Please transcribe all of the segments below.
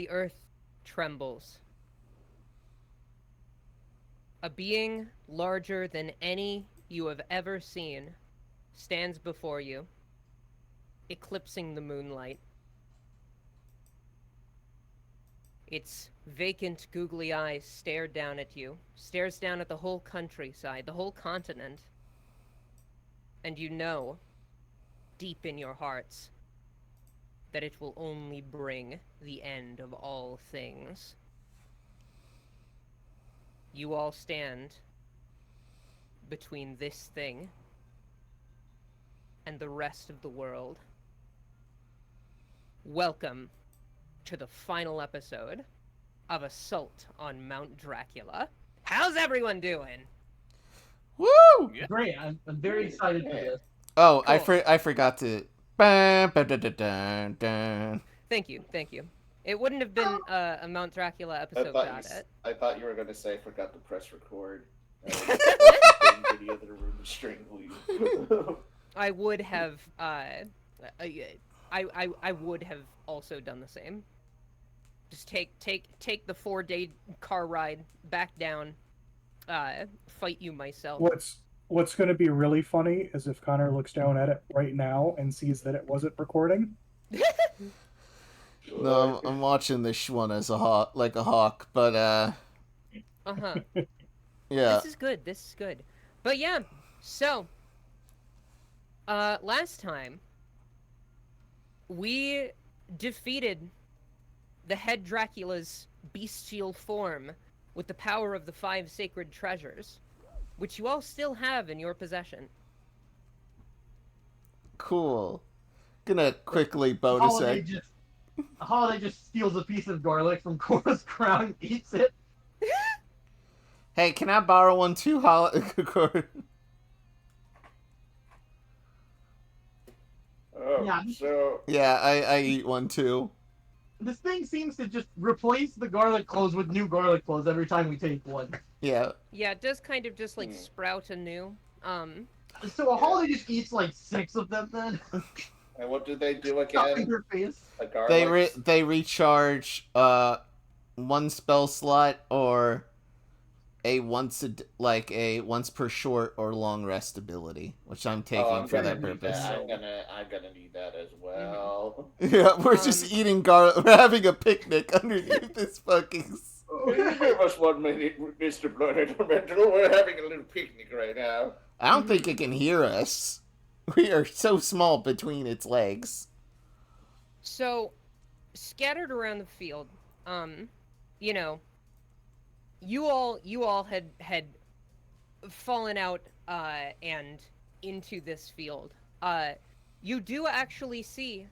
the earth trembles. A being larger than any you have ever seen stands before you, eclipsing the moonlight. Its vacant, googly eyes stare down at you, stares down at the whole countryside, the whole continent, and you know, deep in your hearts, that it will only bring the end of all things. You all stand between this thing and the rest of the world. Welcome to the final episode of Assault on Mount Dracula. How's everyone doing? Woo! Yeah. Great, I'm very excited for this. Oh, Cool. I forgot to. Dun, dun, dun, dun, dun, dun. Thank you. It wouldn't have been a Mount Dracula episode without it. I thought you were going to say forgot to press record. Video that room string lead. I would have. I would have also done the same. Just take the 4-day car ride back down. Fight you myself. What's going to be really funny is if Connor looks down at it right now and sees that it wasn't recording. No, I'm watching this one as a hawk, but Uh-huh. yeah. This is good. But yeah, so last time we defeated the head Dracula's bestial form with the power of the 5 sacred treasures, which you all still have in your possession. Cool. Gonna quickly bonus it. Holiday just steals a piece of garlic from Cora's crown and eats it. Hey, can I borrow one too, Yeah. So Yeah, I eat one too. This thing seems to just replace the garlic cloves with new garlic cloves every time we take one. Yeah. Yeah, it does kind of just like sprout anew. So a Holiday just eats like 6 of them then. and what do they do Stuff in again? her face. A garlic? They recharge one spell slot or a once per short or long rest ability, which I'm taking I'm for gonna that need purpose. I'm gonna need that as well. Yeah, we're just eating garlic. We're having a picnic underneath this fucking. Can you give us 1 minute, Mr. Blood Elemental? We're having a little picnic right now. I don't think it can hear us. We are so small between its legs. So, scattered around the field, you know, you all had fallen out and into this field. You do actually see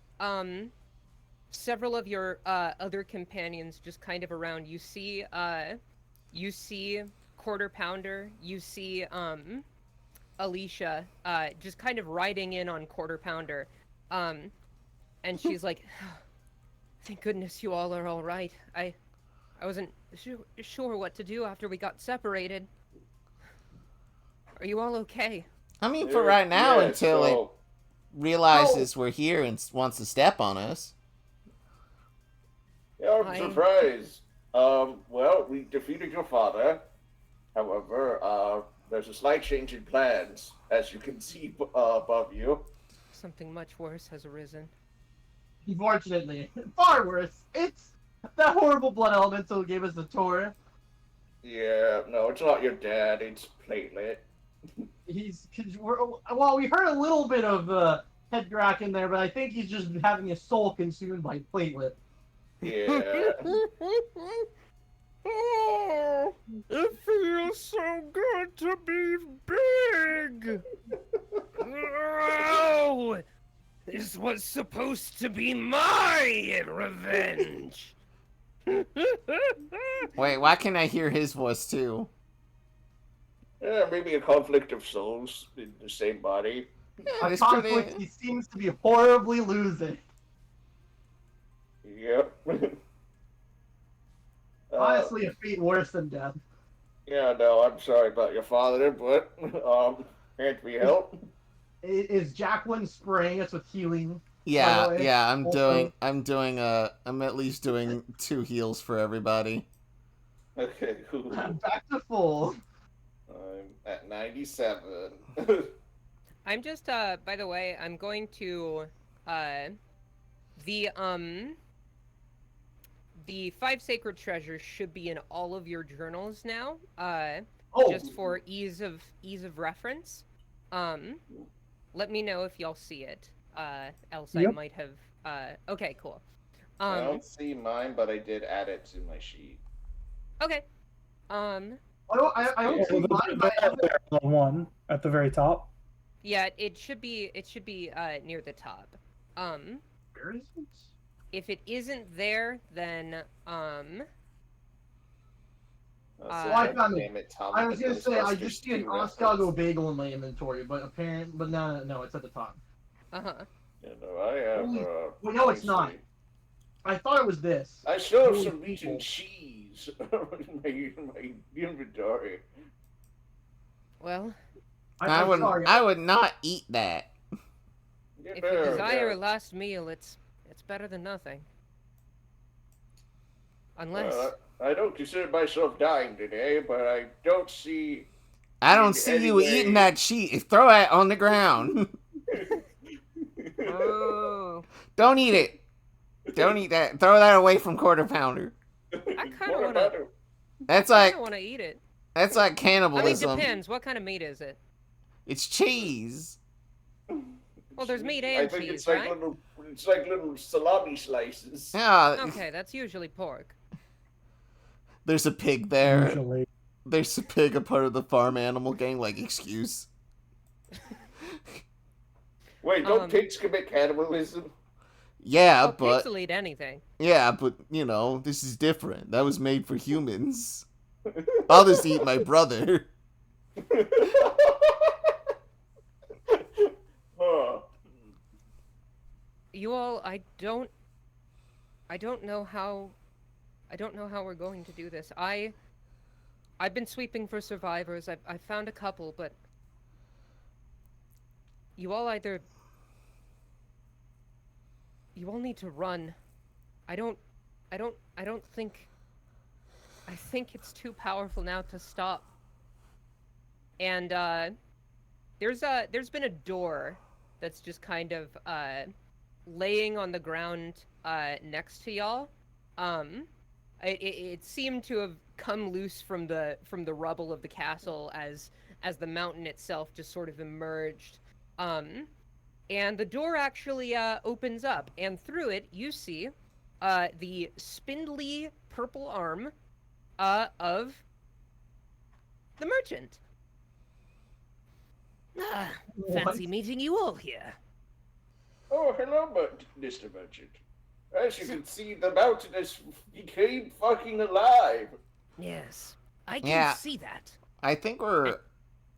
several of your other companions just kind of around. You see Quarter Pounder. You see Alicia just kind of riding in on Quarter Pounder. And she's like, thank goodness you all are all right. I wasn't sure what to do after we got separated. Are you all okay? I mean, for right now, Yeah, until it so, realizes we're here and wants to step on us. yeah, I'm surprised. Well, we defeated your father. However, there's a slight change in plans, as you can see above you. Something much worse has arisen. Unfortunately. Far worse. It's that horrible blood elemental who gave us the tour. Yeah, no, it's not your dad, it's Platelet. Well, we heard a little bit of head Drac in there, but I think he's just having his soul consumed by platelet. Yeah. Oh, it feels so good to be big. Oh, this was supposed to be my revenge. Wait, why can't I hear his voice too? Yeah, maybe a conflict of souls in the same body. Yeah, A it's conflict pretty... he seems to be horribly losing. Yep. Honestly, a fate worse than death. Yeah, no, I'm sorry about your father, but can't we help? Is Jacqueline spraying us with healing Yeah, way, yeah, also- I'm at least doing 2 heals for everybody. Okay, cool. Back to full. I'm at 97. I'm just by the way, I'm going to uh the the 5 sacred treasures should be in all of your journals now. Oh, Just for ease of reference. Let me know if y'all see it. Else I Yep. might have okay, cool. I don't see mine, but I did add it to my sheet. Okay. I don't see mine, but I have it. The one at the very top. Yeah, it should be near the top. Where is it? If it isn't there, then I found it. Damn it, Tom. I was gonna say I Ghostbusters just see an 2 Oscago bagel in my inventory, but no, it's at the top. uh-huh. You know, I have. Well, no, it's let me not. see. I thought it was this. I still have Holy some meat people. and cheese in my inventory. Well, I'm sorry. I would not eat that. Get if there, you desire a yeah. last meal, it's better than nothing. Unless Well, I don't consider myself dying today, but I don't see. I don't see you Anyway. eating that cheese. Throw it on the ground. Oh, Don't eat it. Don't eat that. Throw that away from Quarter Pounder. I kind What of about want it? That's I like want to eat it. that's like I mean, cannibalism. depends. What kind of meat is it? It's cheese. Well, there's meat I and think cheese, it's like right? little salami slices. Yeah. Okay, that's usually pork. There's a pig there. Usually. There's a pig, a part of the farm animal gang. Like, excuse. Wait, don't pigs commit cannibalism? Yeah, Oh, but pigs will eat anything. you know, this is different. That was made for humans. I'll just eat my brother. Huh. You all, I don't know how we're going to do this. I've been sweeping for survivors. I found a couple, but you all need to run. I think it's too powerful now to stop. And there's been a door that's just kind of laying on the ground next to y'all. It seemed to have come loose from the rubble of the castle as the mountain itself just sort of emerged. And the door actually opens up, and through it you see the spindly purple arm of the merchant. Fancy meeting you all here. Oh, hello, Mr. Merchant. As you can see, the mountain has became fucking alive. Yes, I can Yeah. see that. I think we're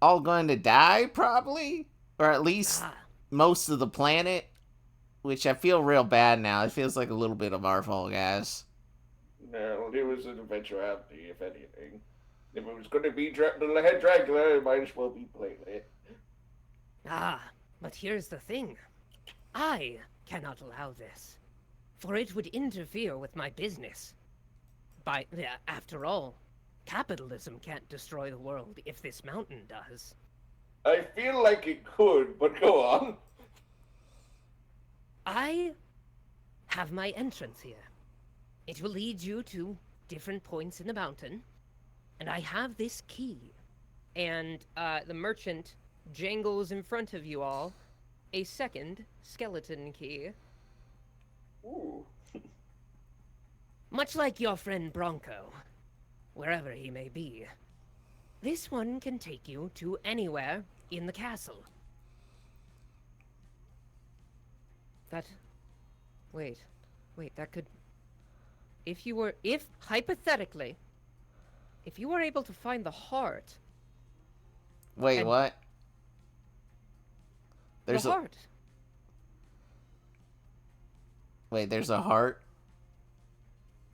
all going to die, probably, or at least most of the planet. Which I feel real bad now. It feels like a little bit of our fault, guys. No, it was an eventuality, if anything. If it was going to be the head Dracula, it might as well be planet. But here's the thing. I cannot allow this, for it would interfere with my business. After all, capitalism can't destroy the world if this mountain does. I feel like it could, but go on. I have my entrance here. It will lead you to different points in the mountain, and I have this key. And the merchant jangles in front of you all a second skeleton key. Ooh. Much like your friend Bronco, wherever he may be. This one can take you to anywhere in the castle. That could... hypothetically, if you were able to find the heart... Wait, And- what? The heart. Wait, there's a heart?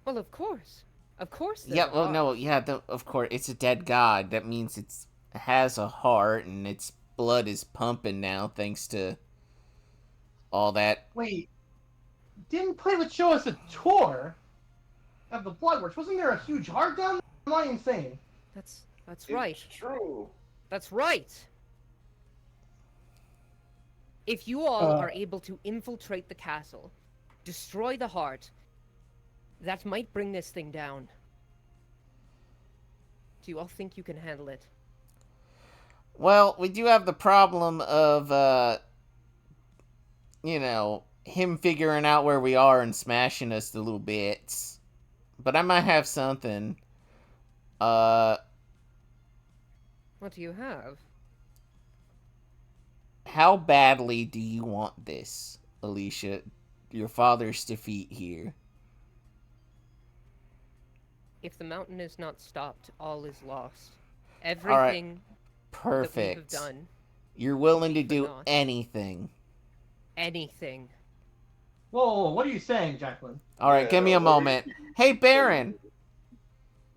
Well, of course. Of course there's Yeah, a well, heart. no, yeah, of course, it's a dead god. That means it has a heart, and its blood is pumping now, thanks to all that. Wait, didn't Platelet show us a tour of the Bloodworks? Wasn't there a huge heart down there? Am I insane? That's right. It's true. That's right. If you all are able to infiltrate the castle, destroy the heart, that might bring this thing down. Do you all think you can handle it? Well, we do have the problem of, you know, him figuring out where we are and smashing us to little bits. But I might have something. What do you have? How badly do you want this, Alicia? Your father's defeat here. If the mountain is not stopped, all is lost. Everything that we have Perfect. done, You're willing to for do naught. anything. anything. Whoa, what are you saying, Jacqueline? All right, give me a moment. Hey, Baron.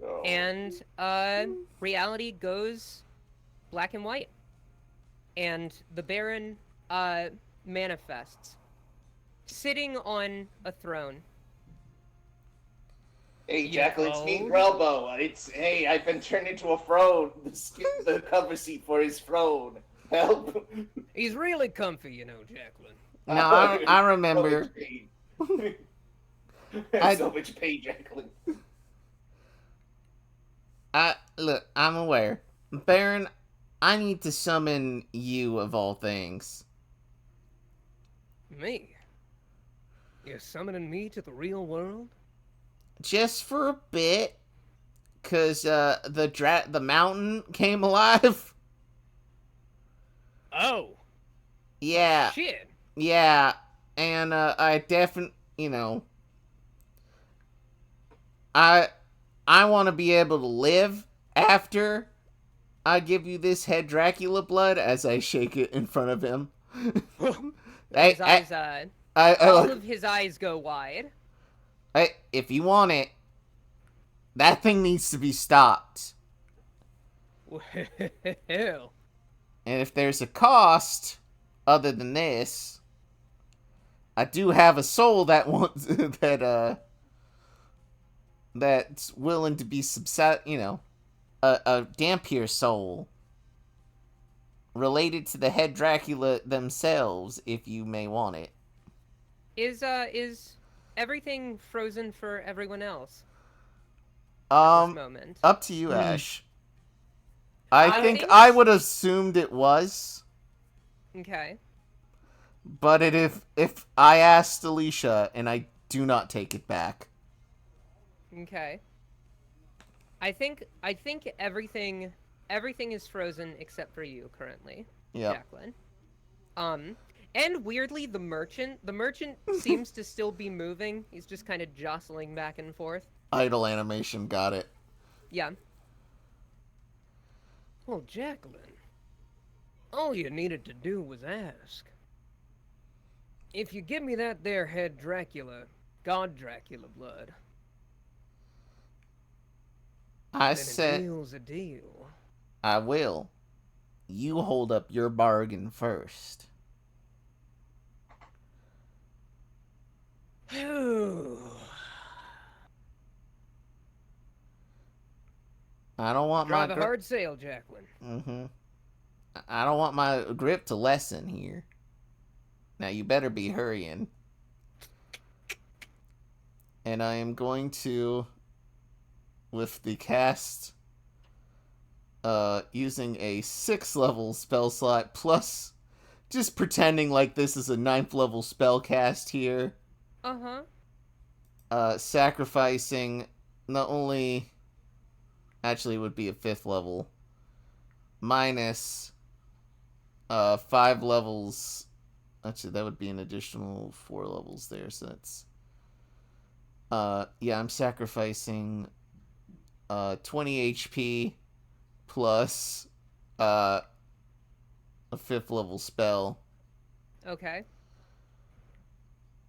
Oh. And reality goes black and white. And the Baron manifests, sitting on a throne. Hey, You Jacqueline, it's me, old? Grelbo. Hey, I've been turned into a throne. The cover seat for his throne. Help. He's really comfy, you know, Jacqueline. No, I remember. So much pain. I- So much pain, Jacqueline. Look, I'm aware. Baron, I need to summon you of all things. Me? You're summoning me to the real world? Just for a bit. Cause, the mountain came alive. Oh, Yeah, shit. yeah. And, I definitely, you know... I want to be able to live after I give you this head Dracula blood as I shake it in front of him. His eyes, all of his eyes go wide. If you want it, that thing needs to be stopped. Well, And if there's a cost other than this, I do have a soul that wants that's willing to be a Dampier soul related to the head Dracula themselves, if you may want it. is everything frozen for everyone else at this moment? Up to you, Ash. I I think think- I would have assumed it was, Okay. but if I asked Alicia and I do not take it back. Okay. I think everything is frozen except for you currently, Yeah. Jacqueline. And weirdly, the merchant seems to still be moving. He's just kind of jostling back and forth. Idle animation, got it. Yeah. Well, Jacqueline, all you needed to do was ask. If you give me that there head Dracula, God Dracula blood, I then a said deal's a deal. I will. You hold up your bargain first. I don't want Drive my a hard sail, Jacqueline. I don't want my grip to lessen here. Now you better be hurrying. And I am going to, with the cast, using a 6th level spell slot plus just pretending like this is a 9th level spell cast here. Sacrificing not only, actually it would be a 5th level, minus 5 levels. Actually, that would be an additional 4 levels there, so that's yeah, I'm sacrificing 20 HP plus a 5th level spell Okay.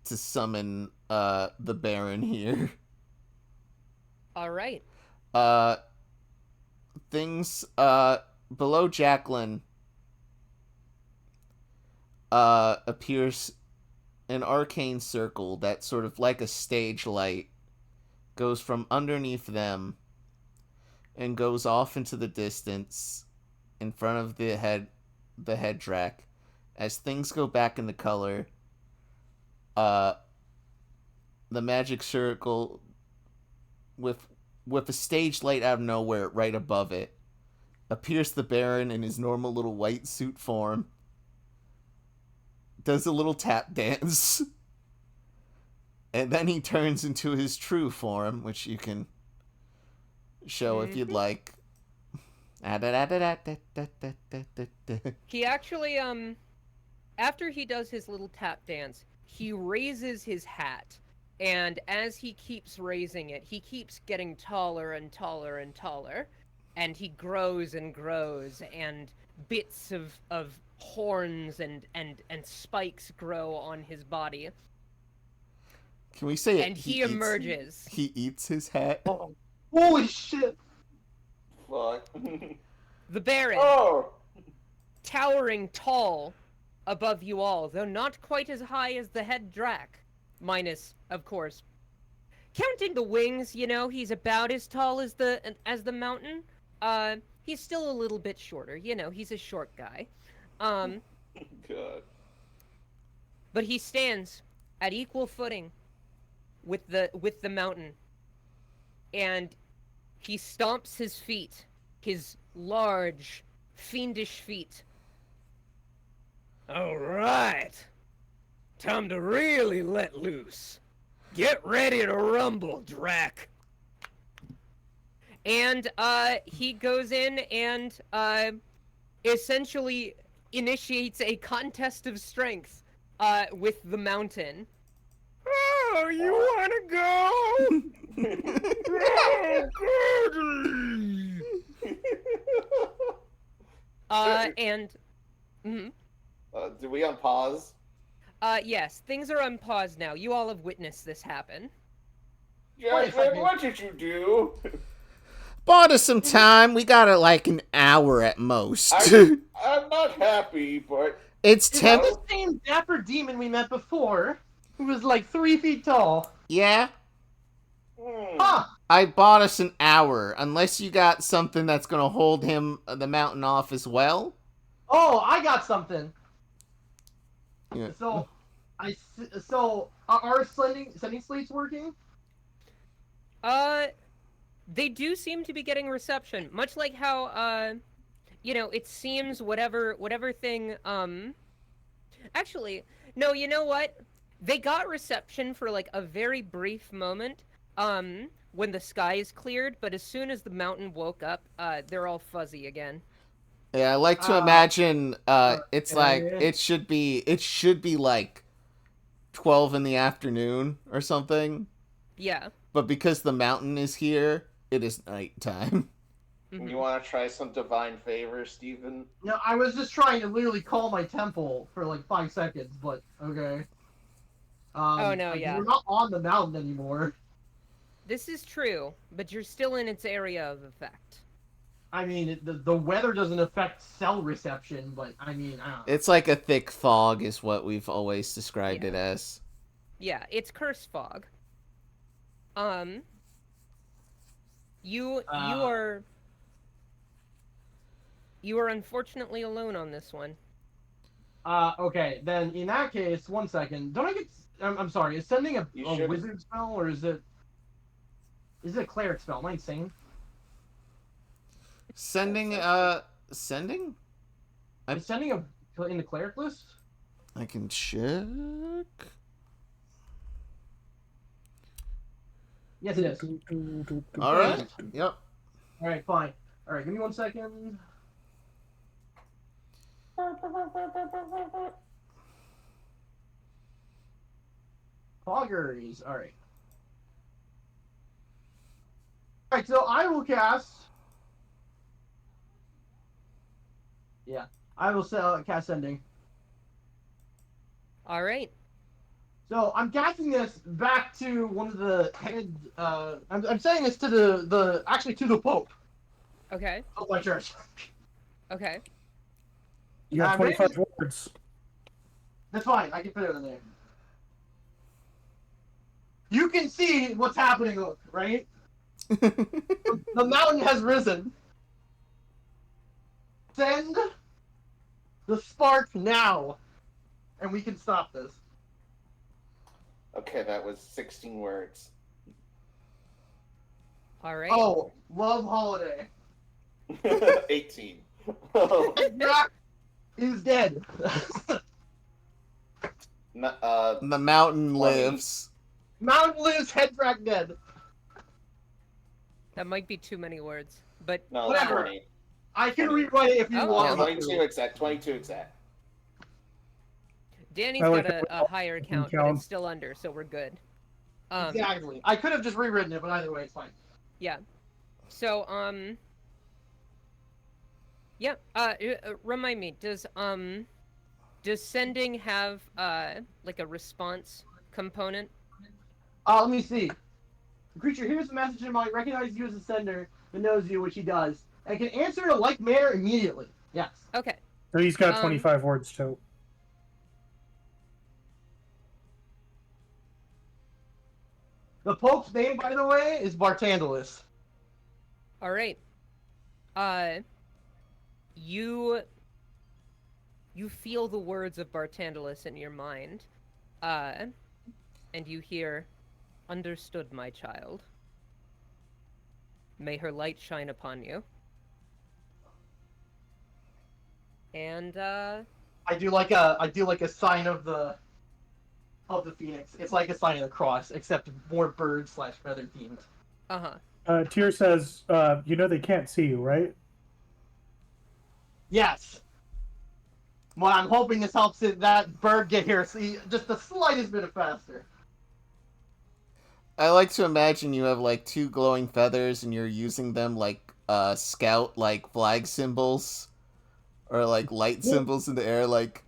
to summon the Baron here. All right. Things below Jacqueline appears an arcane circle that sort of like a stage light goes from underneath them and goes off into the distance in front of the head drac. As things go back into color, the magic circle with a stage light out of nowhere right above it appears the Baron in his normal little white suit form, does a little tap dance, and then he turns into his true form, which you can show if you'd like. He actually, after he does his little tap dance, he raises his hat, and as he keeps raising it, he keeps getting taller and taller and taller, and he grows and grows, and bits of horns and spikes grow on his body. Can we say it? And he emerges. He eats his hat. Oh, holy shit! Fuck. The Baron, Oh! towering tall above you all, though not quite as high as the head drac. Minus, of course, counting the wings, you know, he's about as tall as the mountain. He's still a little bit shorter, you know, he's a short guy. God. But he stands at equal footing with the mountain. And he stomps his feet, his large, fiendish feet. All right. Time to really let loose. Get ready to rumble, Drac. And he goes in and essentially initiates a contest of strength with the mountain. Oh, you wanna go? Oh, goody. And Do we unpause? yes, things are on pause now. You all have witnessed this happen. Jasmine, what did you do? Bought us some time. We got it like an hour at most. I'm not happy, but It's Is 10. that the same dapper demon we met before? Who was like 3 feet tall? Yeah, Huh! I bought us an hour. Unless you got something that's gonna hold him the mountain off as well. Oh, I got something. Yeah. So, are sending slates working? They do seem to be getting reception, much like how you know, it seems whatever thing actually, no, you know what? They got reception for like a very brief moment when the skies cleared, but as soon as the mountain woke up, they're all fuzzy again. Yeah, I like to imagine it's like okay. it should be like 12 in the afternoon or something. Yeah. But because the mountain is here, it is nighttime. Mhm. you want to try some divine favor, Stephen? No, I was just trying to literally call my temple for like 5 seconds, but okay. Oh, no, yeah. We're not on the mountain anymore. This is true, but you're still in its area of effect. I mean, the weather doesn't affect cell reception, but I mean, I don't know. It's like a thick fog is what we've always described Yeah. it as. Yeah, it's curse fog. You are unfortunately alone on this one. Okay, then in that case, 1 second. Don't I get? I'm sorry. Is sending a should- wizard spell or is it a cleric spell? Am I insane? Sending? Sending? Is sending in the cleric list? I can check. Yes, it is. All right. Yep. All right, fine. All right, give me 1 second. Foggers. All right. All right, so I will cast. Yeah, I will cast sending. All right. So I'm casting this back to one of the head. I'm saying this to the actually to the Pope Okay. of my church. Okay. You got maybe- 25 words. That's fine. I can put it in there. You can see what's happening, right? The mountain has risen. Send the spark now, and we can stop this. Okay, that was 16 words. All right. Oh, love holiday. 18. Drac is dead. The mountain 20. lives. Mountain lives, head Drac dead. That might be too many words, but No, Whatever. 20. I can rewrite it if you Oh. want. Yeah, me 22 to. exact. 22 exact. Danny's I like got that a higher count, but count. it's still under, so we're good. Exactly. I could have just rewritten it, but either way, it's fine. Yeah. So, yeah. Remind me, does sending have like a response component? Let me see. The creature hears the message and might recognize you as the sender and knows you, which he does, and can answer in a like manner immediately. Yes. Okay. So he's got 25 words too. The Pope's name, by the way, is Bartandalus. All right. You feel the words of Bartandalus in your mind, and you hear, "Understood, my child. May her light shine upon you." And I do like a sign of the phoenix. It's like a sign of the cross, except more bird / feather themed. Tyr says, you know they can't see you, right? Yes. Well, I'm hoping this helps that bird get here just the slightest bit faster. I like to imagine you have like 2 glowing feathers and you're using them like scout like flag symbols or like light symbols in the air like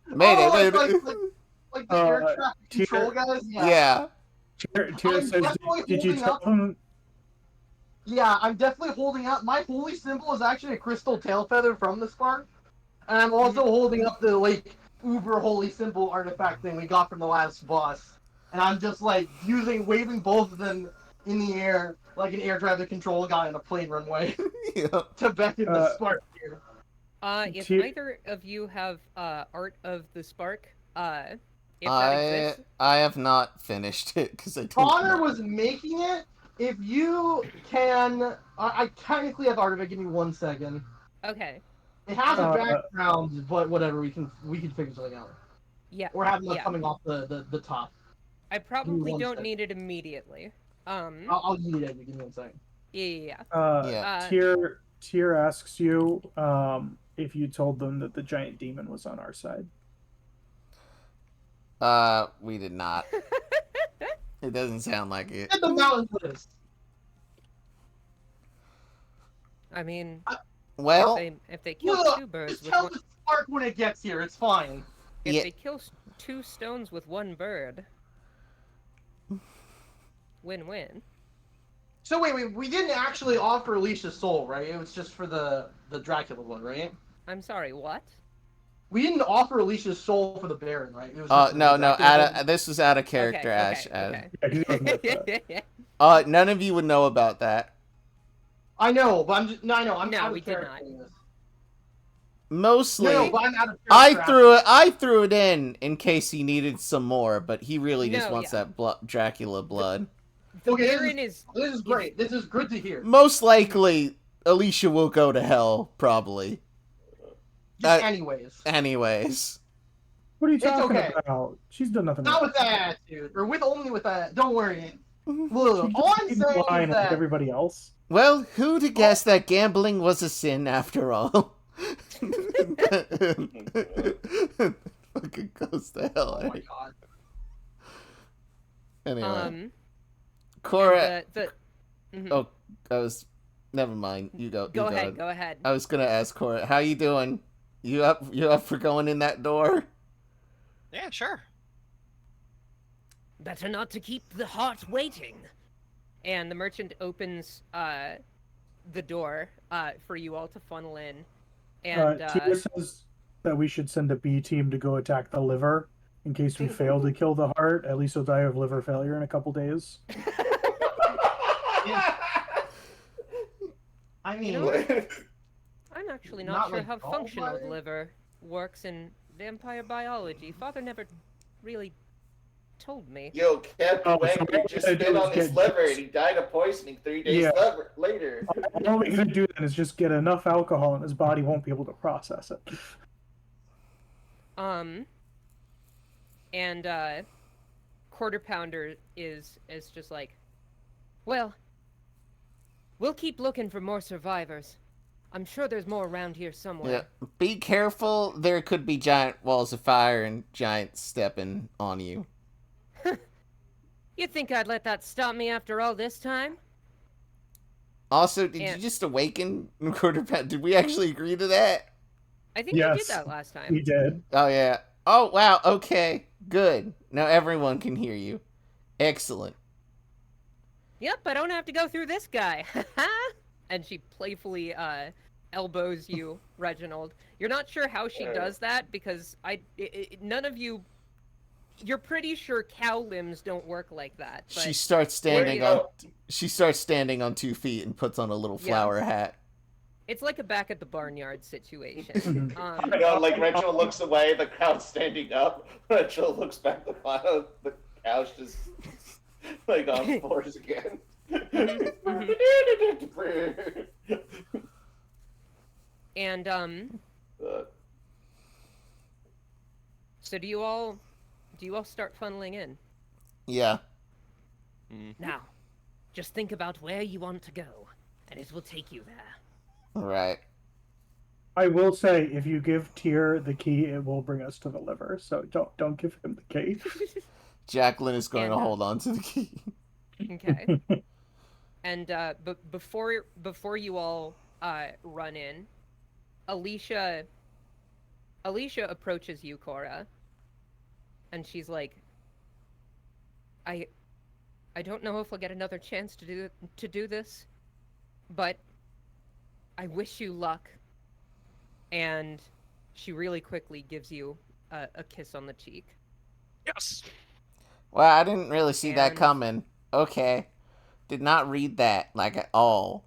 Mayday, Mayday. Like the air traffic control Tyr, guys? Yeah. Tyr says, did you tell them? Yeah, I'm definitely holding up. My holy symbol is actually a crystal tail feather from the spark. And I'm also holding up the, like, uber holy symbol artifact thing we got from the last boss. And I'm just, like, waving both of them in the air like an air traffic control guy on a plane runway Yeah. to beckon the spark here. If either of you have art of the spark, if that exists, I have not finished it because I didn't Connor know. was making it. If you can, I technically have art of it. Give me 1 second. okay. It has a background, but whatever. We can figure something out. Yeah. Or have them coming off the top. I probably don't second. need it immediately. I'll need it. Give me 1 second. Yeah. Tyr asks you if you told them that the giant demon was on our side. We did not. It doesn't sound like it. Get the mountain list. I mean, Well, if they kill Look, 2 birds just with tell one, the spark when it gets here. It's fine. if they kill 2 stones with 1 bird, win-win. So wait, we didn't actually offer Alicia's soul, right? It was just for the Dracula one, right? I'm sorry, what? We didn't offer Alicia's soul for the Baron, right? It was just no, for the Dracula one. this was out of character, Okay, Ash. okay. Yeah, he doesn't know that. None of you would know about that. I know, but I'm just I know I'm No, out we of did character not. in this. Mostly, No, but I'm out of character. I threw it in case he needed some more, but he really just No, wants yeah. that Dracula blood. The Okay, Baron this is great. This is good to hear. Most likely, Alicia will go to hell, probably. Just anyways. What are you It's talking okay. about? She's done nothing. Not wrong. with that attitude. Or only with that. Don't worry. Look, She all just I'm didn't saying lie is like that everybody else. Well, who to guess that gambling was a sin after all? Fucking goes to hell. oh my god. Anyway, Cora. Mhm. Oh, never mind. You go. Go ahead. I was gonna ask Cora, how you doing? You up for going in that door? Yeah, sure. Better not to keep the heart waiting. And the merchant opens the door for you all to funnel in. And Tyr says that we should send a B team to go attack the liver In case we fail to kill the heart, at least he'll die of liver failure in a couple days. I mean, You know, I'm actually not, Not sure like how functional gallbladder? liver works in vampire biology. Father never really told me. Yo, Captain Oh, so Wagner all just we gotta spit do on is his get liver just- and he died of poisoning 3 days Yeah. later. All we gotta do then is just get enough alcohol and his body won't be able to process it. And Quarter Pounder is just like, well, we'll keep looking for more survivors. I'm sure there's more around here somewhere. Yeah. Be careful. There could be giant walls of fire and giants stepping on you. You think I'd let that stop me after all this time? Also, did And- you just awaken Quarter Pounder? Did we actually agree to that? I think you did Yes. that last time. He did. Oh, yeah. Oh, wow. Okay. Good. Now everyone can hear you. Excellent. Yep, I don't have to go through this guy. And she playfully elbows you, Reginald. You're not sure how she does that because none of you. You're pretty sure cow limbs don't work like that. But She starts standing on. She starts standing on 2 feet and puts on a little flower hat. it's like a back at the barnyard situation. You know, like Rachel looks away, the crowd's standing up. Rachel looks back, the couch just like on floors again. And so do you all start funneling in? Yeah. Now, just think about where you want to go, and it will take you there. Right. I will say, if you give Tyr the key, it will bring us to the liver. So don't give him the key. Jacqueline is going And, to hold on to the key. Okay. And but before you all run in, Alicia approaches you, Cora, and she's like, I don't know if I'll get another chance to do this, but I wish you luck. And she really quickly gives you a kiss on the cheek. Yes. Well, I didn't really see that And- coming. Okay. Did not read that, like, at all.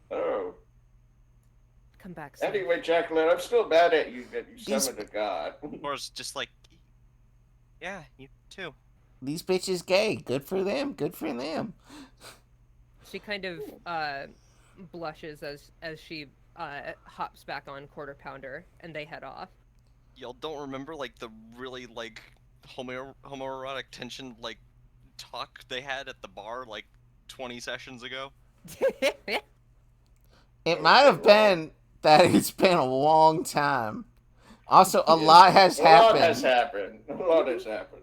Oh. Come back soon. Anyway, Jacqueline, I'm still mad at you that you summoned a god. Or it's just like, yeah, you too. These bitches gay. Good for them. Good for them. She kind of blushes as she hops back on Quarter Pounder, and they head off. Y'all don't remember like the really like homoerotic tension like talk they had at the bar like 20 sessions ago? It might have been that it's been a long time. Also, a lot has happened. A lot has happened.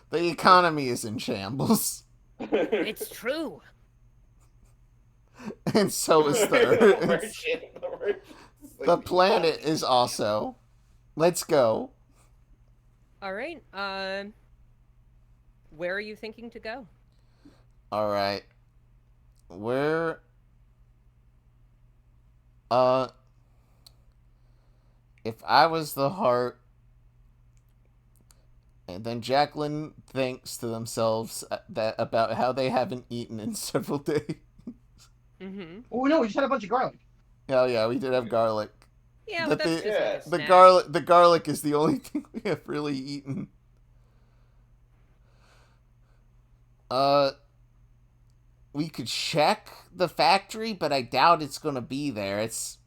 The economy is in shambles. It's true. And so is the Earth. The planet is also. Let's go. All right. Where are you thinking to go? All right. Where? If I was the heart, and then Jacqueline thinks to themselves that about how they haven't eaten in several days. Mm-hmm. Oh no, we just had a bunch of garlic. Oh yeah, we did have garlic. Yeah, But but that's the- just like a The snack. the garlic is the only thing we have really eaten. We could check the factory, but I doubt it's gonna be there. It's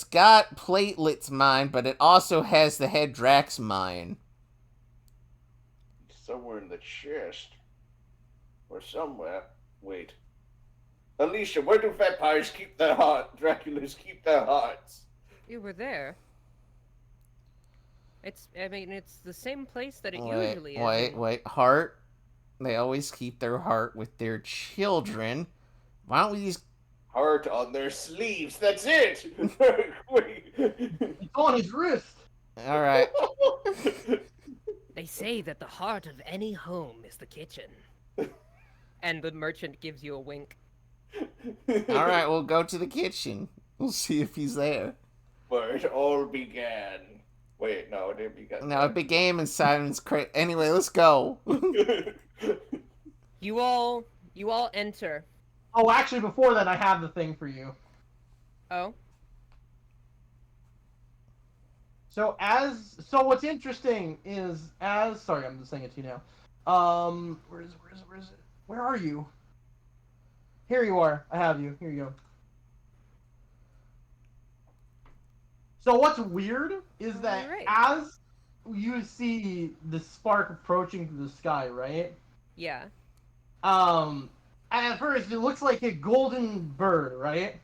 got Platelet's mine, but it also has the head Drax mine. Somewhere in the chest. Or somewhere. Wait. Alicia, where do vampires keep their heart? Draculas keep their hearts. You were there. It's the same place that it Wait, usually is. wait. Heart. They always keep their heart with their children. Why don't we just... Heart on their sleeves, that's it! Wait. It's on his wrist. Alright. They say that the heart of any home is the kitchen. And the merchant gives you a wink. Alright, we'll go to the kitchen. We'll see if he's there. Where it all began. Wait, no, it didn't begin. No, it began in Simon's crate. Anyway, let's go. You all enter. Oh, actually, before that, I have the thing for you. Oh, So what's interesting is sorry, I'm just saying it to you now. Where is it? Where are you? Here you are. I have you. Here you go. So what's weird is that Alright. as you see the spark approaching through the sky, right? yeah. At first it looks like a golden bird, right?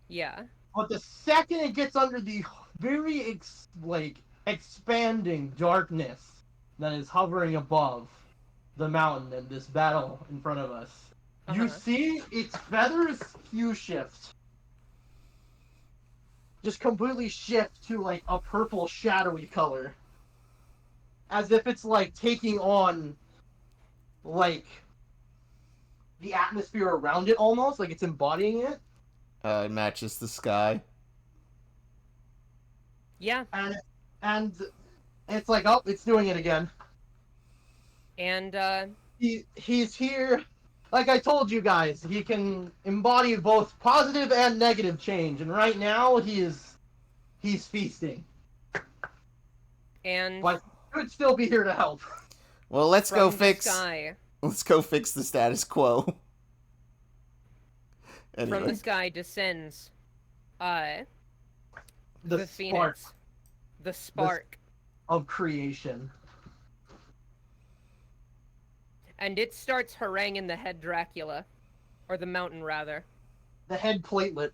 Yeah. But the second it gets under the very expanding darkness that is hovering above the mountain and this battle in front of us, you Uh-huh. see its feathers hue shift. Just completely shift to like a purple shadowy color. As if it's like taking on like the atmosphere around it almost, like it's embodying it. It matches the sky. Yeah. And it's like, oh, it's doing it again. And He's here. Like I told you guys, he can embody both positive and negative change, and right now he's feasting. and But could still be here to help. Well, let's go from the fix. sky, Let's go fix the status quo. from the Anyway, sky descends The spark phoenix, the spark, of creation. and it starts haranguing the head Dracula, or the mountain rather, The head platelet.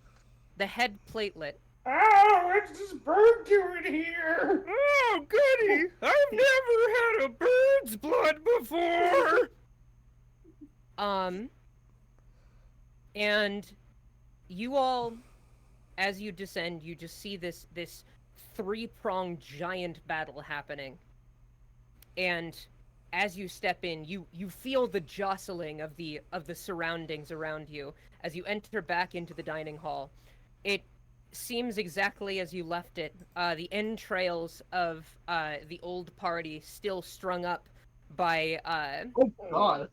the head platelet. Oh, what's this bird doing here? Oh, goody! I've never had a bird's blood before. And you all, as you descend, you just see this three-pronged giant battle happening. And as you step in, you feel the jostling of the surroundings around you as you enter back into the dining hall. It seems exactly as you left it. The entrails of the old party still strung up by Oh God!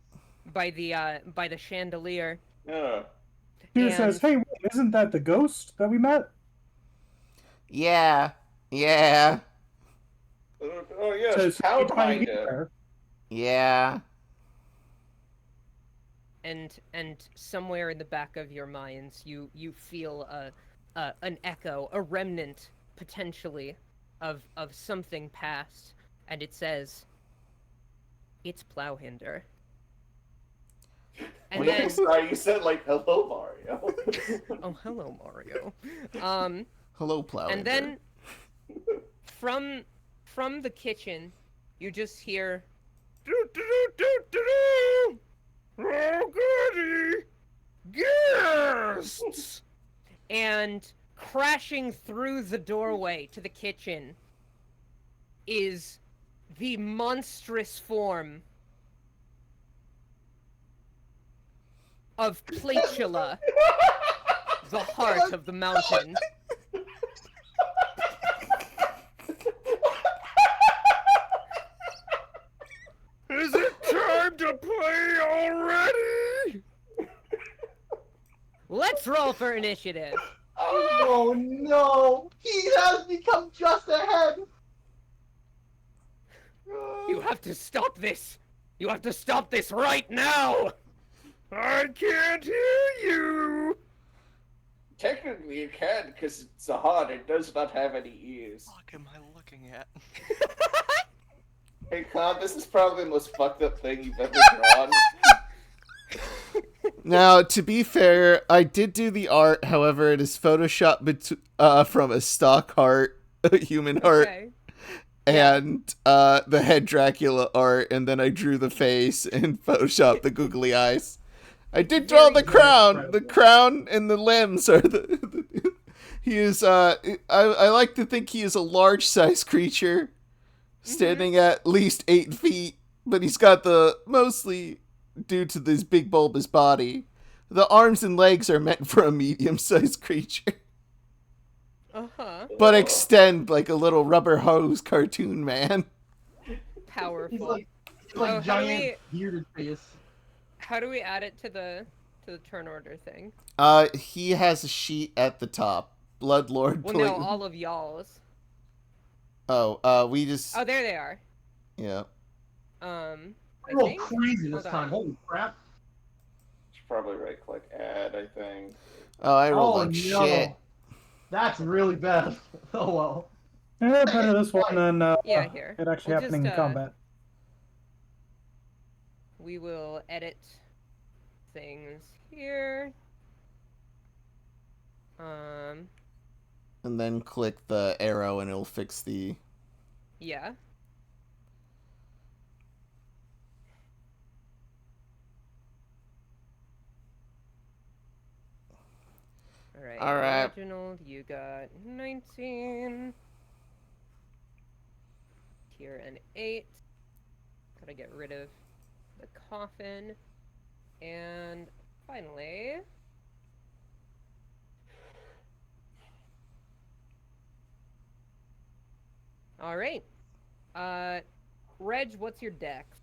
by the chandelier. Yeah. Stu And- says, "Hey, wait, isn't that the ghost that we met?" yeah. Oh yes, Says, cow "It's fine behind it. here." Yeah. And somewhere in the back of your minds, you feel an echo, a remnant potentially of something past, and it says, "It's Plowhinder." And Wait, then, sorry, you said like hello, Mario. oh hello Mario. Hello, Plow. And then from the kitchen, you just hear, "Doo, doo, doo, doo, doo, doo. Oh goody, guests!" And crashing through the doorway to the kitchen is the monstrous form of Platula, the heart of the mountain. Is it time to play already? Let's roll for initiative. Oh no! He has become just ahead. You have to stop this. You have to stop this right now. I can't hear you. Technically, you can because it's a heart. It does not have any ears. Fuck am I looking at? Hey, Con, this is probably the most fucked up thing you've ever drawn. Now, to be fair, I did do the art. However, it is photoshopped from a stock heart, a human heart, Okay. and the head Dracula art, and then I drew the face and photoshopped the googly eyes. I did draw the crown. The crown and the limbs are he is. I like to think he is a large-sized creature, standing at least 8 feet, but he's got the mostly due to this big bulbous body. The arms and legs are meant for a medium-sized creature. Uh-huh. but Oh. extend like a little rubber hose cartoon man. Powerful. He's like Oh, how do giant bearded face. How do we add it to the turn order thing? He has a sheet at the top. Bloodlord Well, plate. no, all of y'all's. We just Oh, there they are. yeah. I Real think. crazy this Hold time. on. Holy crap. Should probably right click add, I think. Oh, I rolled Oh like no. shit. That's really bad. Oh well. Yeah, better this one than Yeah, here. it actually We'll happening just, in combat. We will edit things here. And then click the arrow and it'll fix the... Yeah. Alright, All right. Reginald, you got 19. Tier an 8. Gotta get rid of the coffin. And finally... Alright. Reg, what's your dex?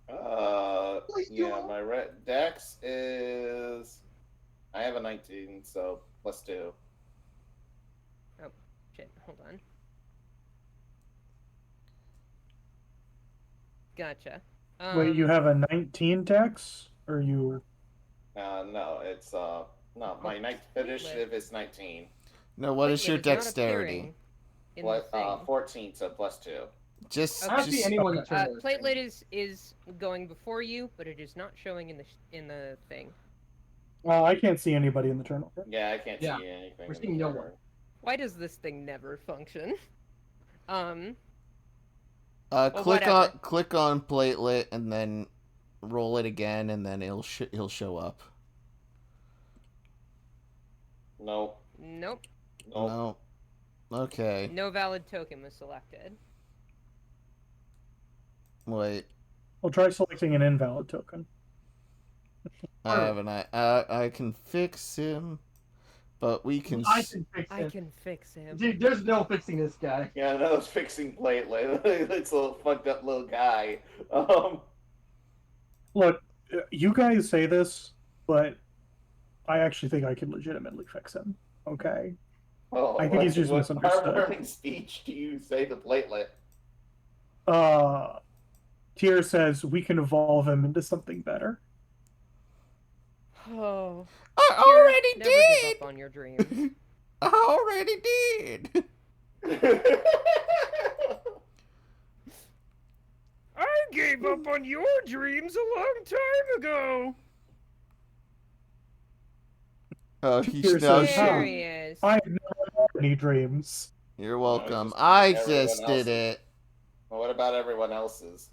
Yeah, my dex is... I have a 19, so +2. Oh, shit, hold on. Gotcha. Wait, you have a 19 dex? Or you... No, it's, no, my initiative is 19. No, what is your Platelet not dexterity? appearing in What, the thing. 14, so +2. Just, Okay. I don't see anyone in turn. Platelet is going before you, but it is not showing in the thing. I can't see anybody in the turnover. Yeah, I can't Yeah, see anything. we're in seeing the no turn. one. Why does this thing never function? click whatever. on platelet and then roll it again, and then he'll show up. Nope. Nope. Nope. No. Okay. No valid token was selected. Wait. We'll try selecting an invalid token. I have an I can fix him, but we can. I can fix I it. can fix him. Dude, there's no fixing this guy. Yeah, no, it's fixing platelet. It's a little fucked up little guy. Look, you guys say this, but I actually think I can legitimately fix him. Okay? Oh, I think he's just what misunderstood. heart-burning speech do you say to platelet? Tyr says we can evolve him into something better. Oh. I Tyr, already never did. give up on your dreams. I already did. I gave up on your dreams a long time ago. Oh, Tyr no, says, There he is. I have never had any dreams. You're welcome. just I everyone just did else's. it. Well, what about everyone else's?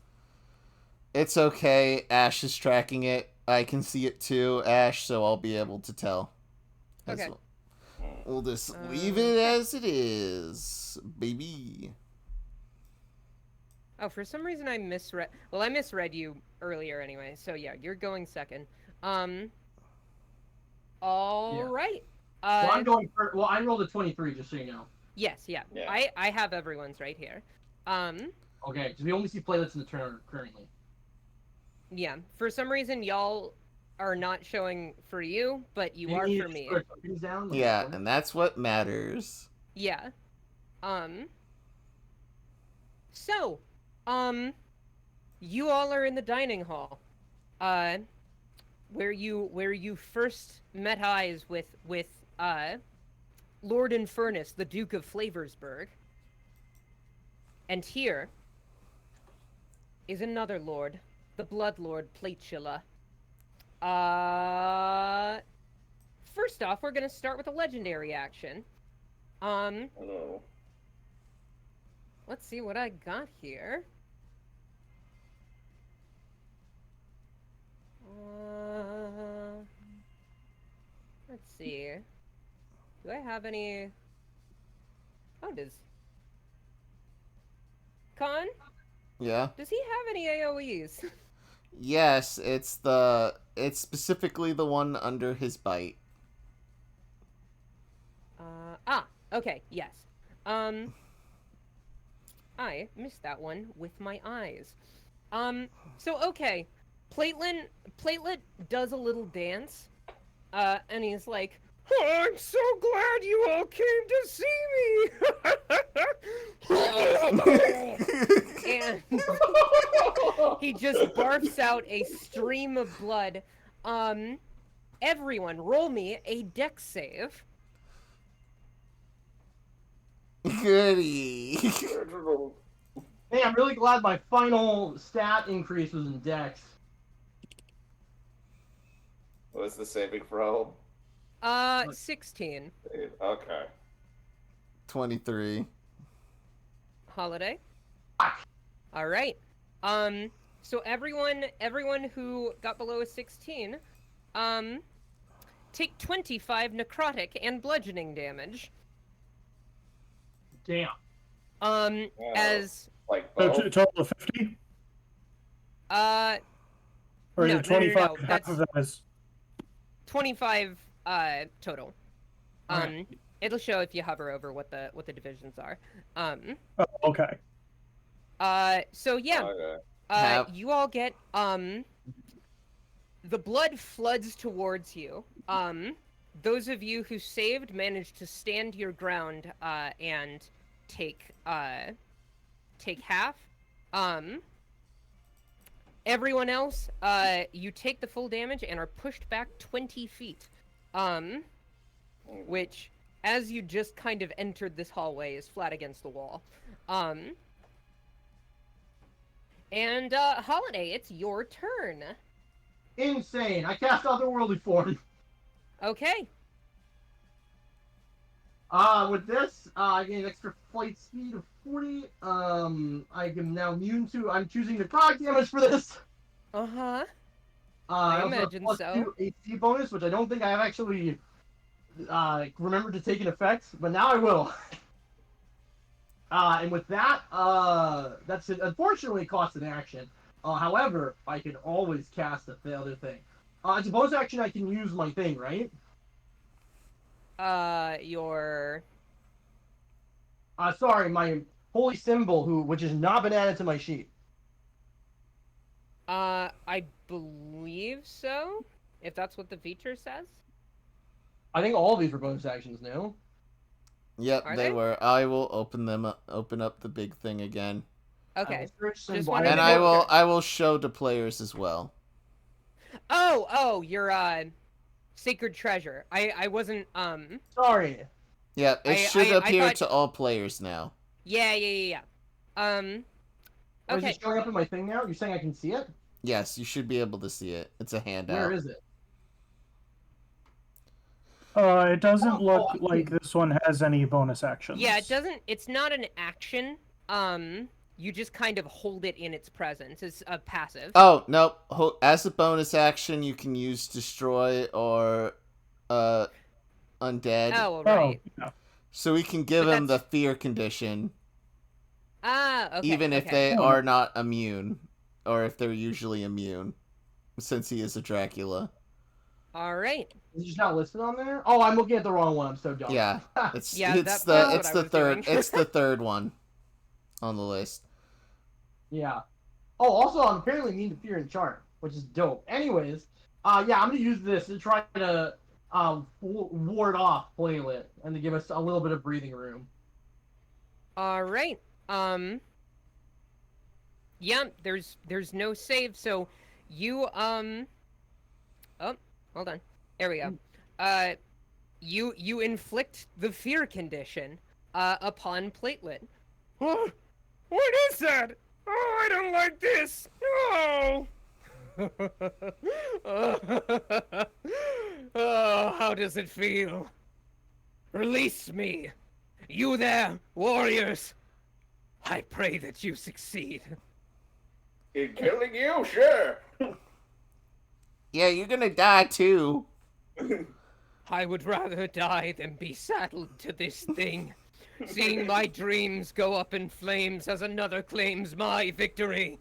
It's okay. Ashe is tracking it. I can see it too, Ashe, so I'll be able to tell. Okay. We'll just leave it as it is, baby. Oh, for some reason I misread. Well, I misread you earlier anyway. So yeah, you're going second. All right. Well, I'm going first. Well, I rolled a 23, just so you know. Yes, yeah. Yeah. I have everyone's right here. Okay, because we only see playlets in the turn currently. Yeah. For some reason, y'all are not showing for you, but you are for me. Down, like, Yeah, what? and that's what matters. Yeah. So, you all are in the dining hall, where you first met eyes with Lord Infernus, the Duke of Flavorsburg, and here is another lord, the Blood Lord Platula. First off, we're gonna start with a legendary action. Hello. Let's see what I got here. Let's see. Do I have any? Oh, does Khan? Yeah. Does he have any AOE's? Yes, it's specifically the one under his bite. Okay, yes. I missed that one with my eyes. So okay, Platelet does a little dance, and he's like, "Oh, I'm so glad you all came to see me!" And he just barfs out a stream of blood. Everyone, roll me a dex save. Goody. Hey, I'm really glad my final stat increase was in Dex. What's the saving throw? 16. Okay. 23. Holiday. Fuck. All right. So everyone who got below a 16, take 25 necrotic and bludgeoning damage. Damn. As Like So both? total of 50? Or No, is it 25? no, Half that's- of that is... 25 total. Alright. It'll show if you hover over what the divisions are. Oh, okay. So yeah, Okay. you all get the blood floods towards you. Those of you who saved managed to stand your ground and take half. Everyone else, you take the full damage and are pushed back 20 feet. Which, as you just kind of entered this hallway, is flat against the wall. And Holiday, it's your turn. Insane. I cast Otherworldly Form. Okay. With this, I gain extra flight speed of 40. I am now immune to. I'm choosing necrotic damage for this. Uh-huh. I also have imagine plus so. 2 AC bonus, which I don't think I have actually remembered to take an effect, but now I will. And with that, that's it. Unfortunately, it costs an action. However, I can always cast the other thing. As a bonus action, I can use my thing, right? Your... Sorry, my holy symbol, which has not been added to my sheet. I believe so, if that's what the feature says. I think all of these were bonus actions, no? Yep, Are they they? were. I will open up the big thing again. Okay. Just wondering And if I it- will I will show the players as well. Oh, your, Sacred Treasure. I wasn't, Sorry. Yep, it I- should I appear thought- to all players now. Yeah. Or is Okay. it showing up in my thing now? You're saying I can see it? Yes, you should be able to see it. It's a handout. Where is it? It doesn't Oh, look I see. like this one has any bonus actions. Yeah, it doesn't, it's not an action. You just kind of hold it in its presence. It's a passive. Oh, no. As a bonus action, you can use destroy or undead. Oh, Oh, right. yeah. So we can give But them the that's- fear condition, Okay. even if okay. they Oh. are not immune, or if they're usually immune, since he is a Dracula. All right. Is it just not listed on there? Oh, I'm looking at the wrong one. I'm so dumb. Yeah, it's Yeah, it's that's the what I was third doing. it's the third one on the list. Yeah. Oh, also, I'm apparently immune to fear and charm, which is dope. Anyways, yeah, I'm gonna use this to try to ward off Playlet and to give us a little bit of breathing room. All right. Yeah, there's no save, so you oh, hold on. There we go. You inflict the fear condition upon Platelet. Oh, what is that? Oh, I don't like this. No. Oh, how does it feel? Release me. You there, warriors. I pray that you succeed. In killing you, sure. Yeah, you're gonna die too. I would rather die than be saddled to this thing, seeing my dreams go up in flames as another claims my victory.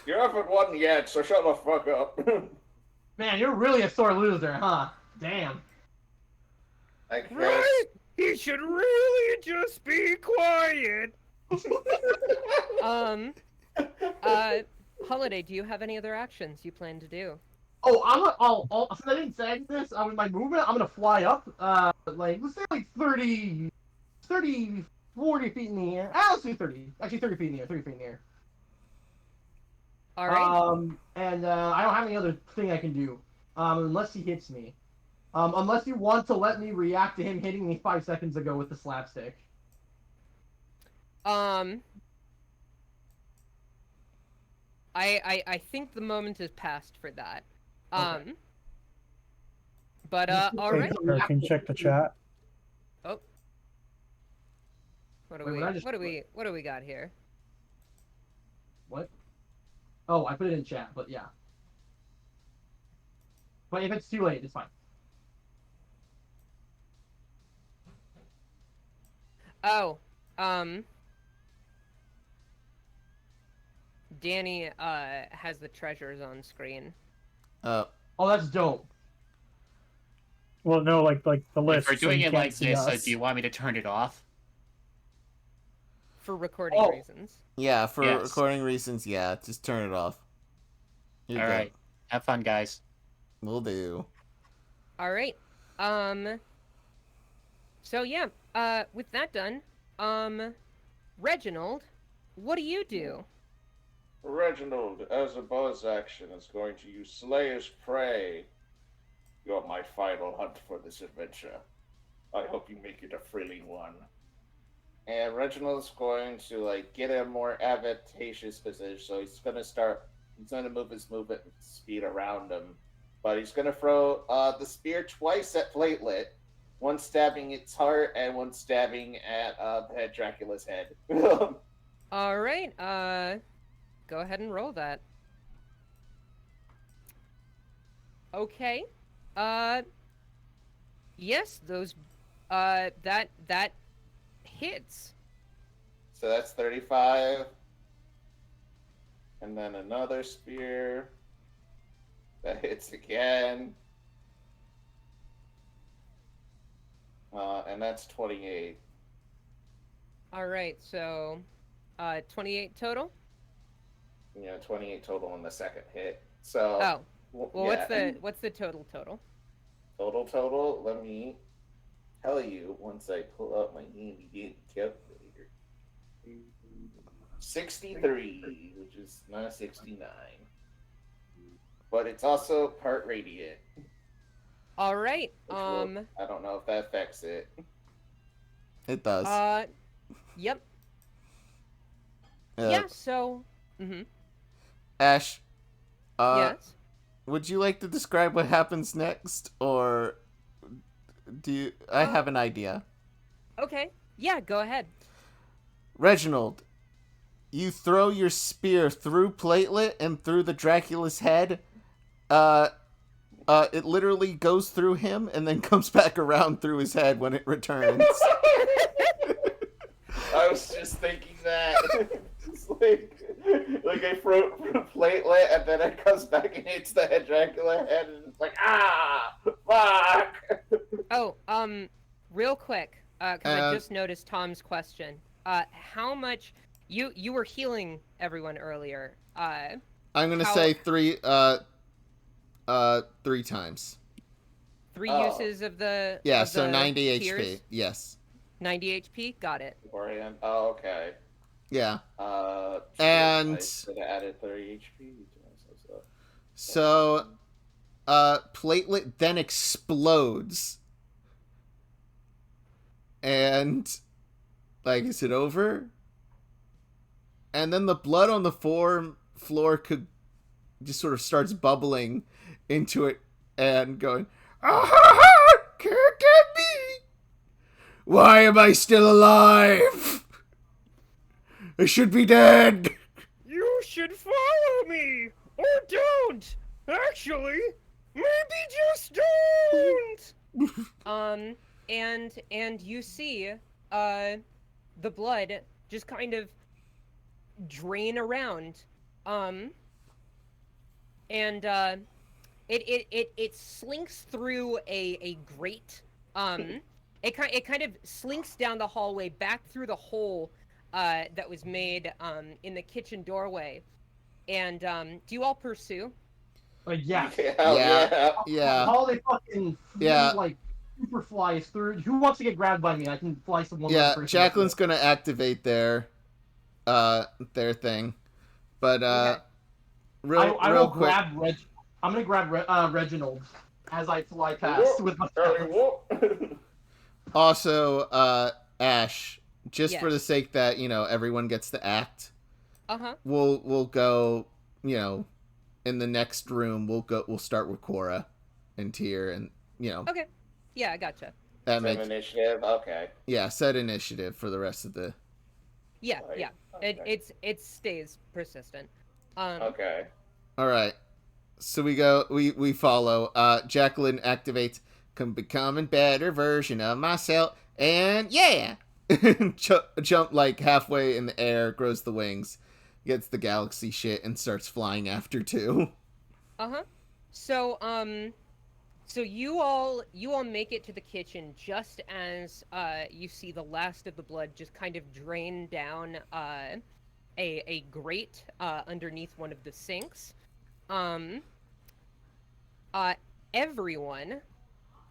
You haven't won yet, so shut the fuck up. Man, you're really a sore loser, huh? Damn. I guess. Right? He should really just be quiet. Holiday, do you have any other actions you plan to do? Oh, since I didn't say this, with my movement, I'm gonna fly up, let's say like 40 feet in the air. Let's do 30. Actually, 30 feet in the air. 30 feet in the air. All right. And I don't have any other thing I can do, unless he hits me. Unless you want to let me react to him hitting me 5 seconds ago with the slapstick. I think the moment is past for that. Okay. But all Hey, right. Cora, can you check the chat? Oh. What do Wait, we what I just- what do we got here? What? Oh, I put it in chat, but yeah. But if it's too late, it's fine. Oh, Danny has the treasures on screen. Oh, that's dope. Well, no, like the list. If we're so doing you it can't like see this, us. do you want me to turn it off? For recording Oh. reasons. Yeah, for Yes. recording reasons, yeah, just turn it off. You're All good. right. Have fun, guys. Will do. All right. So yeah. With that done, Reginald, what do you do? Reginald, as a bonus action, is going to use Slayer's Prey. You're my final hunt for this adventure. I hope you make it a thrilling one. And Reginald's going to get a more advantageous position, so he's gonna move his movement speed around him. But he's gonna throw the spear twice at Platelet, one stabbing its heart and one stabbing at Dracula's head. All right. Go ahead and roll that. Okay. Yes, those that hits. So that's 35. And then another spear. That hits again. And that's 28. All right. So 28 total? Yeah, 28 total on the second hit. So Oh. Well, yeah. what's the total? Total? Let me tell you once I pull up my handy dandy calculator. 63, which is not 69. But it's also part radiant. All right. I don't know if that affects it. It does. Yep. Uh, Yeah, so Ashe, yes. would you like to describe what happens next, or do you... I have an idea. Okay. Yeah, go ahead. Reginald, you throw your spear through Platelet and through the Dracula's head. It literally goes through him and then comes back around through his head when it returns. I was just thinking that. It's like I throw Platelet and then it comes back and hits the head Dracula head and it's like, fuck! Oh, real quick, because I Uh, just noticed Tom's question. How much you were healing everyone earlier? I'm gonna How- say three times. Three Oh. uses of the Yeah, of so the 90 tiers? HP. Yes. 90 HP. Got it. Beforehand. Oh, okay. Yeah. Shit, And- I should have added 30 HP. So, Platelet then explodes. And, is it over? And then the blood on the floor could just sort of starts bubbling into it and going, ah, can't get me. Why am I still alive? I should be dead. You should follow me, or don't. Actually, maybe just don't. And you see, the blood just kind of drain around, and it slinks through a grate, it kind of slinks down the hallway back through the hole that was made in the kitchen doorway. And do you all pursue? Yeah. Hell Yeah. Yeah. How they fucking Yeah. like super flies through. Who wants to get grabbed by me? I can fly someone. Yeah, Jacqueline's gonna activate their thing. But Okay. real I real will quick. grab I'm gonna grab Reginald as I fly past with my Charlie, whoop. Also, Ashe, just for Yes. the sake that, everyone gets to act, Uh-huh. we'll go, in the next room, we'll start with Cora and Tyr, and, Okay. Yeah, I gotcha. that Same makes, initiative. Okay. set initiative for the rest of the... Yeah, Right. yeah. Okay. It stays persistent. Okay. Alright, so we follow, Jacqueline activates, can become a better version of myself, and yeah! Jump like halfway in the air, grows the wings, gets the galaxy shit, and starts flying after two. Uh-huh. So, so you all make it to the kitchen just as you see the last of the blood just kind of drain down a grate underneath one of the sinks. Everyone,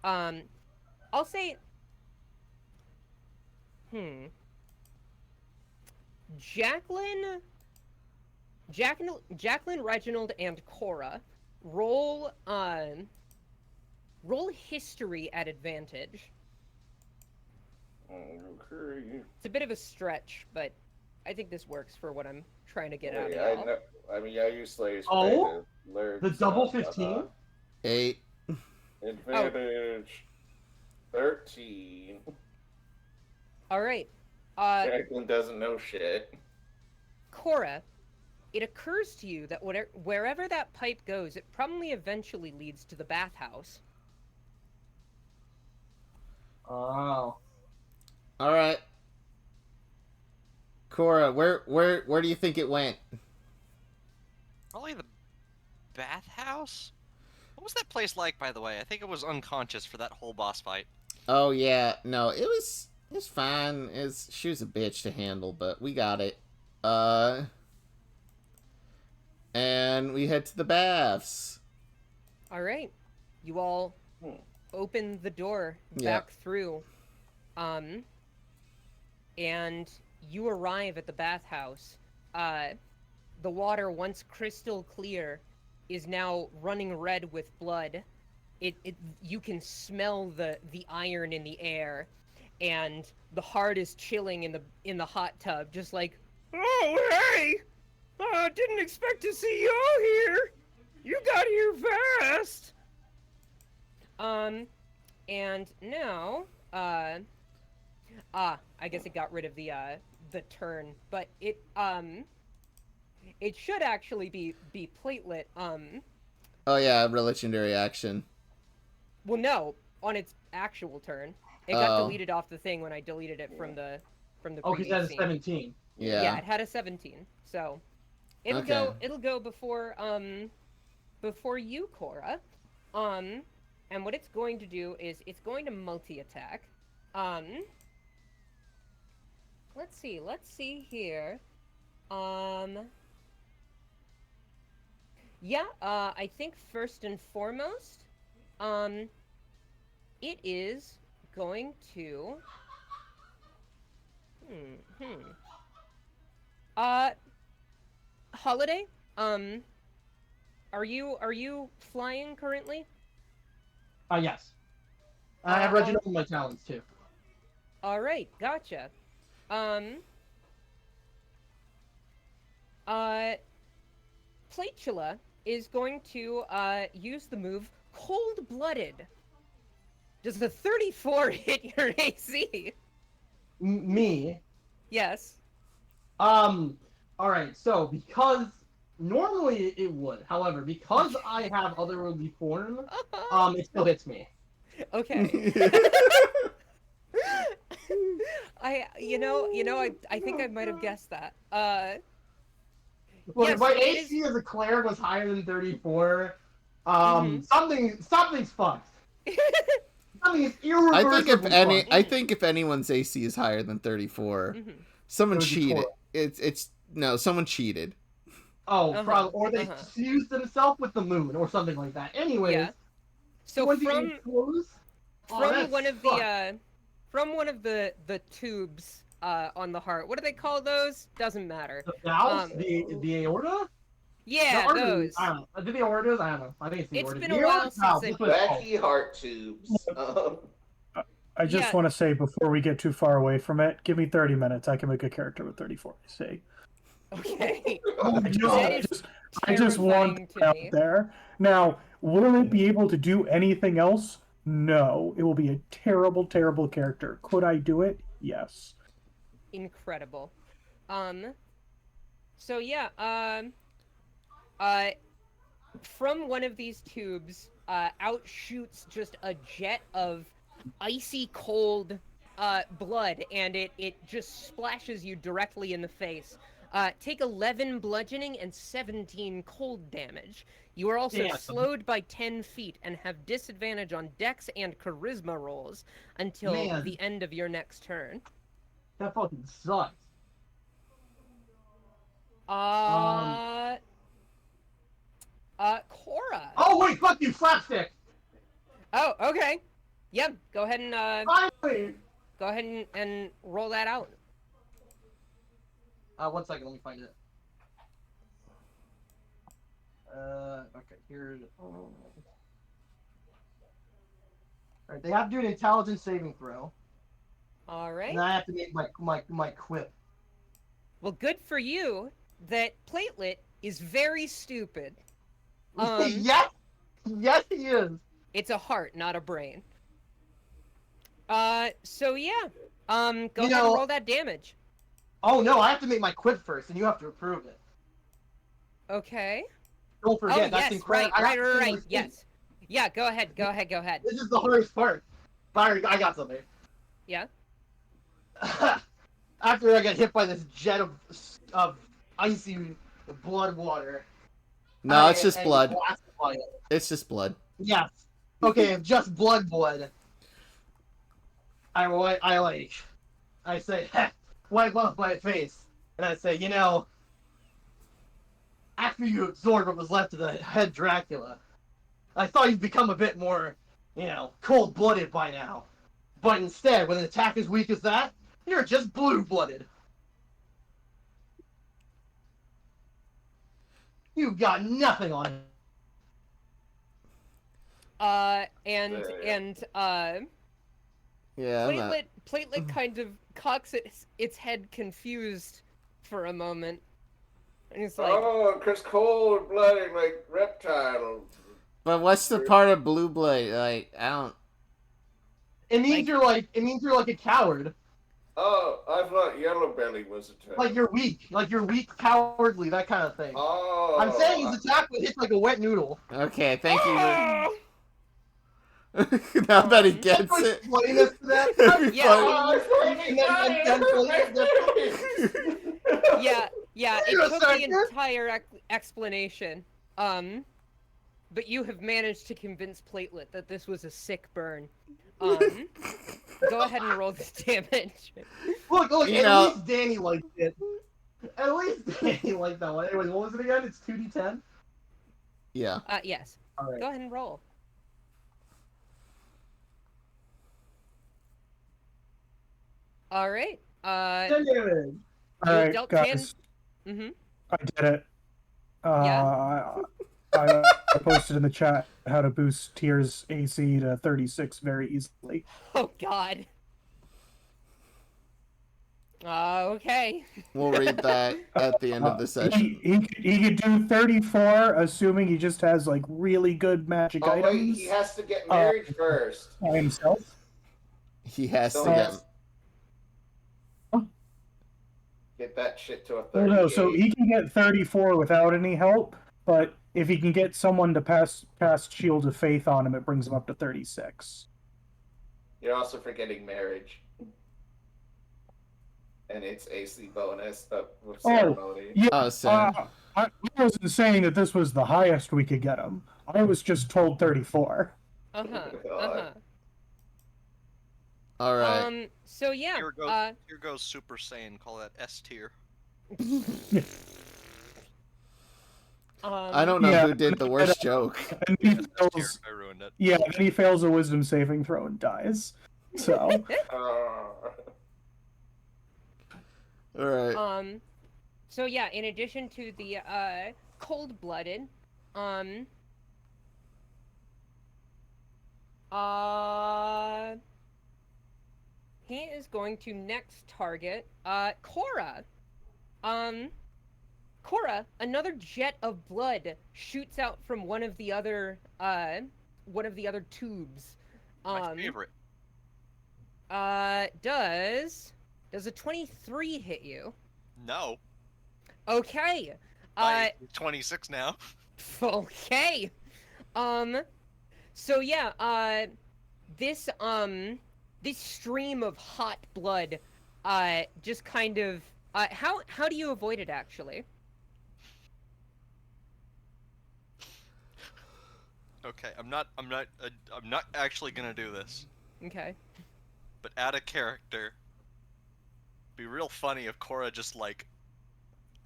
I'll say, Jacqueline, Reginald, and Cora roll history at advantage. Okay. It's a bit of a stretch, but I think this works for what I'm trying to get out of Yeah, y'all. I use Slayer's Oh? Prey to learn The double stuff, 15? 8. Advantage 13. All right. Jacqueline doesn't know shit. Cora, it occurs to you that wherever that pipe goes, it probably eventually leads to the bathhouse. Oh. Alright. Cora, where do you think it went? Probably the bathhouse? What was that place like, by the way? I think it was unconscious for that whole boss fight. Oh yeah, no, it was fine. She was a bitch to handle, but we got it. And we head to the baths. All right. You all open the door Yeah. back through. And you arrive at the bathhouse. The water, once crystal clear, is now running red with blood. You can smell the iron in the air, and the heart is chilling in the hot tub, just like, oh hey, didn't expect to see y'all here. You got here fast. And now, I guess it got rid of the turn, but it should actually be platelet. Oh yeah, legendary action. Well, no, on its actual turn, it got Oh. deleted off the thing when I deleted it from the Oh, previous because that's scene. 17. Yeah, it had a 17, so it'll Okay. go before you, Cora. And what it's going to do is it's going to multi-attack. Let's see here. Yeah, I think first and foremost, it is going to Holiday, are you flying currently? Yes. I have Reginald in my talents too. All right, gotcha. Platula is going to use the move Cold-Blooded. Does the 34 hit your AC? Me. Yes. All right. So because normally it would, however, because I have otherworldly form, it still hits me. Okay. I think I might have guessed that. Look, yes, if my it AC as a cleric was higher than 34, Mhm. something's fucked. I mean, it's I think if irreversibly fucked. I think if anyone's AC is higher than 34, someone It would be cheated. Cora. It's no, someone cheated. Oh, probably, or they uh-huh. fused themselves with the moon or something like that. Anyways, Yeah. So when do you from close? from one of the from one of the tubes on the heart. What do they call those? Doesn't matter. The valves, the aorta. Yeah, the arteries, those. I don't know. Did the aortas? I don't know. I think it's the It's aorta. been The a while aortic since valve, I- that's what it's called. Wacky heart tubes. I just Yeah. want to say before we get too far away from it, give me 30 minutes. I can make a character with 34 AC. Okay. Oh, I just, no. That I is just, I just want terrifying that to out me. there. Now, will it be able to do anything else? No. It will be a terrible, terrible character. Could I do it? Yes. Incredible. So yeah, from one of these tubes, out shoots just a jet of icy cold blood, and it just splashes you directly in the face. Take 11 bludgeoning and 17 cold damage. You are also Damn. slowed by 10 feet and have disadvantage on dex and charisma rolls until Man. the end of your next turn. That fucking sucks. Cora. Oh wait, fuck you, slapstick. Oh, okay. Yeah, go ahead and Finally. go ahead and roll that out. 1 second, let me find it. Okay, here's. Alright, they have to do an intelligence saving throw, All right. and I have to make my quip. Well, good for you that Platelet is very stupid. Yes, he is. It's a heart, not a brain. So yeah. Go You ahead know- and roll that damage. Oh no, I have to make my quip first, and you have to approve it. Okay. Don't forget, Oh, that's yes, incredible. right. Yes. Yeah, go ahead. This is the hardest part. Byron, I got something. Yeah. After I got hit by this jet of icy blood water. No, it's just and blood. blasted by it. It's just blood. Yes. Okay, just blood. I say, wipe off my face, and I say, after you absorb what was left of the head Dracula, I thought you'd become a bit more, cold-blooded by now. But instead, with an attack as weak as that, you're just blue-blooded. You've got nothing on it. Yeah, I'm not- Platelet kind of cocks its head confused for a moment. And it's like, Oh, because cold-blooded, like reptile. But what's the part of blue blade? Like, I don't. It means you're like a coward. Oh, I thought Yellow Belly was a type. Like you're weak, cowardly, that kind of thing. Oh. I'm saying his attack would hit like a wet noodle. Okay, thank you. "Oh!" Now that he gets Explain it. this to that. It'd be Yeah. funny. Yeah, Wait a it took the second. entire explanation. But you have managed to convince Platelet that this was a sick burn. Go ahead and roll this damage. Look, You at know- least Danny liked it. At least Danny liked that one. Anyways, what was it again? It's 2d10? Yeah. Yes. Alright. Go ahead and roll. All right. 10 damage. All right, dealt guys. 10. Mm-hmm. I did it. Yeah? I posted in the chat how to boost Tier's AC to 36 very easily. Oh God. Okay. We'll read that at the end of the session. He could do 34, assuming he just has like really good magic Oh, wait, items he has to get married first. by himself. He has to So get. yes. Get that shit to a 38. Well, no, so he can get 34 without any help, but if he can get someone to pass Shield of Faith on him, it brings him up to 36. You're also forgetting marriage. And its AC bonus of ceremony. Yeah, Oh, Sam. I wasn't saying that this was the highest we could get him. I was just told 34. Uh-huh. God. Uh-huh. All right. So yeah. Here goes Super Saiyan. Call that S tier. I don't know Yeah, who did the worst joke. And he S tier. fails, I ruined it. yeah, then he fails a wisdom saving throw and dies. So, All right. So yeah, in addition to the cold-blooded, he is going to next target Cora. Cora, another jet of blood shoots out from one of the other tubes. My favorite. Does a 23 hit you? No. Okay. I 26 now. Okay. So yeah, this stream of hot blood just kind of how do you avoid it actually? Okay, I'm not actually gonna do this. Okay. But add a character. Be real funny if Cora just like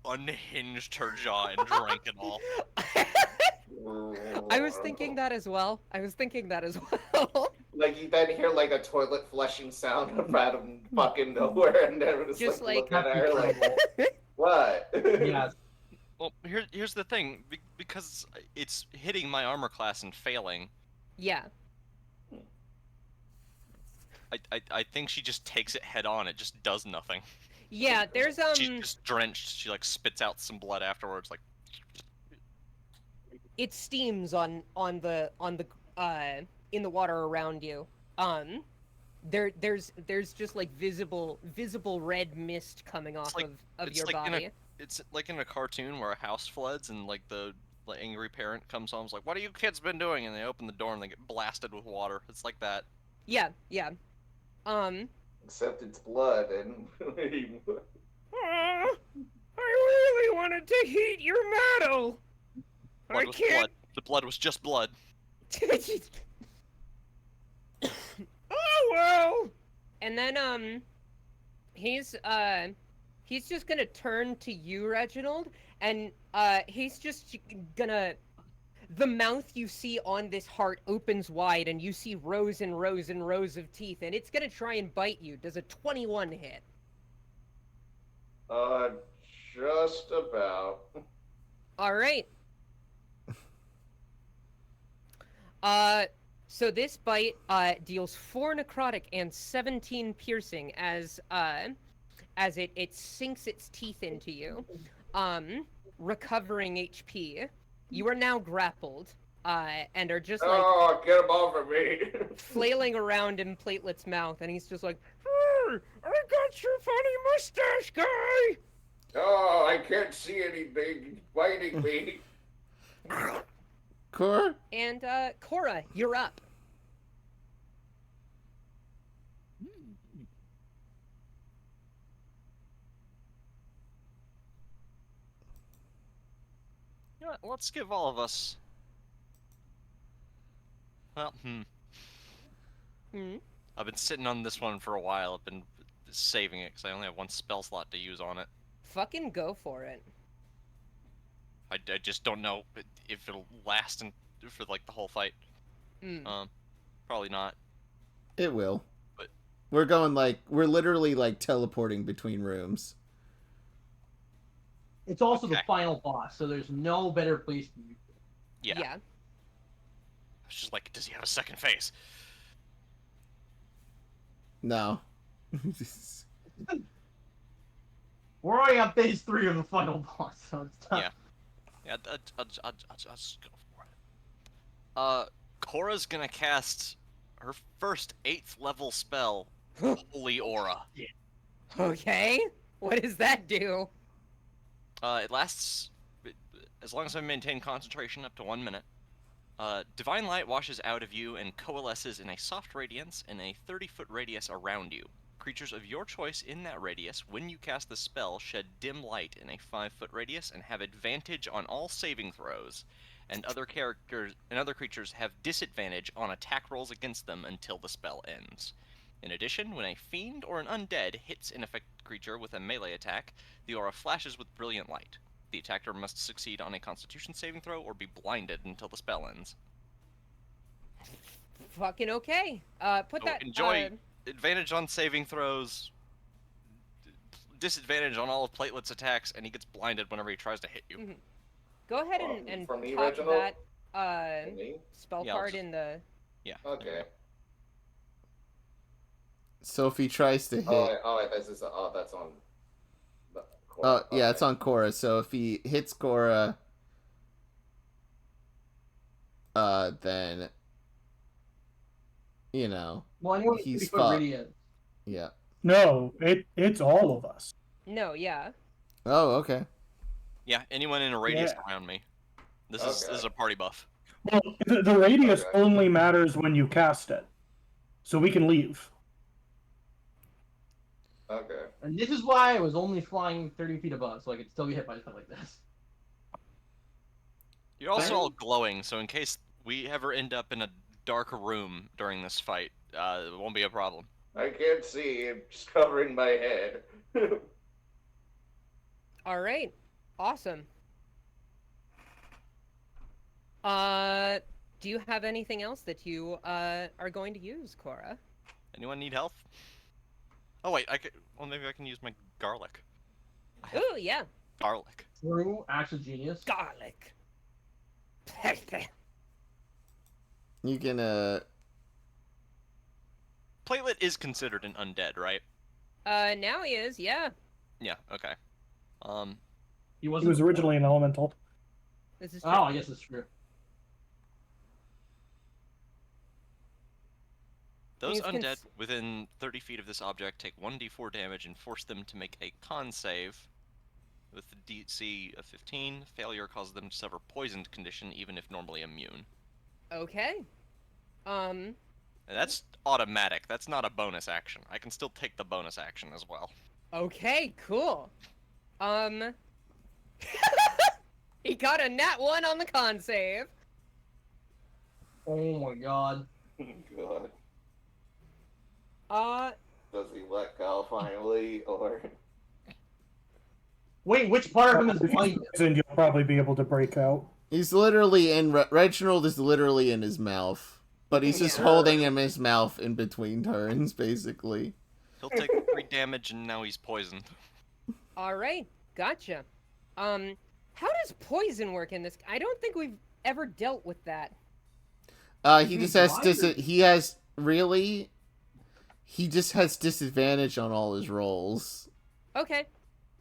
unhinged her jaw and drank it all. I was thinking that as well. Like you then hear like a toilet flushing sound out of fucking nowhere, and everyone's Just like like- looking at her like, what? Yes. Well, here's the thing. Because it's hitting my armor class and failing, Yeah. I think she just takes it head on. It just does nothing. Yeah, there's She's just drenched. She like spits out some blood afterwards. Like it steams on the in the water around you. There's just like visible red mist coming off like- of it's your like body. it's like in a cartoon where a house floods and like the angry parent comes home. Is like, "What have you kids been doing?" And they open the door and they get blasted with water. It's like that. Yeah. Except it's blood, and I really wanted to heat your metal. Blood was blood. The blood was just blood. Oh well. And then he's just gonna turn to you, Reginald, and he's just gonna. The mouth you see on this heart opens wide, and you see rows and rows and rows of teeth, and it's gonna try and bite you. Does a 21 hit? just about. All right. So this bite deals 4 necrotic and 17 piercing as it sinks its teeth into you, recovering HP. You are now grappled, and are just like Oh, get him off of me! flailing around in Platelet's mouth, and he's just like, "Hey, I got your funny mustache, guy!" Oh, I can't see anything biting me. Cora? And Cora, you're up. You know what? Let's give all of us. Well, I've been sitting on this one for a while. I've been saving it because I only have one spell slot to use on it. Fucking go for it. I just don't know if it'll last for like the whole fight. Probably not. It will. But we're literally like teleporting between rooms. It's also the Okay. final boss, so there's no better place to use it. yeah. It's just like, does he have a second face? No. We're already on phase 3 of the final boss, so it's time. Yeah. Yeah, I'll just go for it. Cora's gonna cast her first 8th level spell, Holy Aura. Okay. What does that do? It lasts as long as I maintain concentration up to 1 minute. Divine light washes out of you and coalesces in a soft radiance in a 30-foot radius around you. Creatures of your choice in that radius, when you cast the spell, shed dim light in a 5-foot radius and have advantage on all saving throws, and other creatures have disadvantage on attack rolls against them until the spell ends. In addition, when a fiend or an undead hits an affected creature with a melee attack, the aura flashes with brilliant light. The attacker must succeed on a Constitution saving throw or be blinded until the spell ends. Fucking okay. Put So that. enjoy advantage on saving throws, disadvantage on all of Platelet's attacks, and he gets blinded whenever he tries to hit you. Mhm. Go ahead and For me, pop Reginald? that For me? spell Yeah, I'll card just- in the. Yeah. there you Okay. go. So if he tries to hit, That's on. Cora. yeah, it's on Cora. So if he hits Cora, then Well, anyone He's 30 foot fucked. radius. yeah. No, it's all of us. No, yeah. Oh, okay. Yeah, anyone in a radius Yeah. around me. This is a party buff. Well, the radius Okay. only matters when you cast it, so we can leave. Okay. And this is why I was only flying 30 feet above, so I could still be hit by stuff like this. You're also Right. all glowing, so in case we ever end up in a dark room during this fight, it won't be a problem. I can't see. It's covering my head. All right. Awesome. Do you have anything else that you are going to use, Cora? Anyone need health? Oh wait, maybe I can use my garlic. I have Ooh, yeah. garlic. True, actual genius. Garlic. You can Platelet is considered an undead, right? Now he is, yeah. Yeah. Okay. He He wasn't. was originally an elemental. This is true. Oh, yes, it's true. Those He's cons- undead within 30 feet of this object take 1d4 damage and force them to make a con save. With the DC of 15, failure causes them to suffer poisoned condition even if normally immune. Okay. And that's automatic. That's not a bonus action. I can still take the bonus action as well. Okay, cool. He got a nat 1 on the con save. Oh my god. God. Does he let go finally, or? Wait, which part of him is If white? he's poisoned, you'll probably be able to break out. He's literally in Reginald is literally in his mouth, but he's just Yeah. holding him in his mouth in between turns, basically. He'll take 3 damage and now he's poisoned. All right, gotcha. How does poison work in this? I don't think we've ever dealt with that. He just has he just has disadvantage on all his rolls. Okay.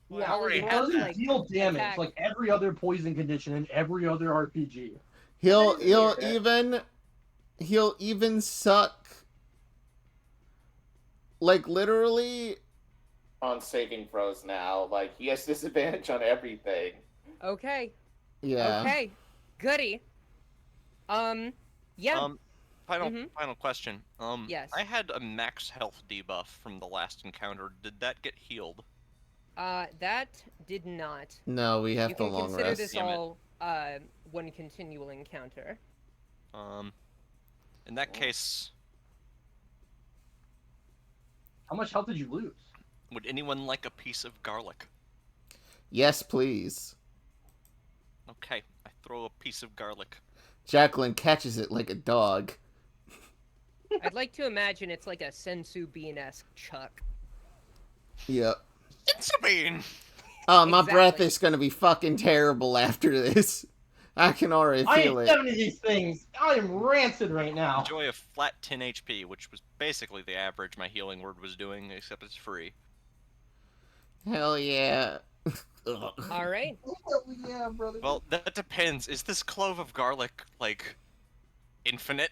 Yeah, Alright. it doesn't Like, deal damage attack. like every other poison condition in every other RPG. He'll Yeah. even suck, like, literally. On saving throws now, like he has disadvantage on everything. Okay. Yeah. Okay. Goody. Yeah. Final question. Yes. I had a max health debuff from the last encounter. Did that get healed? That did not. No, we have You the can long consider rest. this Damn it. all one continual encounter. In that case, How much health did you lose? would anyone like a piece of garlic? Yes, please. Okay, I throw a piece of garlic. Jacqueline catches it like a dog. I'd like to imagine it's like a sensu bean-esque chuck. Yep. It's a bean! Oh, my breath Exactly. is gonna be fucking terrible after this. I can already I feel ate it. 70 of these things. I am rancid right now. Enjoy a flat 10 HP, which was basically the average my healing word was doing, except it's free. Hell yeah. Ugh. All right. Yeah, brother. Well, that depends. Is this clove of garlic, like, infinite?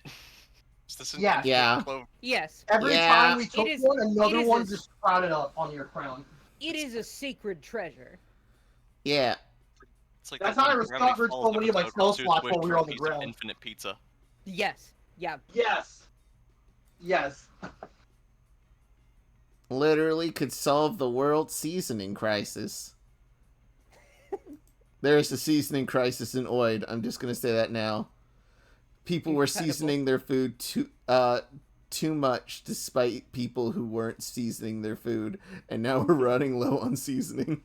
Is this an Yeah. infinite Yeah. clove? Yes. Every Yeah. time we took It is- one, another it is one a- just sprouted up on your crown. It is a sacred treasure. Yeah. It's like That's that how I one Gravity recovered Falls so many of my episode spell where Sue slots squished while we were her on the piece of ground. Infinite pizza. Yes. Yeah. Yes. Yes. Literally could solve the world seasoning crisis. There is a seasoning crisis in Oid. I'm just gonna say that now. People were Incredible. seasoning their food too too much despite people who weren't seasoning their food, and now we're running low on seasoning.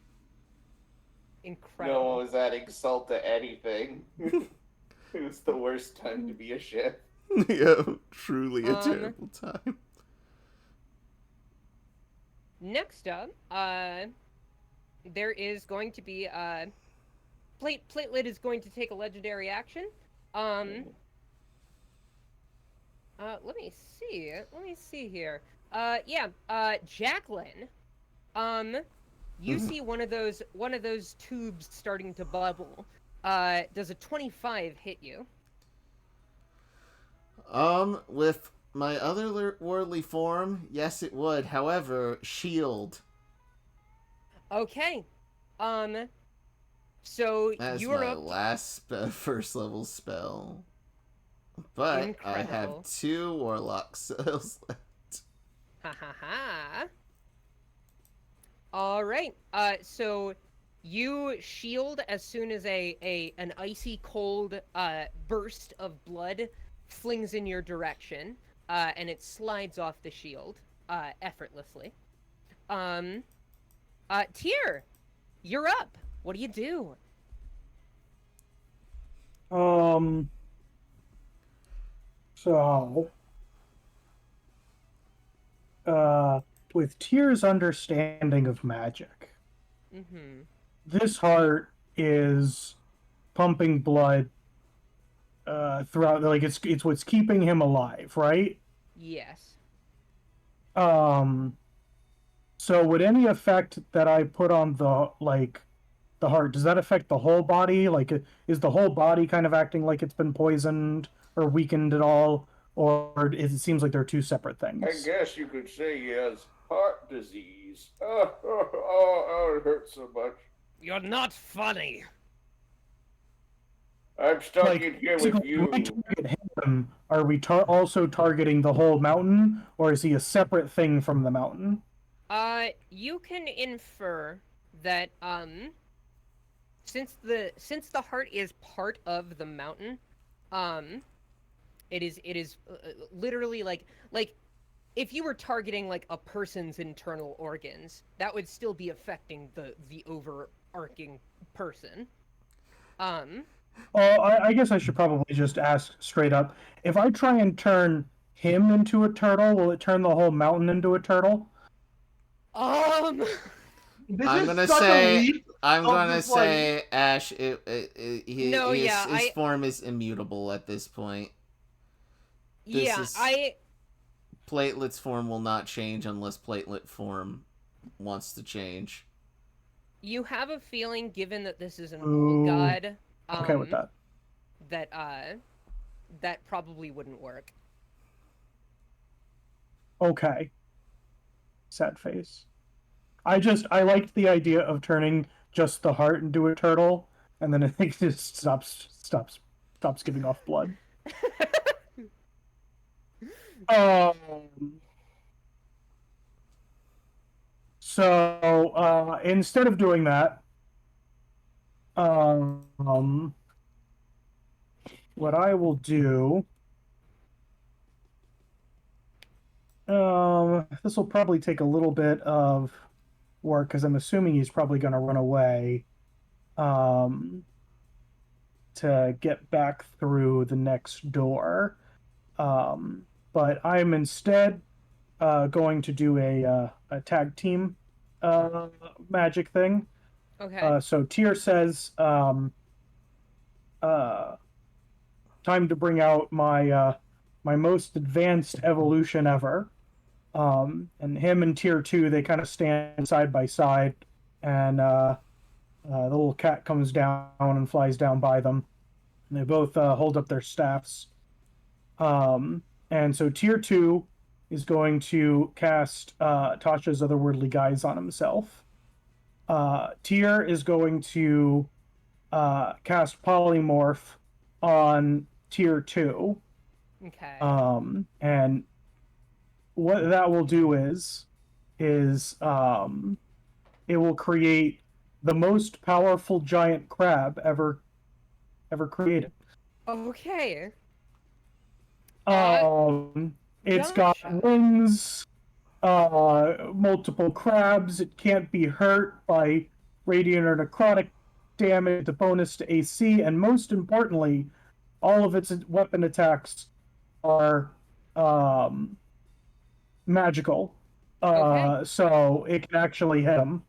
Incredible. No one was adding salt to anything. It was the worst time to be a chef. Yeah, truly a terrible time. Next up, there is going to be Platelet is going to take a legendary action. Let me see. Let me see here. Jacqueline. You see one of those tubes starting to bubble. Does a 25 hit you? With my other worldly form, yes, it would. However, shield. Okay. So That's you're my up. last first level spell. But Incredible. I have 2 warlock spells left. Ha ha ha. All right. So you shield as soon as an icy cold burst of blood flings in your direction, and it slides off the shield effortlessly. Tyr, you're up. What do you do? So, with Tyr's understanding of magic, Mm-hmm. this heart is pumping blood throughout. Like it's what's keeping him alive, right? Yes. So would any effect that I put on the heart, does that affect the whole body? Like, is the whole body kind of acting like it's been poisoned or weakened at all, or it seems like they're 2 separate things? I guess you could say he has heart disease. Oh, it hurts so much. You're not funny. I'm stuck Like, in here basically, with you. when we target him, are we also targeting the whole mountain, or is he a separate thing from the mountain? You can infer that since the heart is part of the mountain, it is literally like if you were targeting like a person's internal organs, that would still be affecting the overarching person. I guess I should probably just ask straight up. If I try and turn him into a turtle, will it turn the whole mountain into a turtle? This I'm is gonna such a say, leap of just, like, Ash. No, His form is immutable at this point. Yeah, Platelet's form will not change unless Platelet form wants to change. You have a feeling, given that this is an Ooh. old god, Okay with that. that probably wouldn't work. Okay. Sad face. I liked the idea of turning just the heart into a turtle, and then I think it just stops giving off blood. So instead of doing that, what I will do, this will probably take a little bit of work because I'm assuming he's probably going to run away, to get back through the next door. But I'm instead going to do a tag team magic thing. Okay. So Tyr says, time to bring out my my most advanced evolution ever. And him and Tier 2, they kind of stand side by side, and the little cat comes down and flies down by them. And they both hold up their staffs. And so Tier 2 is going to cast Tasha's Otherworldly Guise on himself. Tyr is going to cast Polymorph on Tier 2. Okay. And what that will do is it will create the most powerful giant crab ever created. Okay. It's got Gotcha. wings, multiple crabs. It can't be hurt by radiant or necrotic damage, the bonus to AC, and most importantly, all of its weapon attacks are magical. Okay. So it can actually hit them.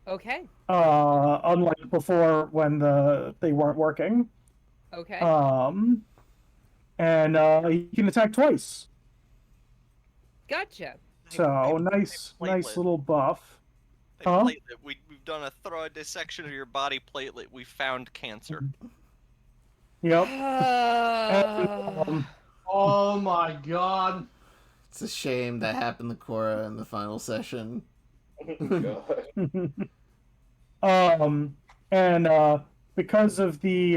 Okay. Unlike before when they weren't working. Okay. And he can attack twice. Gotcha. So nice platelet. little buff. Hey, Huh? platelet. We've done a thorough dissection of your body platelet. We found cancer. Yep. And, Oh my god. It's a shame that happened to Cora in the final session. God. and because of the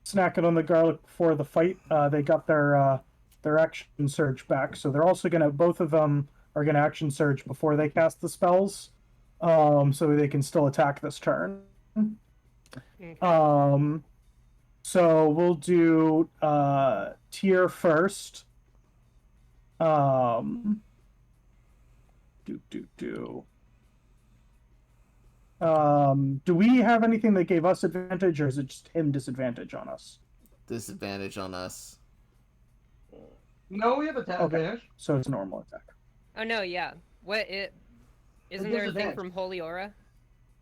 snacking on the garlic before the fight, they got their action surge back. So they're also gonna, both of them are gonna action surge before they cast the spells, so they can still attack this turn. Okay. So we'll do tier first. Do. Do we have anything that gave us advantage, or is it just him disadvantage on us? Disadvantage on us. No, we have attack Okay. advantage. So it's a normal attack. Oh no, yeah. What it isn't there a thing disadvantage. from Holy Aura?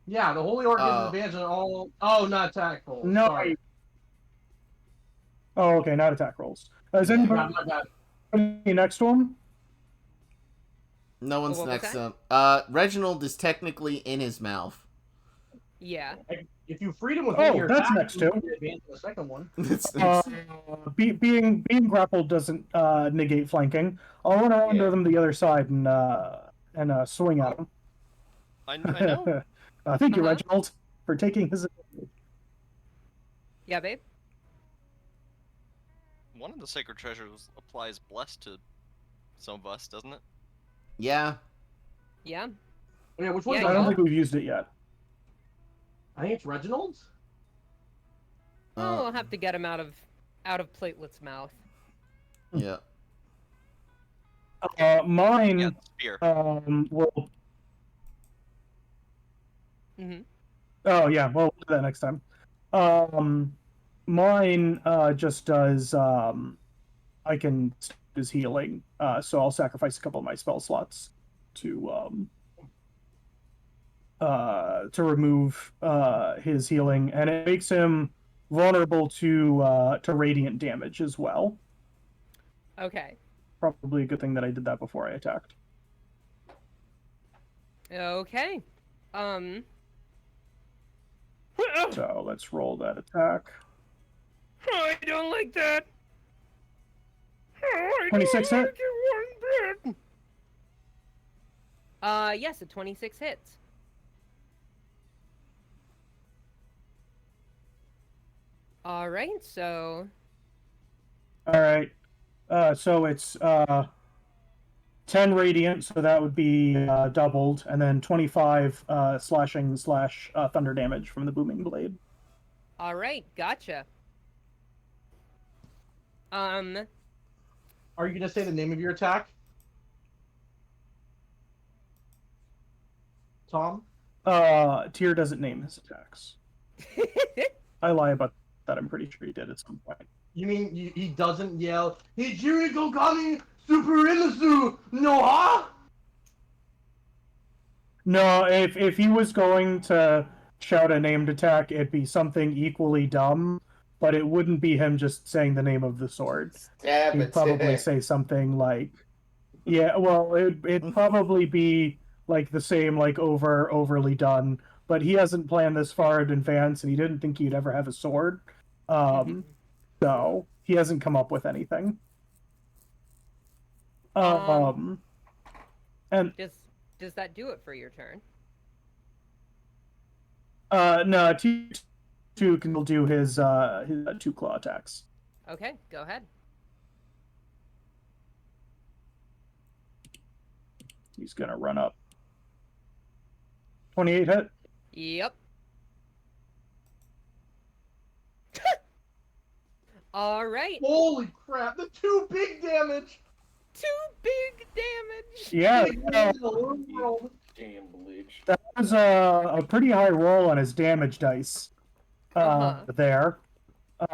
Yeah, the Holy Orc gives Oh. advantage on all. Oh, not attack rolls. No. Sorry. Oh, okay, not attack rolls. Is Yeah. anybody Yeah, my bad. next to him? No one's what was next that? to him. Reginald is technically in his mouth. Yeah. If you freed him with Oh, your that's attack, next you to. can advance to the second one. Being grappled doesn't negate flanking. I'll run around to them the other side and swing at him. I know. Thank you, Uh-huh. Reginald, for taking his. Yeah, babe. One of the sacred treasures applies bless to some of us, doesn't it? Yeah. Yeah. Yeah, which Yeah, one's I that? don't think we've used it yet. I think it's Reginald's. Oh, I'll have to get him out of Platelet's mouth. Yeah. Mine Yeah, the spear. will. Mm-hmm. Oh yeah, well, we'll do that next time. Mine just does. I can is healing, so I'll sacrifice a couple of my spell slots to remove his healing, and it makes him vulnerable to radiant damage as well. Okay. Probably a good thing that I did that before I attacked. Okay. So let's roll that attack. I don't like that. 26 hit? Yes, a 26 hits. All right, so All right. So it's 10 radiant, so that would be doubled, and then 25 slashing / thunder damage from the booming blade. all right, gotcha. Are you gonna say the name of your attack, Tom? Tyr doesn't name his attacks. I lie about that. I'm pretty sure he did at some point. You mean he doesn't yell, "Hijiri Gogami Superimasu no ha"? No, if he was going to shout a named attack, it'd be something equally dumb, but it wouldn't be him just saying the name of the sword. Stab He'd it. probably say something like, yeah, well, it'd probably be like the same, like overly done, but he hasn't planned this far in advance, and he didn't think he'd ever have a sword. So he hasn't come up with anything. And does that do it for your turn? no, T2 can do his 2 claw attacks. Okay, go ahead. He's gonna run up. 28 hit. Yep. All right. Holy crap! The 2 big damage. 2 big damage. Yeah, Yeah, overworld. Damn bleach. that was a pretty high roll on his damage dice. Uh-huh. There.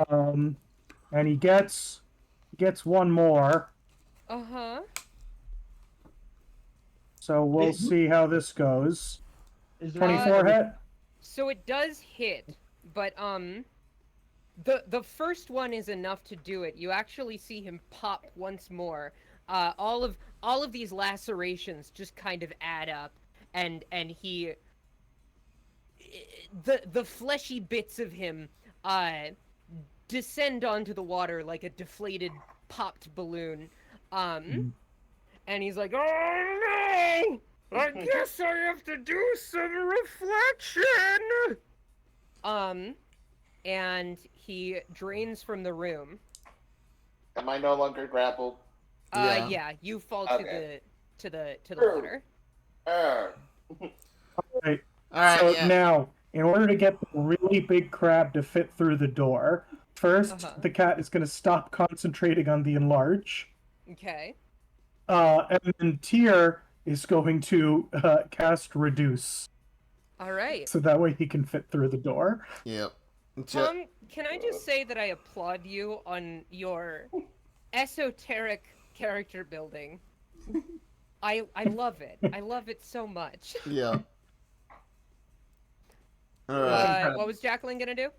And he gets one more. Uh-huh. So we'll Hey, see how this goes. Is there any 24 hit. So it does hit, but the first one is enough to do it. You actually see him pop once more. All of these lacerations just kind of add up, and he the fleshy bits of him descend onto the water like a deflated popped balloon. And he's like, "Oh no! I guess I have to do some reflection." And he drains from the room. Am I no longer grappled? Yeah. Yeah, you fall Okay. to the True. water. Right. All right. So Yeah. now, in order to get the really big crab to fit through the door, first the cat is going to stop concentrating on the enlarge. Okay. And then Tyr is going to cast reduce, All right. so that way he can fit through the door. Yep. Can I just say that I applaud you on your esoteric character building? I love it. I love it so much. Yeah. All right. What was Jacqueline gonna do?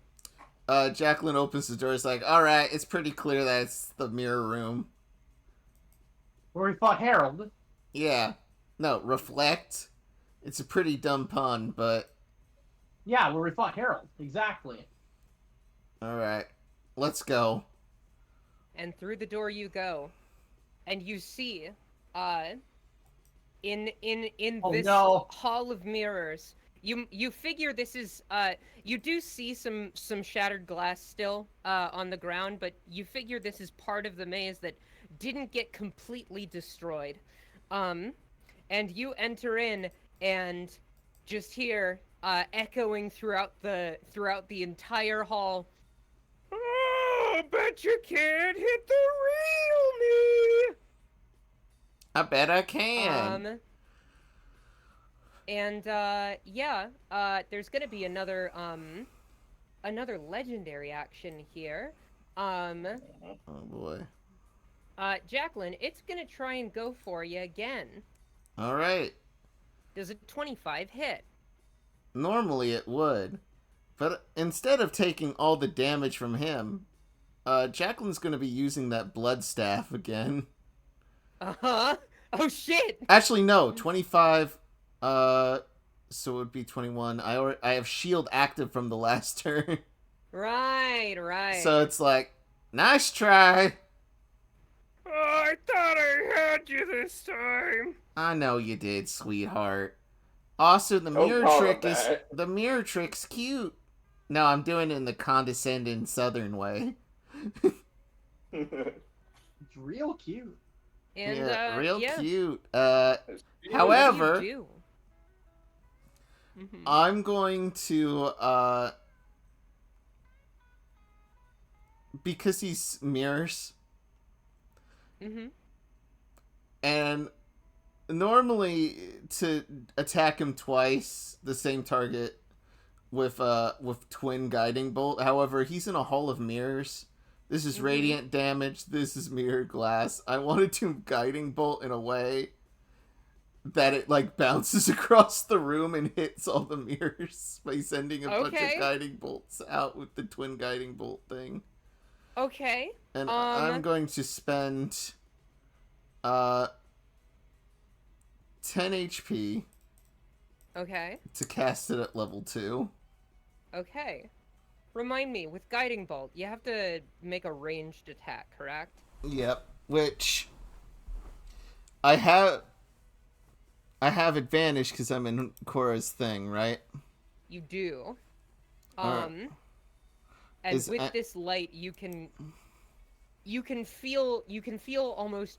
Jacqueline opens the door. It's like, all right, it's pretty clear that it's the mirror room. where we fought Harold? Yeah. No, reflect. It's a pretty dumb pun, but Yeah, where we fought Harold. Exactly. all right, let's go. And through the door you go, and you see, in Oh, this no. hall of mirrors, you figure this is you do see some shattered glass still on the ground, but you figure this is part of the maze that didn't get completely destroyed. And you enter in and just hear echoing throughout the entire hall. Oh, bet you can't hit the real me. I bet I can. And yeah, there's gonna be another legendary action here. Oh boy. Jacqueline, it's gonna try and go for you again. All right. Does a 25 hit? Normally it would, but instead of taking all the damage from him, Jacqueline's going to be using that blood staff again. Uh-huh. Oh shit. Actually, no, 25. So it would be 21. I have shield active from the last turn. Right. So it's like, nice try. Oh, I thought I had you this time. I know you did, sweetheart. Also, the Don't mirror call trick it is that. the mirror trick's cute. No, I'm doing it in the condescending southern way. It's real cute. And yeah, real yeah. cute. What However, do you do? Mhm. I'm going to because he's mirrors, and normally to attack him twice, the same target with twin guiding bolt. However, he's in a hall of mirrors. This is radiant damage. This is mirror glass. I wanted to guiding bolt in a way that it like bounces across the room and hits all the mirrors by sending a bunch of guiding bolts out with the twin guiding bolt thing. Okay. And I'm going to spend 10 HP Okay. to cast it at level 2. Okay. Remind me, with Guiding Bolt, you have to make a ranged attack, correct? Yep. Which I have advantage because I'm in Cora's thing, right? You do. Alright. And Is- with this light, you can feel almost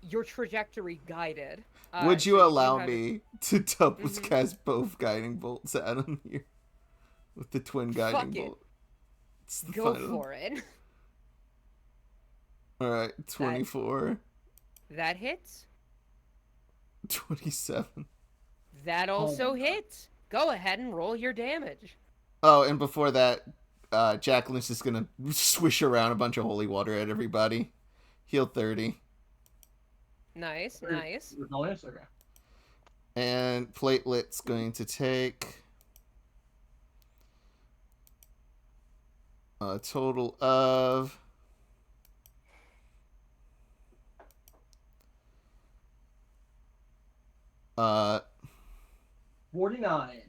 your trajectory guided. Would so you do allow have- me to double cast both guiding bolts at him here? With the twin guiding Fuck it. bolt. It's the Go final. for it. Alright, 24. That hits. 27. That also hits. Go ahead and roll your damage. Oh, and before that, Jacqueline's just gonna swish around a bunch of holy water at everybody. Heal 30. Nice. Bonus? Okay. And Platelet's going to take a total of 49.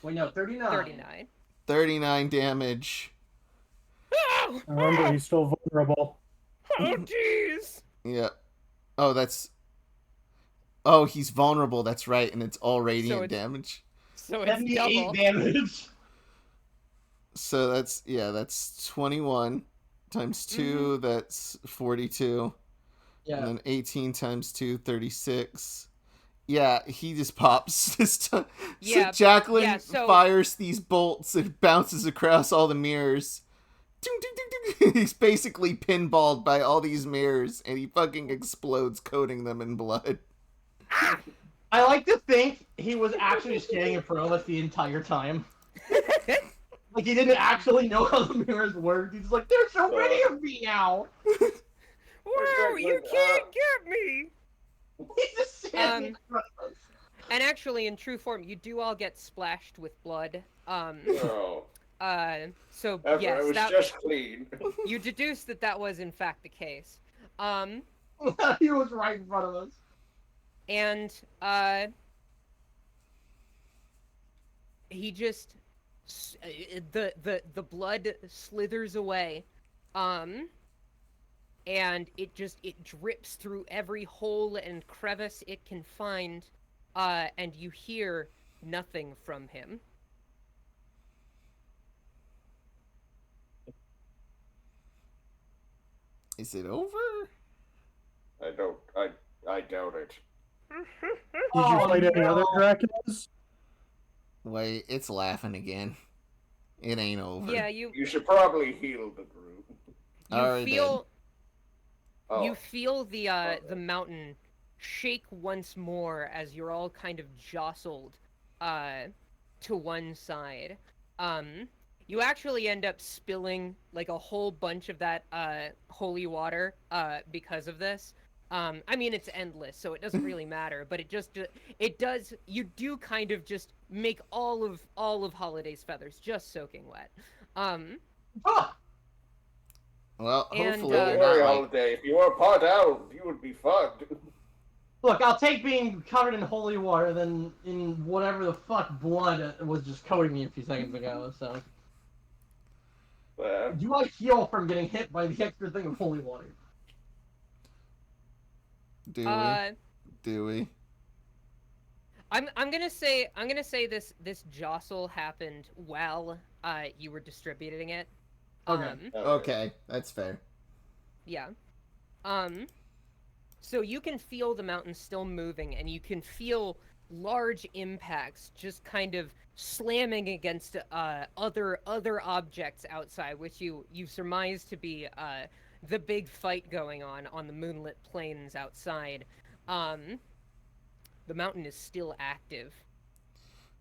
Wait, no, 39. 39. 39 damage. Oh, Remember, he's still vulnerable. oh, jeez. Yeah. Oh, that's. Oh, he's vulnerable. That's right, and it's all radiant it's- damage. So it's 78 double. damage. So that's 21 times 2. That's 42. Yeah. And then 18 times 2, 36. Yeah, he just pops this time. Yeah, So Jacqueline yeah, so- fires these bolts and bounces across all the mirrors. Ding, ding, ding, ding. He's basically pinballed by all these mirrors, and he fucking explodes, coating them in blood. I like to think he was actually standing in front of us the entire time. Like, he didn't actually know how the mirrors worked. He's like, there's so many of me now. Whoa, you can't get me. He's just standing in front of us. And actually, in true form, you do all get splashed with blood. No. So After I yes, was that just clean. you deduced that was in fact the case. He was right in front of us. And he just the blood slithers away, and it drips through every hole and crevice it can find, and you hear nothing from him. Is it over? I doubt it. Did you fight any other Draculas? Wait, it's laughing again. It ain't over. Yeah, you You should probably heal the group. Alright, feel Oh, you feel the mountain shake once more as you're all kind of jostled to one side. You actually end up spilling like a whole bunch of that holy water because of this. I mean, it's endless, so it doesn't really matter. But it does. You do kind of just make all of Holiday's feathers just soaking wet. Ah! Well, And, hopefully don't they're worry, not like... Holiday. If you were pot out, you would be fucked. Look, I'll take being covered in holy water than in whatever the fuck blood was just coating me a few seconds ago, so. Do I heal from getting hit by the extra thing of holy water? Do we? Do we? I'm gonna say this jostle happened while you were distributing it. Okay. Okay, that's fair. Yeah. So you can feel the mountain still moving, and you can feel large impacts just kind of slamming against other objects outside, which you surmise to be the big fight going on the moonlit plains outside. The mountain is still active.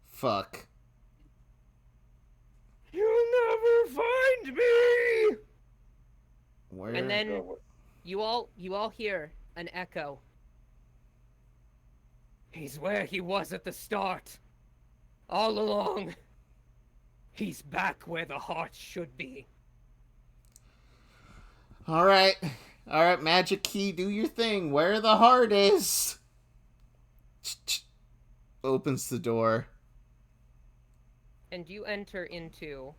Fuck. You'll never find me. Where? And then you all hear an echo. He's where he was at the start. All along. He's back where the heart should be. Alright, Magic Key, do your thing. Where the heart is. Opens the door. And you enter into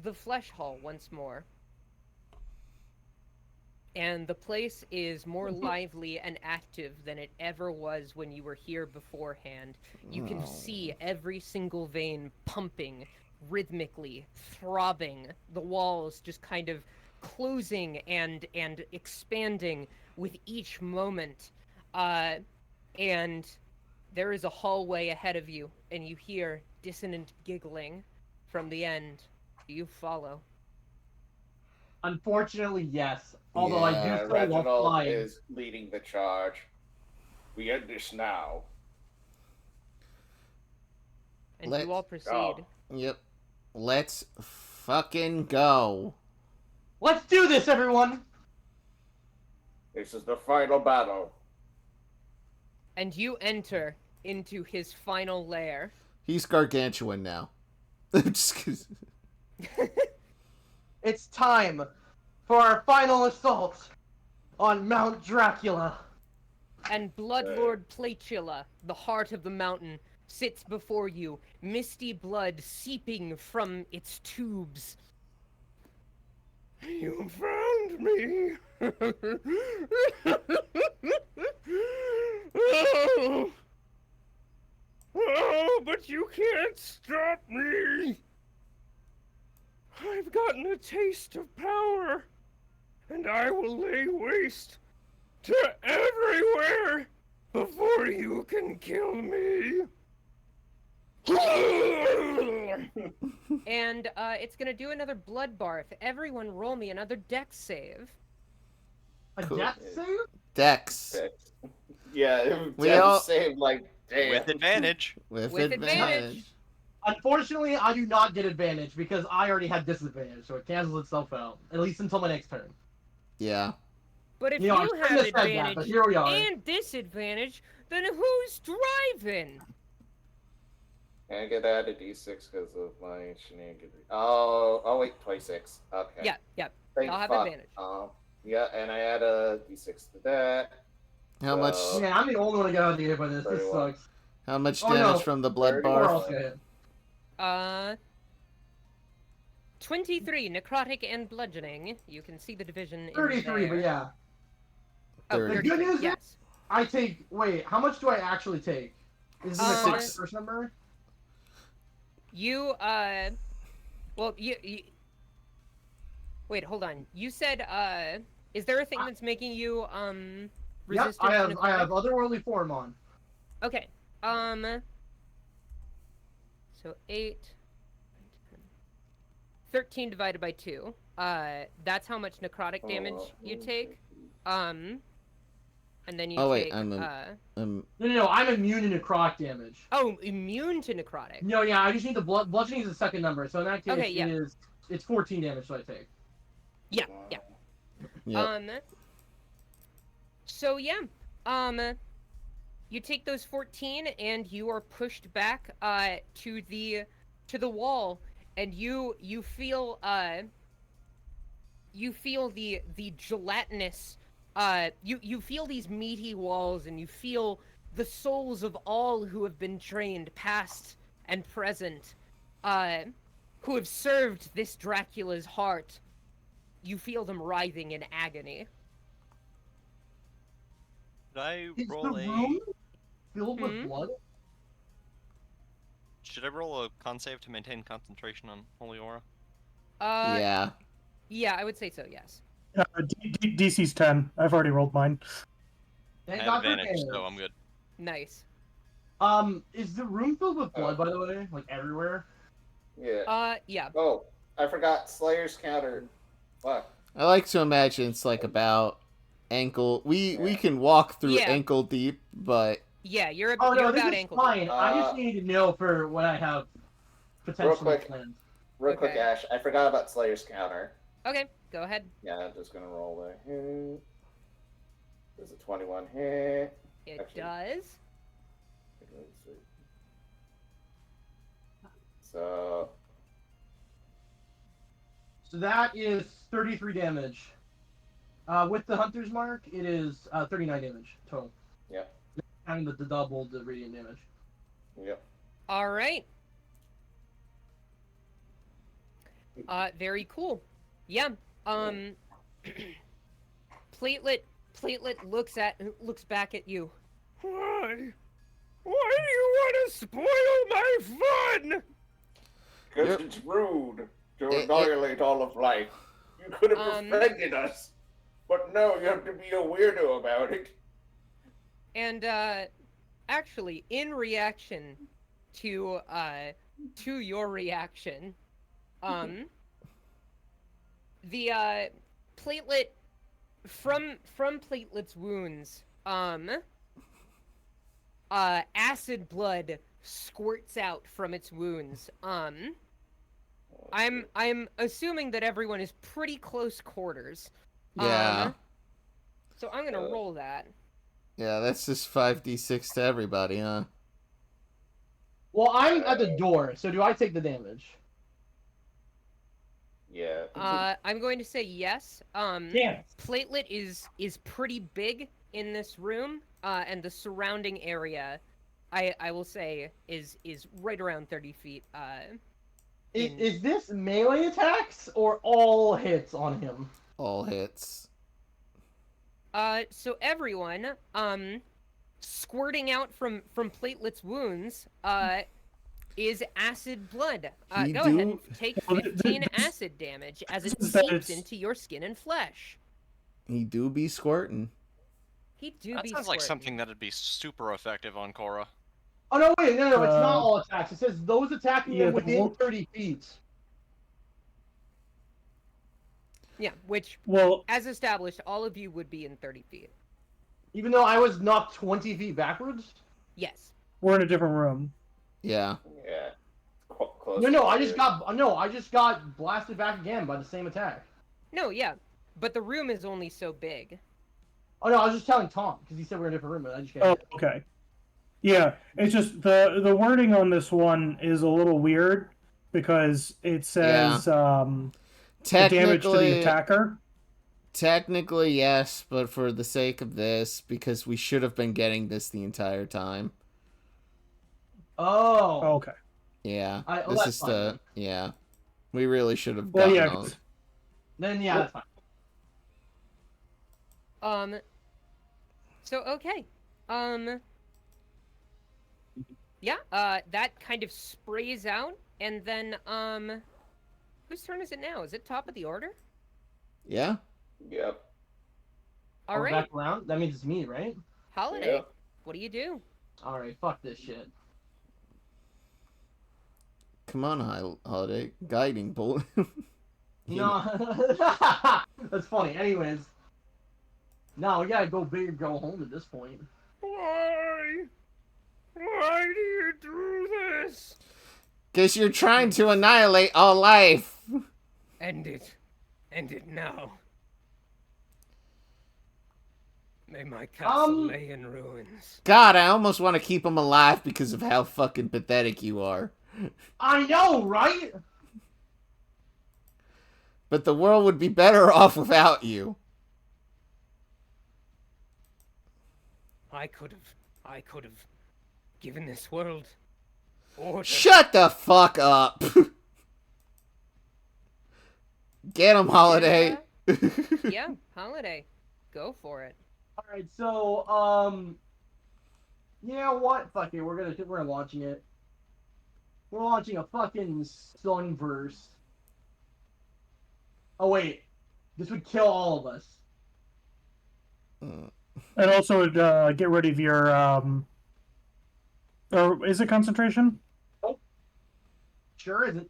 the flesh hall once more. And the place is more lively and active than it ever was when you were here beforehand. You can see every single vein pumping rhythmically, throbbing, the walls just kind of closing and expanding with each moment. And there is a hallway ahead of you, and you hear dissonant giggling from the end. Do you follow? Unfortunately, yes. Although I do Yeah, still love Reginald flying. is leading the charge. We end this now. And Let's you all proceed. go. Yep. Let's fucking go. Let's do this, everyone! This is the final battle. And you enter into his final lair. He's gargantuan now. Just 'cause- It's time for our final assault on Mount Dracula. And Bloodlord Platula, the heart of the mountain, sits before you, misty blood seeping from its tubes. You found me! Oh. Oh, but you can't stop me! I've gotten a taste of power, and I will lay waste to everywhere before you can kill me. And it's gonna do another blood barf. Everyone roll me another dex save. A Cool. death save? Dex. Yeah, We Dev all- saved like damn. With advantage. With With advantage. advantage. Unfortunately, I do not get advantage because I already had disadvantage, so it cancels itself out. At least until my next turn. But if You know, I you shouldn't have have said that, advantage but here we are. and disadvantage, then who's driving? Can I get that at D6 because of my shenanigans? Oh wait, 26. Okay. Yeah. Thank I'll have fuck. advantage. Yeah, and I add a D6 to that. How much? So- Man, I'm the only one to get out of the hit by this. This 31. sucks. How much Oh, damage no. from the blood 30 Or barf? else get hit. 23 necrotic and bludgeoning. You can see the division. 33, in there. but yeah. Oh, 30. The good 33, news is- yes. I take. Wait, how much do I actually take? Is this the Six. first number? You well, you. Wait, hold on. You said is there a thing that's making you Yep, resistant I have. to I have necrotic? otherworldly form on. Okay. So 8, 13 divided by 2. That's how much necrotic damage you take. And then you Oh, wait, take I'm No, I'm immune to necrotic damage. oh, immune to necrotic. No, yeah, I just need the bludgeoning is the second number, so in that case, Okay, yeah. it's 14 damage that I take. Yeah. Yep. So yeah. You take those 14 and you are pushed back to the wall, and you feel the gelatinous you feel these meaty walls, and you feel the souls of all who have been trained, past and present, who have served this Dracula's heart. You feel them writhing in agony. Should I Is the roll room filled Hmm? with blood? Should I roll a con save to maintain concentration on Holy Aura? yeah. Yeah, I would say so, yes. DC's 10. I've already rolled mine. I Thank have God for advantage, advantage. so I'm good. Nice. Is the room filled with blood, by the way? Like everywhere? Yeah. Yeah. Oh, I forgot Slayer's counter. Fuck. I like to imagine it's like about ankle. We Yeah. can walk through Yeah. ankle deep, but Yeah, you're Oh you're no, this about is ankle. fine. I just Uh, need to know for what I have potentially quick. planned. Real quick, Okay. Ash. I forgot about Slayer's counter. Okay, go ahead. Yeah, I'm just gonna roll the hit. There's a 21 hit. It Actually- does. So So that is 33 damage. With the Hunter's Mark, it is 39 damage total. Yep. And the doubled the radiant damage. Yep. All right. Very cool. Yeah. Platelet looks back at you. Why? Why do you want to spoil my fun? Because Yep. it's rude to It- annihilate all of life. You could have Um, befriended us. But no, you have to be a weirdo about it. And actually, in reaction to your reaction, The platelet from platelet's wounds, acid blood squirts out from its wounds. I'm assuming that everyone is pretty close quarters. Yeah. So I'm gonna roll that. Yeah, that's just 5d6 to everybody, huh? Well, I'm at the door, so do I take the damage? Yeah. I'm going to say yes. Damn. Platelet is pretty big in this room, and the surrounding area, I will say, is right around 30 feet. Is this melee attacks or all hits on him? All hits. So everyone, squirting out from Platelet's wounds, is acid blood. He Go do- ahead and take 15 acid damage as it That seeps is- into your skin and flesh. He do be squirting. He do That be sounds like squirting. something that'd be super effective on Cora. Oh no, wait, no, it's not Uh, all attacks. It says those attacking yeah, him the within wo- 30 feet. Yeah, which, Well, as established, all of you would be in 30 feet. Even though I was knocked 20 feet backwards? Yes. we're in a different room. Yeah. Yeah. Close No, I quarters. just got blasted back again by the same attack. No, yeah. But the room is only so big. Oh no, I was just telling Tom because he said we were in a different room, but I just got Oh, hit. okay. Yeah, it's just the wording on this one is a little weird because it says the damage to the Technically, attacker. technically yes, but for the sake of this, because we should have been getting this the entire time. Oh. Okay. Yeah. Oh, This that's is fine, the then. yeah. We really should have Well, gotten yeah. on. 'Cause- Then yeah, that's fine. So okay. Yeah, that kind of sprays out, and then, whose turn is it now? Is it top of the order? Yeah. Yep. All We're right, back around. That means it's me, right? Holiday. Yep. What do you do? All right, fuck this shit. Come on, Holiday. Guiding bolt. No, that's funny. Anyways, no, we gotta go big or go home at this point. Why? Why do you do this? Because you're trying to annihilate all life. End it. End it now. May my castle lay in ruins. God, I almost want to keep him alive because of how fucking pathetic you are. I know, right? But the world would be better off without you. I could have given this world order. Shut the fuck up. Get him, Holiday. Yeah, Holiday. Go for it. All right, so you know what? Fuck it, we're launching it. We're launching a fucking Sunburst. Oh wait, this would kill all of us. And also get rid of your or is it concentration? Sure isn't.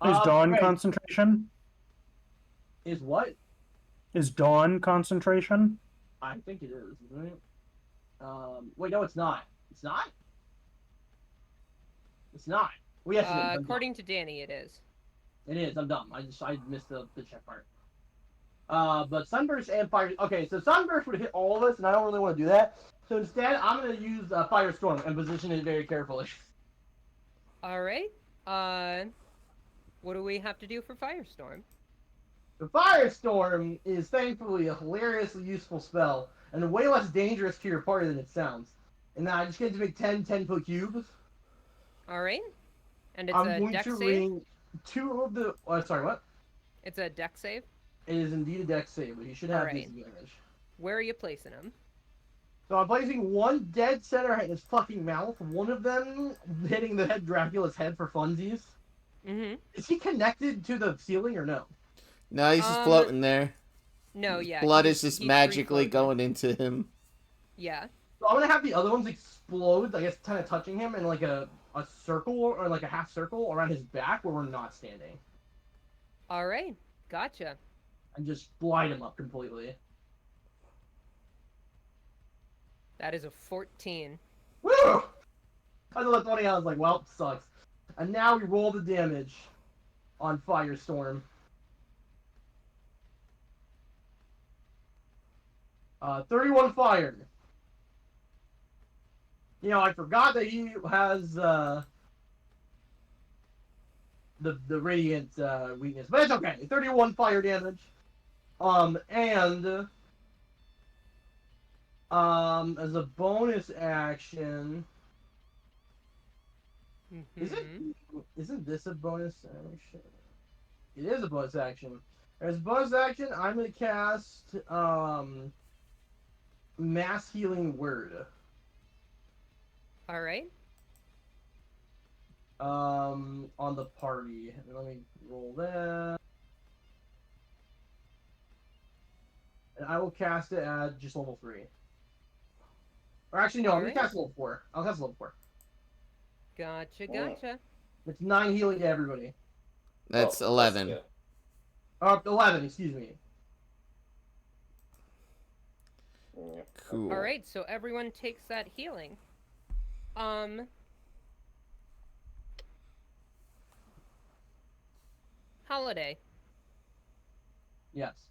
Is dawn right. concentration? Is what? Is dawn concentration? I think it is, isn't it? Wait, no, it's not. It's not. It's not. Well, yes, it is. I'm dumb. According to Danny, it is. It is. I'm dumb. I missed the check part. But Sunburst and Fire. Okay, so Sunburst would hit all of us, and I don't really want to do that. So instead, I'm gonna use Firestorm and position it very carefully. All right. What do we have to do for Firestorm? The Firestorm is thankfully a hilariously useful spell, and way less dangerous to your party than it sounds. And now I just get to make 10 10-foot cubes. All right. And it's I'm a going deck to save. ring 2 of the. Sorry, what? It's a deck save. It is indeed a deck save, but you should have Alright. disadvantage. Where are you placing them? So I'm placing one dead center in his fucking mouth, one of them hitting the head Dracula's head for funsies. Mm-hmm. Is he connected to the ceiling or no? No, he's just floating there. No, yeah. Blood he's- is just he's magically free-floating. going into him. Yeah. So I'm gonna have the other ones explode, I guess, kind of touching him in like a a circle or like a half circle around his back where we're not standing, All right, gotcha. and just light him up completely. That is a 14. Woo! I thought 20. I was like, well, sucks. And now we roll the damage on Firestorm. 31 fire. You know, I forgot that he has the radiant weakness, but it's okay. 31 fire damage. And as a bonus action, isn't this a bonus action? It is a bonus action. As a bonus action, I'm gonna cast Mass Healing Word. All right. On the party. Let me roll that. And I will cast it at just level 3. Or actually, no, I'm gonna cast level 4. I'll cast level 4. Gotcha, gotcha. It's 9 healing to everybody. That's 11. That's 11, excuse me. good. Cool. All right, so everyone takes that healing. Holiday, Yes.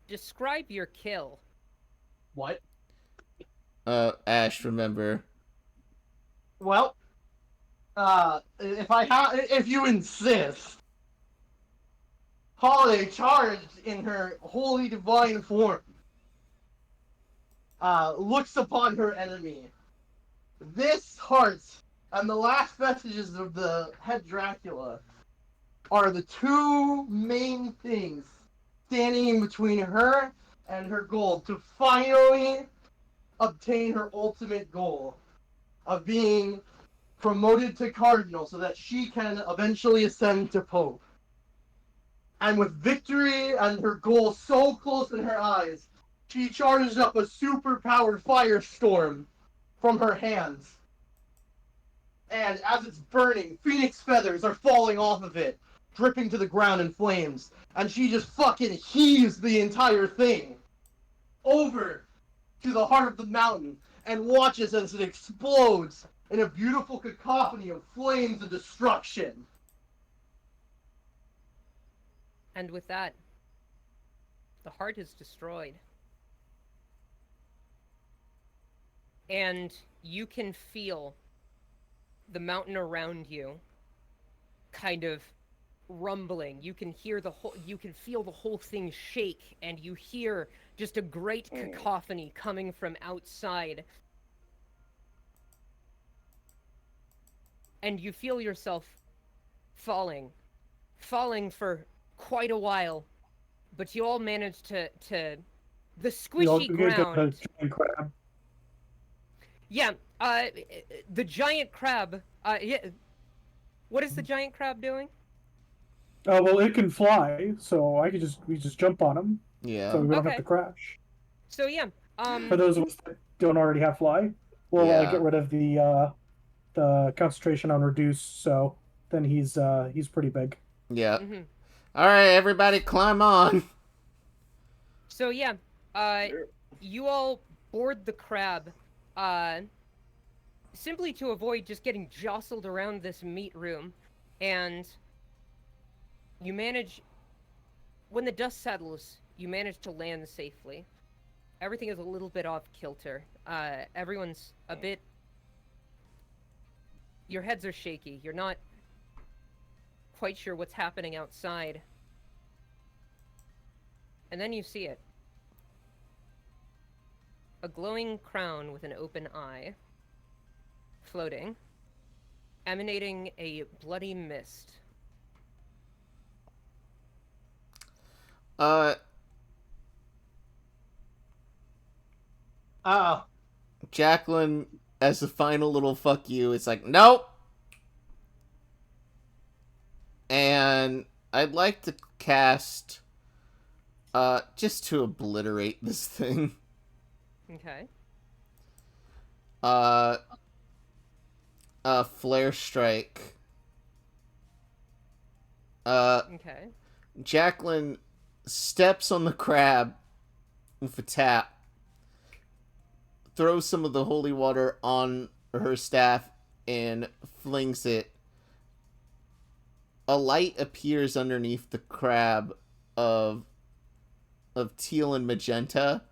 describe your kill. What? Ashe, remember. Well, if you insist, Holiday charged in her holy divine form, looks upon her enemy. This heart and the last vestiges of the head Dracula are the two main things standing in between her and her goal to finally obtain her ultimate goal of being promoted to cardinal so that she can eventually ascend to pope. And with victory and her goal so close in her eyes, she charges up a super-powered firestorm from her hands. And as it's burning, phoenix feathers are falling off of it, dripping to the ground in flames. And she just fucking heaves the entire thing over to the heart of the mountain and watches as it explodes in a beautiful cacophony of flames and destruction. And with that, the heart is destroyed. And you can feel the mountain around you kind of rumbling. You can feel the whole thing shake, and you hear just a great cacophony coming from outside. And you feel yourself falling for quite a while, but you all manage to the squishy ground. Giant crab. Yeah, the giant crab. Yeah. What is the giant crab doing? Oh well, it can fly, so we just jump on him, Yeah. so we don't Okay. have to crash. So yeah, For those of us that don't already have fly, we'll Yeah. get rid of the concentration on reduce. So then he's pretty big. Yeah. mhm. All right, everybody, climb on. So yeah, you all board the crab, simply to avoid just getting jostled around this meat room, and you manage. When the dust settles, you manage to land safely. Everything is a little bit off kilter. Everyone's a bit. Your heads are shaky. You're not quite sure what's happening outside. And then you see it. A glowing crown with an open eye, floating, emanating a bloody mist. Jacqueline, as a final little fuck you, it's like, nope. And I'd like to cast, just to obliterate this thing. Okay. Flare Strike. Uh, Okay. Jacqueline steps on the crab with a tap, throws some of the holy water on her staff, and flings it. A light appears underneath the crab of teal and magenta,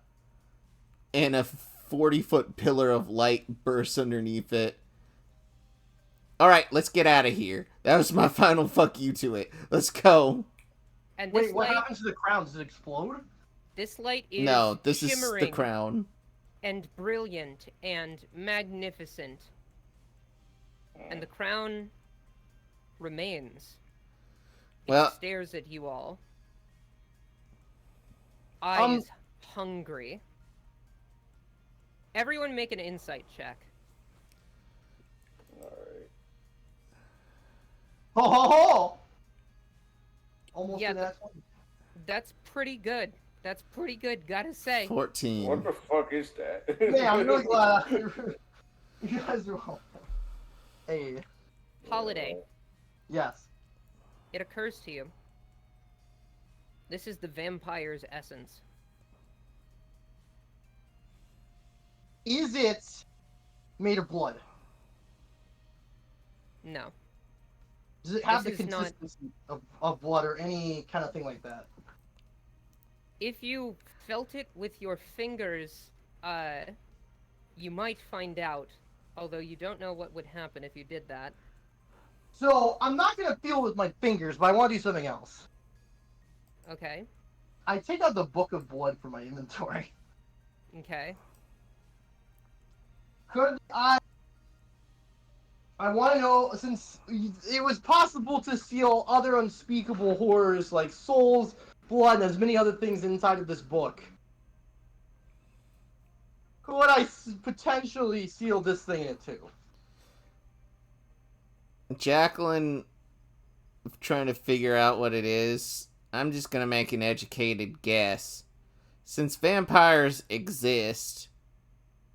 and a 40-foot pillar of light bursts underneath it. Alright, let's get out of here. That was my final fuck you to it. Let's go. And this Wait, what light, happens to the crown? Does it explode? this light is No, this is shimmering the crown. and brilliant and magnificent. And the crown remains. It Well- stares at you all. Eyes hungry. Everyone make an insight check. Alright. Ho ho ho! Almost Yeah, an X1. That's pretty good. That's pretty good, gotta say. 14. What the fuck is that? Yeah, I'm really glad you guys are all. Hey, Holiday, yes. it occurs to you. This is the vampire's essence. Is it made of blood? No. Does it have This the is not- consistency of blood or any kind of thing like that? If you felt it with your fingers, you might find out. Although you don't know what would happen if you did that. So, I'm not gonna feel with my fingers, but I want to do something else. Okay. I take out the Book of Blood from my inventory. Okay. Could I want to know, since it was possible to seal other unspeakable horrors like souls, blood, and as many other things inside of this book, could I potentially seal this thing in it too? Jacqueline, trying to figure out what it is. I'm just gonna make an educated guess. Since vampires exist,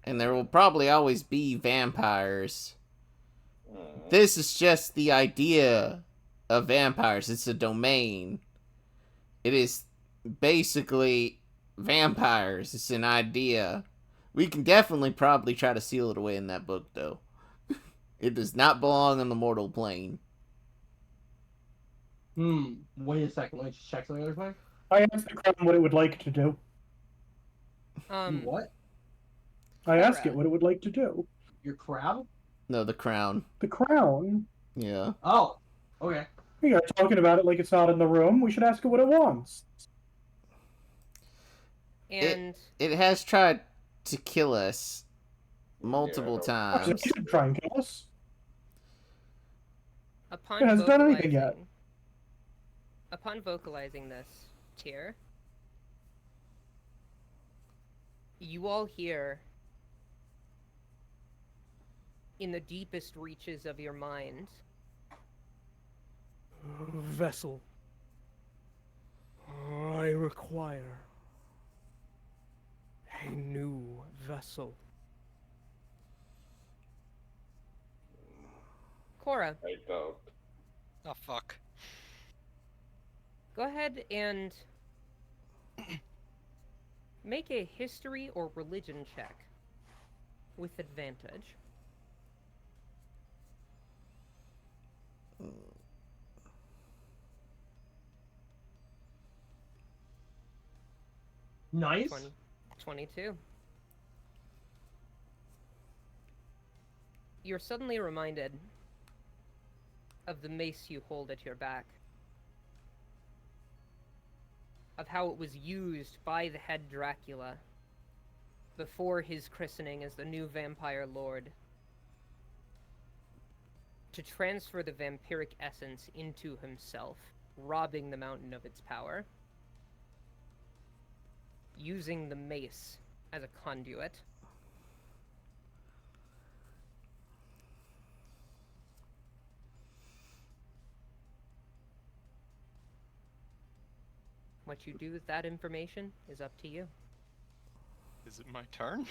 and there will probably always be vampires, this is just the idea of vampires. It's a domain. It is basically vampires. It's an idea. We can definitely probably try to seal it away in that book, though. It does not belong on the mortal plane. Wait a second, let me just check something real quick. I asked the crown what it would like to do. What? I asked Cora. it what it would like to do. Your crab? No, the crown. The crown? Yeah. Oh, okay. We are talking about it like it's not in the room. We should ask it what it wants. And It has tried to kill us multiple So times. you should try and kill us. upon It hasn't done anything yet. Upon vocalizing this, Tyr, you all hear in the deepest reaches of your mind, Vessel. I require a new vessel. Cora, I don't. Oh, fuck. go ahead and make a history or religion check with advantage. Nice. 22. You're suddenly reminded of the mace you hold at your back. Of how it was used by the head Dracula before his christening as the new vampire lord to transfer the vampiric essence into himself, robbing the mountain of its power, using the mace as a conduit. What you do with that information is up to you. Is it my turn?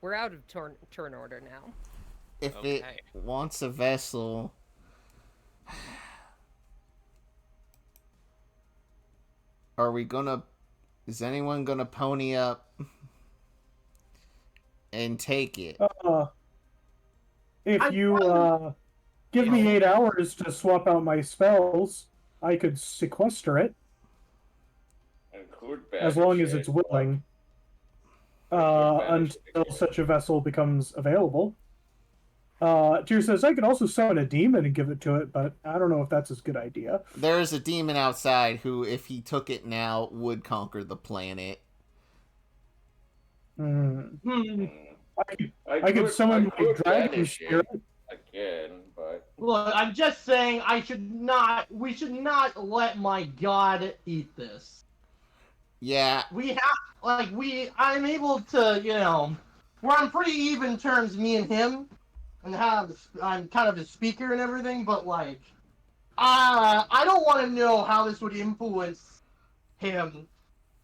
We're out of turn order now. if Okay. it wants a vessel, are we gonna? Is anyone gonna pony up and take it? If you give me 8 hours to swap out my spells, I could sequester it And could as long as banish it's it, willing. banish Until it. such a vessel becomes available. Tyr says, I could also summon a demon and give it to it, but I don't know if that's a good idea. There is a demon outside who, if he took it now, would conquer the planet. I could summon my dragon banish spirit. it again, but Look, I'm just saying we should not let my god eat this. Yeah, I'm able to, we're on pretty even terms, me and him, and I'm kind of his speaker and everything, but I don't want to know how this would influence him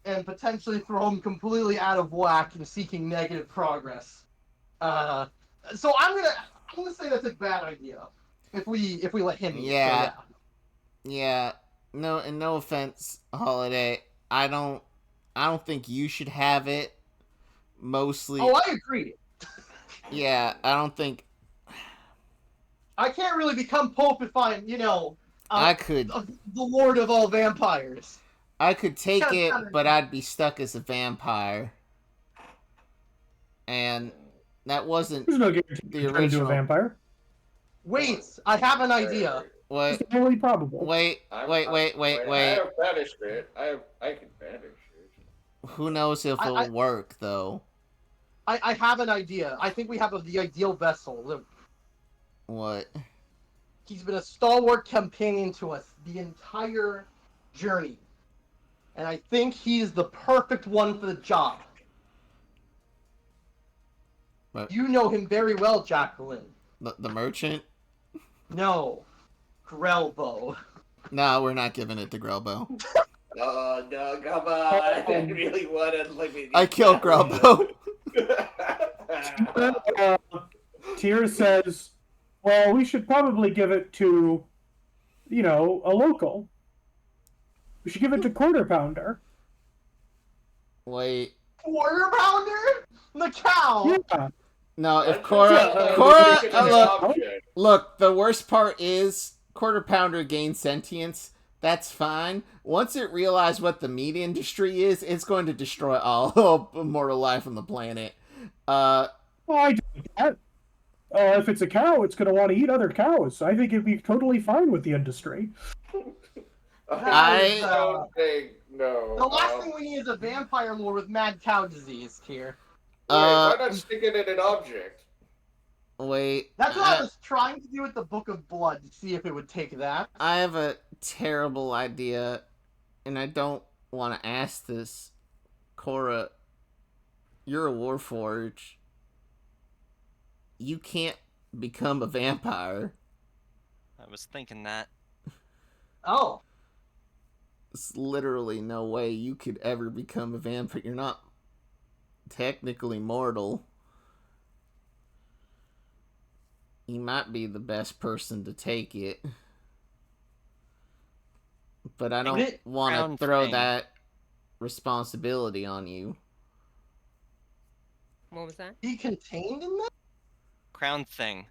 and potentially throw him completely out of whack and seeking negative progress. So I'm gonna say that's a bad idea if we let him eat. Yeah. So yeah. No, and no offense, Holiday. I don't think you should have it. Mostly. Oh, I agree. Yeah, I don't think I can't really become Pope if I'm, I could. the Lord of all vampires. I could take Sounds it, kinda- but I'd be stuck as a vampire. And that wasn't There's no guarantee the you're trying to do a original. vampire. Wait, I have an idea. What? It's highly probable. Wait. I have banished it. I can banish it. Who knows if it'll work, though? I have an idea. I think we have the ideal vessel. What? He's been a stalwart companion to us the entire journey. And I think he's the perfect one for the job. What? You know him very well, Jacqueline. The merchant? No. Grelbo. No, we're not giving it to Grelbo. Oh, no, come on. I really want to live in I killed Grelbo. Tyr says, well, we should probably give it to, a local. We should give it to Quarter Pounder. Wait. Quarter pounder? The cow! Yeah. No, if That's Cora... just Cora... Look, the worst part is Quarter Pounder gains sentience. That's fine. Once it realizes what the meat industry is, it's going to destroy all mortal life on the planet. Well, I do that. If it's a cow, it's going to want to eat other cows. I think it'd be totally fine with the industry. I don't think, no. The last thing we need is a vampire lord with mad cow disease here. Why not stick it in an object? Wait. That's what I was trying to do with the Book of Blood, to see if it would take that. I have a terrible idea, and I don't want to ask this. Cora, you're a Warforge. You can't become a vampire. I was thinking that. Oh. There's literally no way you could ever become a vampire. You're not technically mortal. You might be the best person to take it. But I don't want to throw that responsibility on you. What was that? Be contained in that? Crown thing.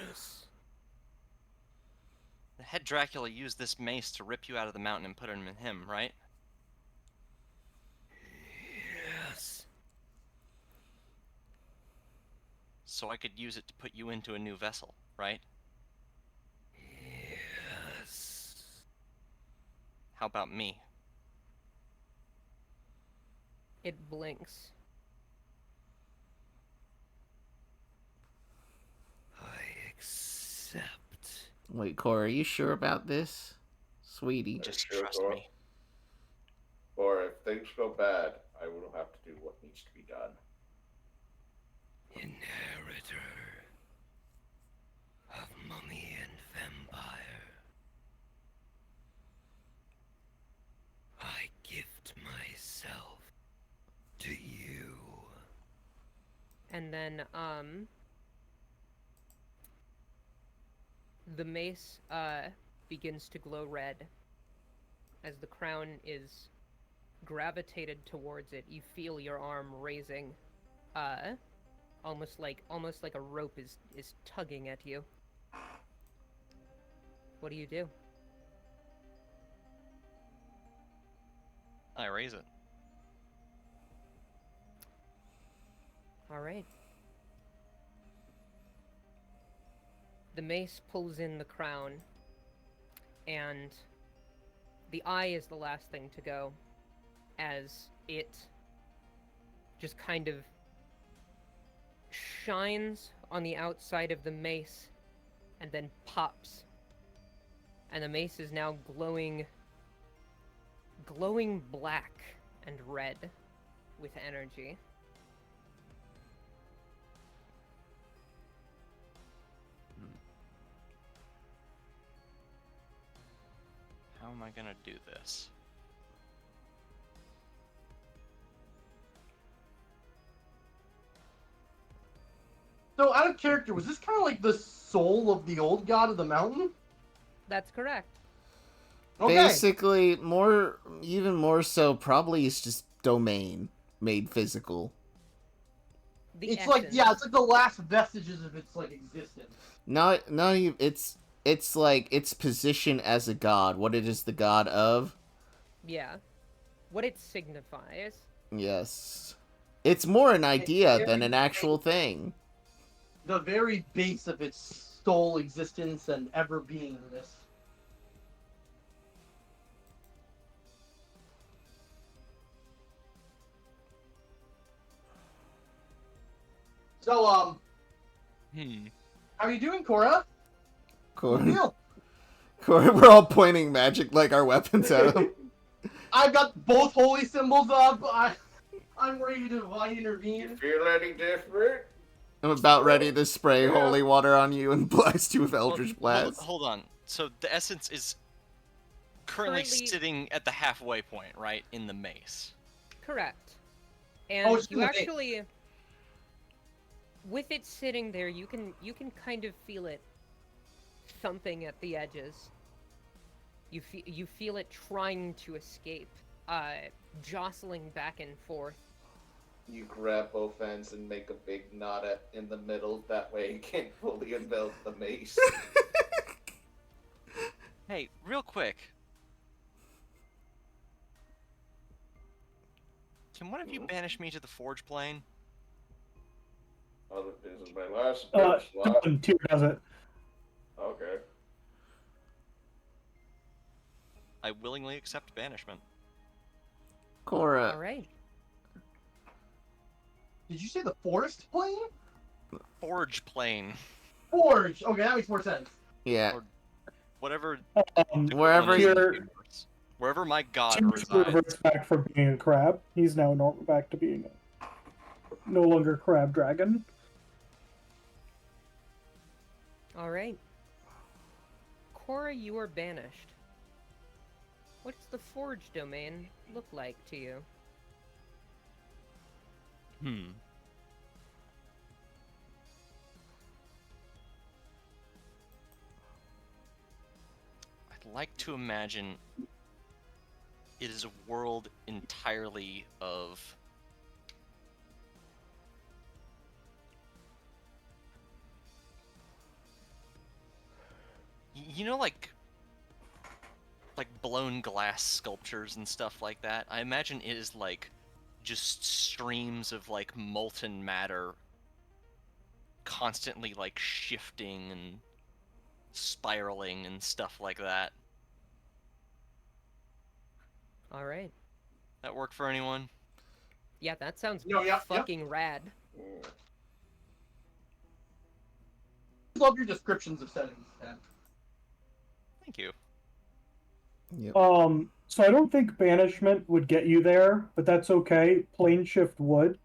Yes. The head Dracula used this mace to rip you out of the mountain and put him in him, right? Yes. So I could use it to put you into a new vessel, right? Yes. How about me? It blinks. I accept. Wait, Cora, are you sure about this? Sweetie. Just Sure, trust Cora. me. Or if things go bad, I will have to do what needs to be done. Inheritor of mummy and vampire. I gift myself to you. And then the mace begins to glow red as the crown is gravitated towards it. You feel your arm raising, almost like a rope is tugging at you. What do you do? I raise it. All right. The mace pulls in the crown, and the eye is the last thing to go, as it just kind of shines on the outside of the mace and then pops. And the mace is now glowing black and red with energy. How am I gonna do this? So, out of character, was this kind of like the soul of the old god of the mountain? That's correct. Okay. Basically, even more so, probably it's just domain made physical. The It's like, essence. yeah, it's like the last vestiges of its, like, existence. Not even, it's like its position as a god, what it is the god of. Yeah. What it signifies. Yes. It's more an idea very than an actual thing. The very base of its sole existence and ever beingness. So, how are you doing, Cora? Cora, we're all pointing magic like our weapons at him. I've got both holy symbols up. I'm ready to You intervene. feel any different? I'm about ready to spray Yeah. holy water on you and blast you with Well, Eldritch Blast. hold on. So the essence is currently sitting at the halfway point, right, in the mace. Correct. Oh, And it's in you the mace. actually, with it sitting there, you can kind of feel it thumping at the edges. You feel it trying to escape, jostling back and forth. You grab both ends and make a big knot in the middle. That way you can't fully envelop the mace. Hey, real quick. Can one of you banish me to the forge plane? Oh, this is my last Go slot. on, Tyr does it. Okay. I willingly accept banishment. Cora, All right. Did you say the forest plane? Forge plane. Forge. Okay, that makes more sense. yeah. Or whatever. Wherever the you- universe. Wherever my god Tyr resides. reverts back from being a crab. He's now back to being no longer crab dragon. All right. Cora, you are banished. What's the forge domain look like to you? I'd like to imagine it is a world entirely of you know, like blown glass sculptures and stuff like that. I imagine it is like just streams of like molten matter constantly like shifting and spiraling and stuff like that. All right. That work for anyone? Yeah, that sounds Yep. fucking rad. Love your descriptions of settings, man. Thank you. Yep. So I don't think banishment would get you there, but that's okay. Plane shift would.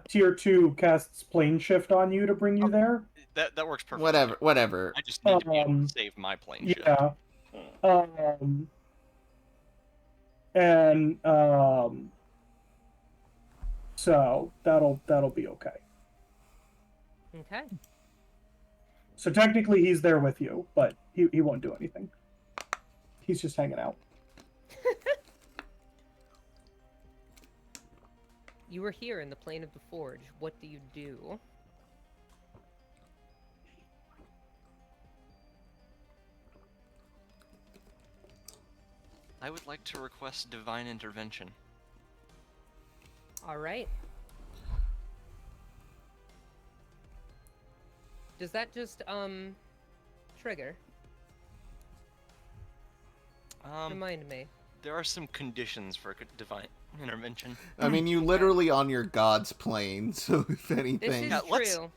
Tier 2 casts plane shift on you to bring you there. That works perfectly. Whatever. I just need to be able to save my plane shift. Yeah. So that'll be okay. Okay. So technically he's there with you, but he won't do anything. He's just hanging out. You are here in the plane of the forge. What do you do? I would like to request divine intervention. All right. Does that just trigger? Remind me. There are some conditions for divine intervention. I mean, you literally on your god's plane, so if anything... This is Yeah, let's- true.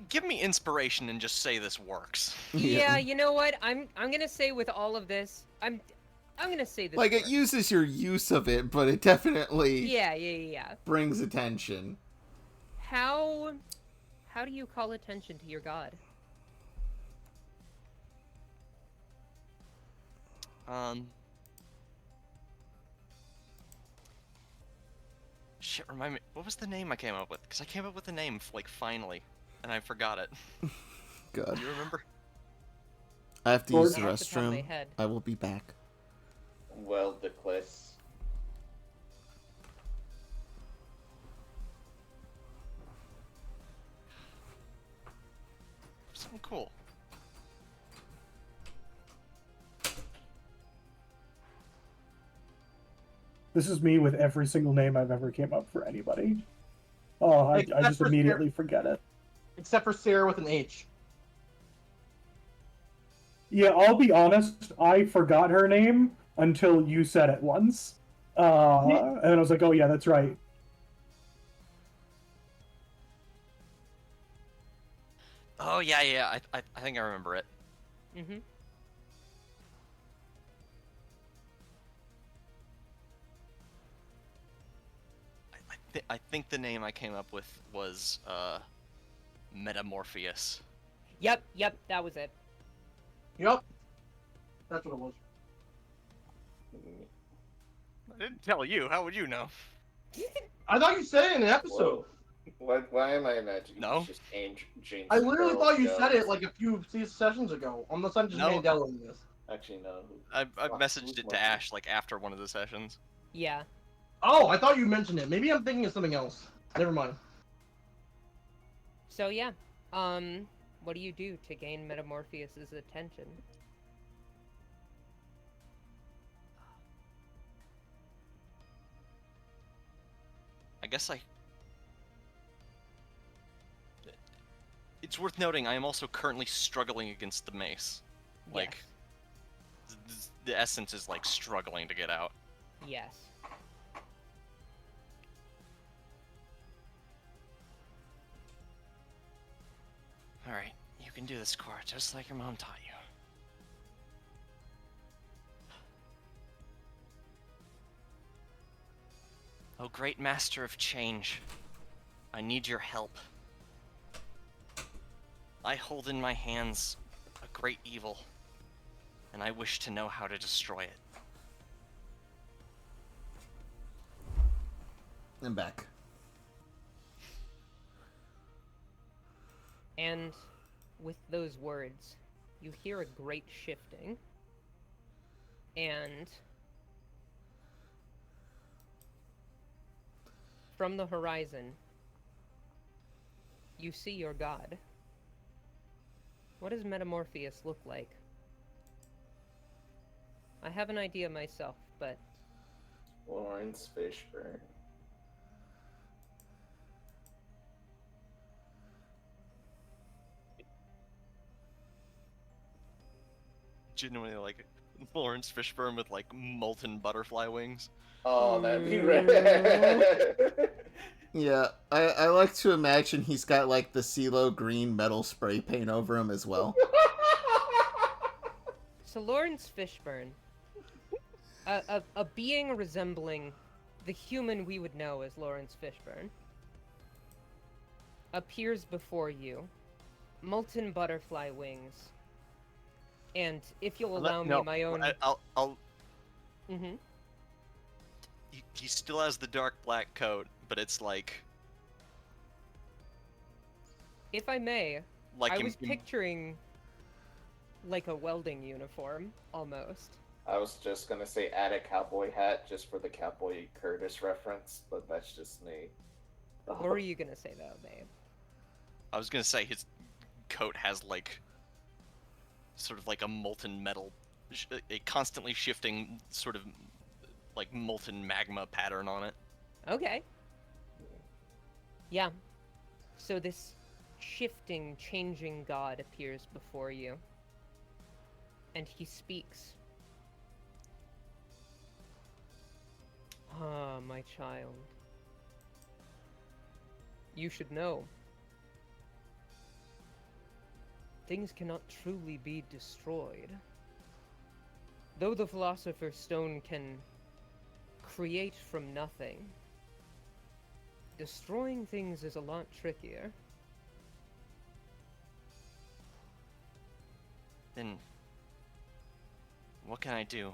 Give me inspiration and just say this works. Yeah, you know what? I'm gonna say with all of this, I'm gonna say this. Like, it works. uses your use of it, but it definitely Yeah. brings attention. How do you call attention to your god? Shit, remind me, what was the name I came up with? Because I came up with the name, like, finally, and I forgot it. God. Do you remember? I have to use the Not off the top of my restroom. head. I will be back. Well, Declis. Something cool. This is me with every single name I've ever came up for anybody. Oh, I Except just for immediately forget it. Except for Sarah with an H. Yeah, I'll be honest. I forgot her name until you said it once, and I was like, "Oh yeah, that's right." Oh, yeah, I think I remember it. Mm-hmm. I think the name I came up with was, Metamorpheus. Yep, that was it. Yep. That's what it was. I didn't tell you, how would you know? I thought you said it in an episode. Why am I imagining No. it's just James I literally Earl thought you Jones? said it like a few sessions ago. Unless I'm just No. Mandela in this. Actually, no. I Fuck, messaged who's it to my- Ashe, like, after one of the sessions. Yeah. Oh, I thought you mentioned it. Maybe I'm thinking of something else. Never mind. So yeah, what do you do to gain Metamorpheus's attention? I guess it's worth noting I am also currently struggling against the mace. Like, the essence is, like, struggling to get out. Yes. Alright, you can do this, Cora, just like your mom taught you. Oh, great master of change, I need your help. I hold in my hands a great evil, and I wish to know how to destroy it. I'm back. And with those words, you hear a great shifting, and from the horizon, you see your god. What does Metamorpheus look like? I have an idea myself, but Lawrence Fishburne. Genuinely like Lawrence Fishburne with like molten butterfly wings. Oh, that'd be rad. Yeah, I like to imagine he's got like the CeeLo green metal spray paint over him as well. so Lawrence Fishburne, a being resembling the human we would know as Lawrence Fishburne, appears before you, molten butterfly wings, and if you'll allow me my own. I'll. Mm-hmm. He still has the dark black coat, but it's like If I may, Like I im- was im- picturing like a welding uniform, almost. I was just gonna say add a cowboy hat just for the Cowboy Curtis reference, but that's just me. What were you gonna say though, babe? I was gonna say his coat has like sort of like a molten metal, a constantly shifting sort of like molten magma pattern on it. Okay. Yeah. So this shifting, changing god appears before you. And he speaks. Ah, my child. You should know. Things cannot truly be destroyed. Though the Philosopher's Stone can create from nothing, destroying things is a lot trickier. Then what can I do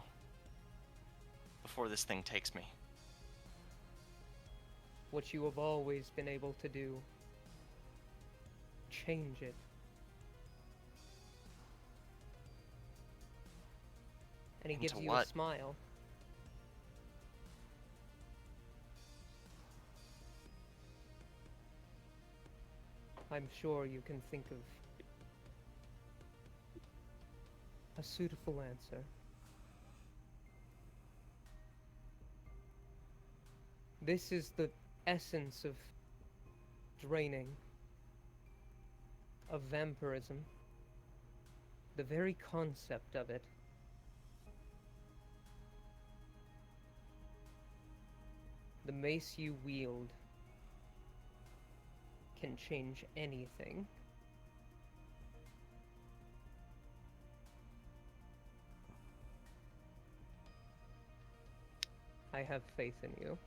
before this thing takes me? What you have always been able to do. Change it. And he Into gives you what? a smile. I'm sure you can think of a suitable answer. This is the essence of draining, of vampirism. The very concept of it. The mace you wield can change anything. I have faith in you.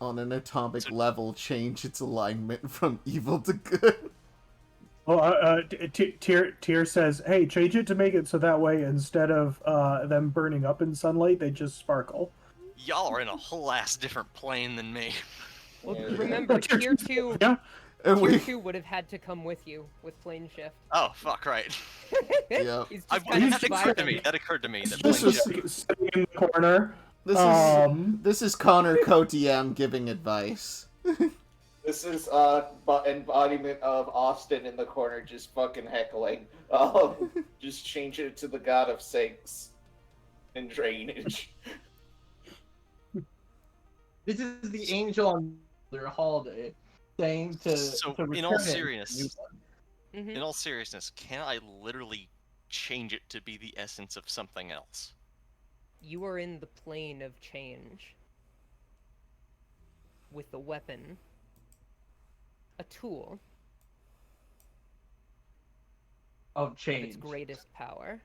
On an atomic level, change its alignment from evil to good. Oh, Tyr says, "Hey, change it to make it so that way instead of them burning up in sunlight, they just sparkle." Y'all are in a whole ass different plane than me. Well, Yeah. remember, Tyr tier 2's 2, Yeah. And tier we, 2 would have had to come with you with plane shift. Oh, fuck, right. Yeah. He's I, just kind he's of that occurred to me. vibing. That occurred to me. That This plane was- shift- Sitting in the corner. this is Connor co-DM giving advice. This is embodiment of Austin in the corner just fucking heckling. Just change it to the god of sinks and drainage. This is the angel on their holiday saying to. So, to in all return it. seriousness, Mhm. in all seriousness, can I literally change it to be the essence of something else? You are in the plane of change. With a weapon. A tool of of change. its greatest power.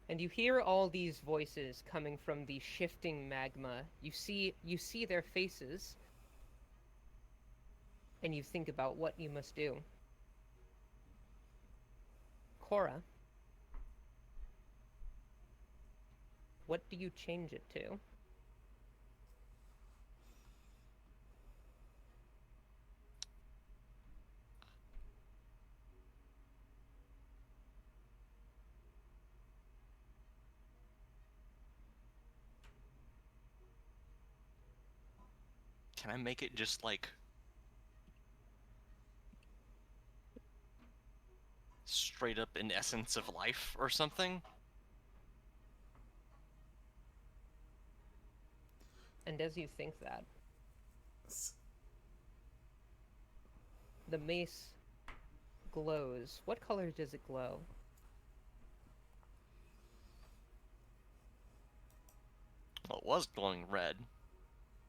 And you hear all these voices coming from the shifting magma. You see their faces. And you think about what you must do. Cora, what do you change it to? Can I make it just like straight up an essence of life or something? And as you think that, the mace glows. What color does it glow? Well, it was glowing red.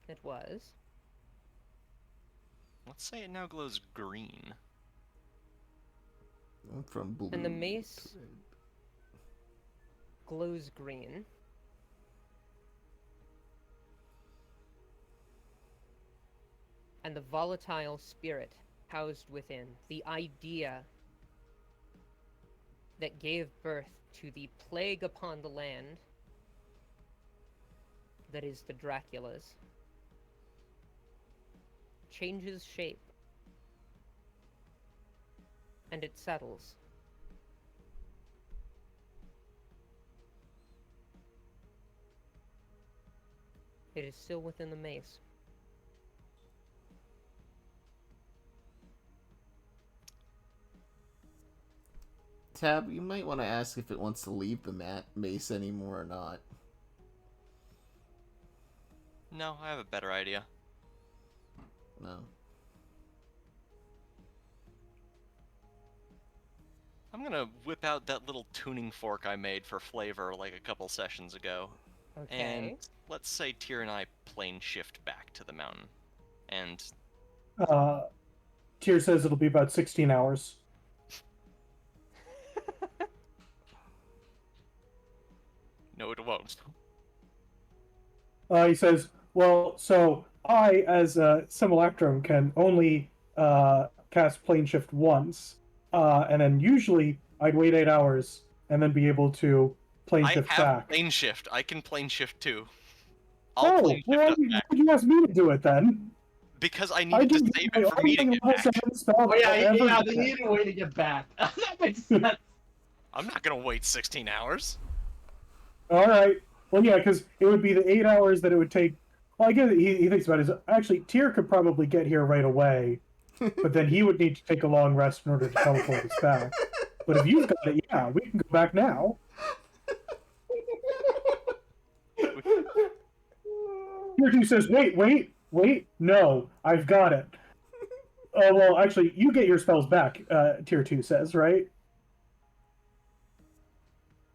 It was. Let's say it now glows green. From blue. And the mace glows green. And the volatile spirit housed within, the idea that gave birth to the plague upon the land, that is the Dracula's changes shape, and it settles. It is still within the maze. Tab, you might want to ask if it wants to leave the mace anymore or not. No, I have a better idea. No. I'm gonna whip out that little tuning fork I made for flavor like a couple sessions ago. Okay. And let's say Tyr and I plane shift back to the mountain. And Tyr says it'll be about 16 hours. no, it won't. He says, well, so I, as a simulacrum, can only cast plane shift once, and then usually I'd wait 8 hours and then be able to plane shift I have back. plane shift. I can plane shift too. I'll Oh, plane shift well, us back. why'd you ask me to do it then? Because I needed to save it for me to get back. Oh yeah, they need a way to get back. That makes sense. I'm not gonna wait 16 hours. All right. Well, yeah, because it would be the 8 hours that it would take. Well, I guess he thinks about it. Actually, Tyr could probably get here right away, but then he would need to take a long rest in order to teleport us back. But if you've got it, yeah, we can go back now. Tyr 2 says, wait, no, I've got it. Well, actually, you get your spells back, Tyr 2 says, right?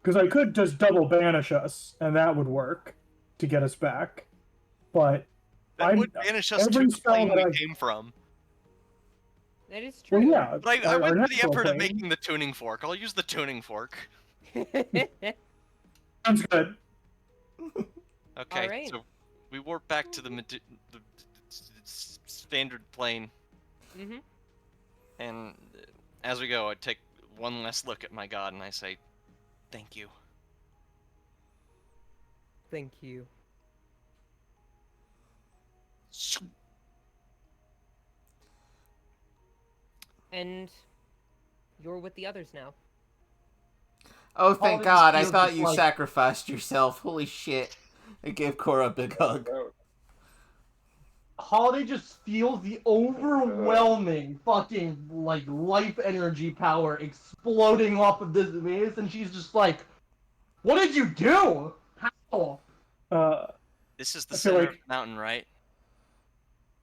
Because I could just double banish us, and that would work to get us back. But That would banish us to the plane we came from. That is true. Well, yeah, But I went our through the natural effort of plane. making the tuning fork. I'll use the tuning fork. Sounds good. Okay, Alright. so we warp back to the standard plane, Mm-hmm. and as we go, I take one last look at my god and I say, "Thank you." Thank you. And you're with the others now. Oh, thank these God. I feels thought just you like- sacrificed yourself. Holy shit. I gave Cora a big hug. Holiday just feels the overwhelming fucking like life energy power exploding off of this maze, and she's just like, "What did you do? How? This is the I feel center like- of the mountain, right?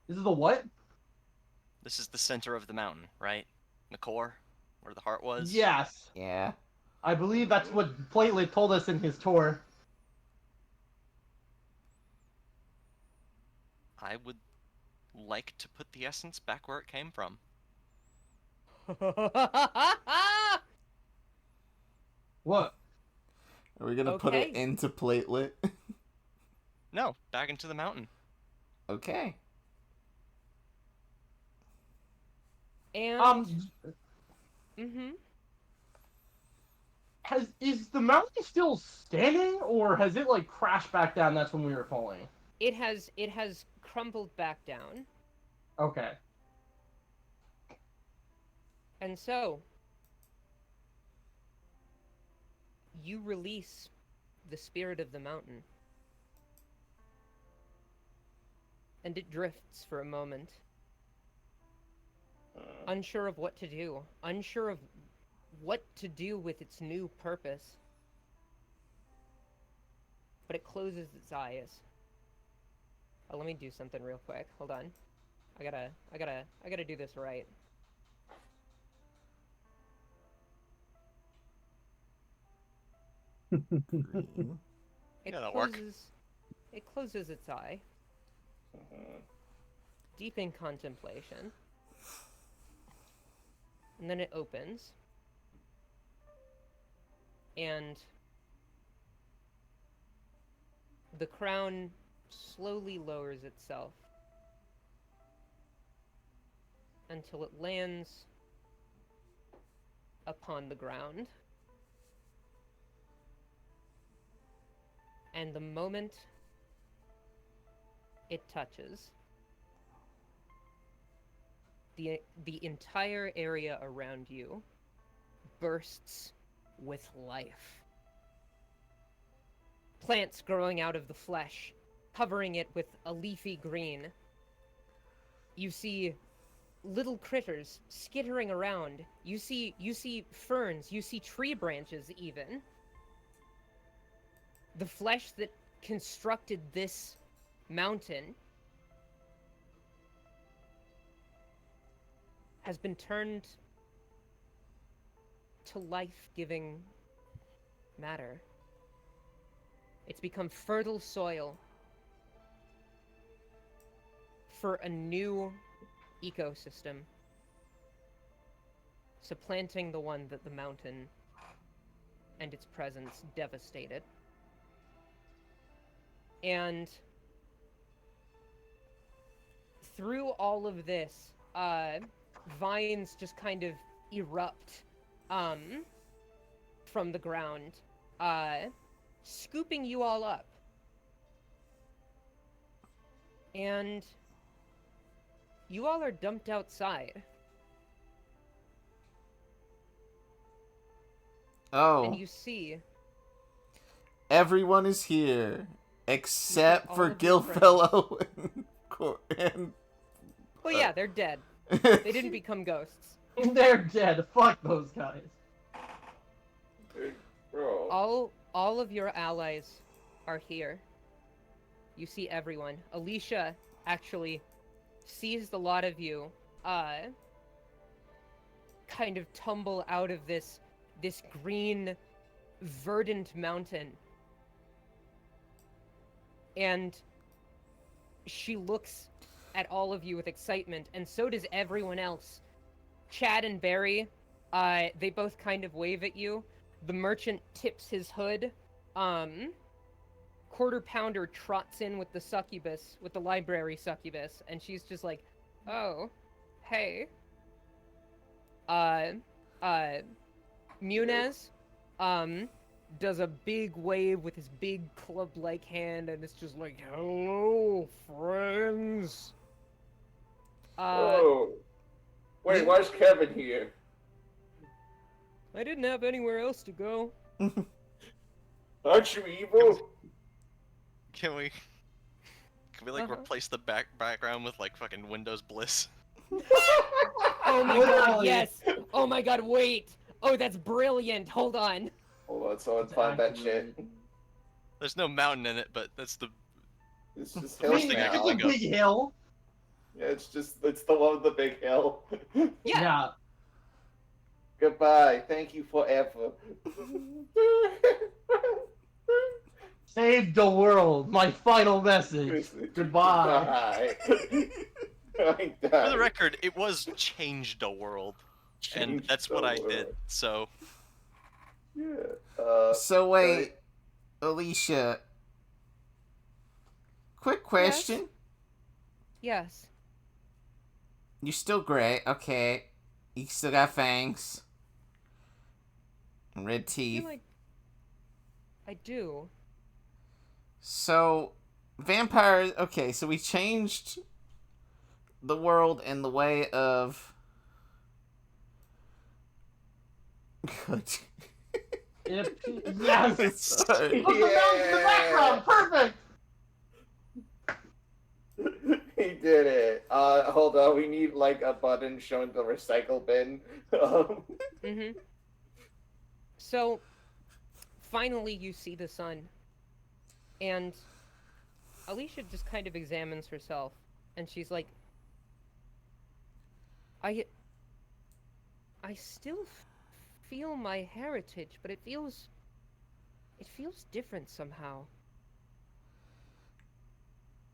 This is the what? This is the center of the mountain, right? The core, where the heart was? Yes, Yeah. I believe that's what Platelet told us in his tour." I would like to put the essence back where it came from. What? Are we gonna put it Okay. into platelet? No, back into the mountain. Okay. And mm-hmm. Is the mountain still standing, or has it like crashed back down? That's when we were falling. It has crumbled back down. Okay. And so you release the spirit of the mountain. And it drifts for a moment. Unsure of what to do. Unsure of what to do with its new purpose. But it closes its eyes. Oh, let me do something real quick. Hold on. I gotta do this right. Green. It Yeah, that'll work. closes its eye. Deep in contemplation. And then it opens. And the crown slowly lowers itself until it lands upon the ground. And the moment it touches, the entire area around you bursts with life. Plants growing out of the flesh, covering it with a leafy green. You see little critters skittering around. You see ferns, you see tree branches even. The flesh that constructed this mountain has been turned to life-giving matter. It's become fertile soil for a new ecosystem, supplanting the one that the mountain and its presence devastated. And through all of this, vines just kind of erupt from the ground, scooping you all up. And you all are dumped outside. Oh. And you see Everyone is here except all for of your Gilfellow and well, yeah, they're dead. They didn't become ghosts. They're dead. Fuck those guys. Hey, bro. All of your allies are here. You see everyone. Alicia actually sees the lot of you kind of tumble out of this green verdant mountain. And she looks at all of you with excitement, and so does everyone else. Chad and Barry, they both kind of wave at you. The merchant tips his hood. Quarter Pounder trots in with the succubus, with the library succubus, and she's just like, oh, hey. Munez, does a big wave with his big club-like hand, and it's just like, hello, friends. Oh. Wait, why's Kevin here? I didn't have anywhere else to go. Aren't you evil? Can we like Uh-huh. replace the background with like fucking Windows Bliss? Oh my god, yes! Oh my god, wait! Oh, that's brilliant! Hold on. Hold on, someone find that shit. There's no mountain in it, but that's the It's just I hill First mean, thing I now. can it's a think of. big hill. Yeah, it's the one with the big hill. Yeah. Goodbye. Thank you forever. Save the world. My final message. Goodbye. I died. For the record, it was changed the world, and Changed that's the what I world. did. So Yeah. So wait, Alicia. Quick question. Yes. You're still great, okay. You still got fangs. And red I teeth. feel like I do. So, vampires. Okay, so we changed the world in the way of. Good. Yes. Sorry. Put the mountains in the background. Perfect. He did it. Hold on. We need like a button showing the recycle bin. Mm-hmm. So, finally you see the sun. And Alicia just kind of examines herself. And she's like, I still feel my heritage, but it feels different somehow.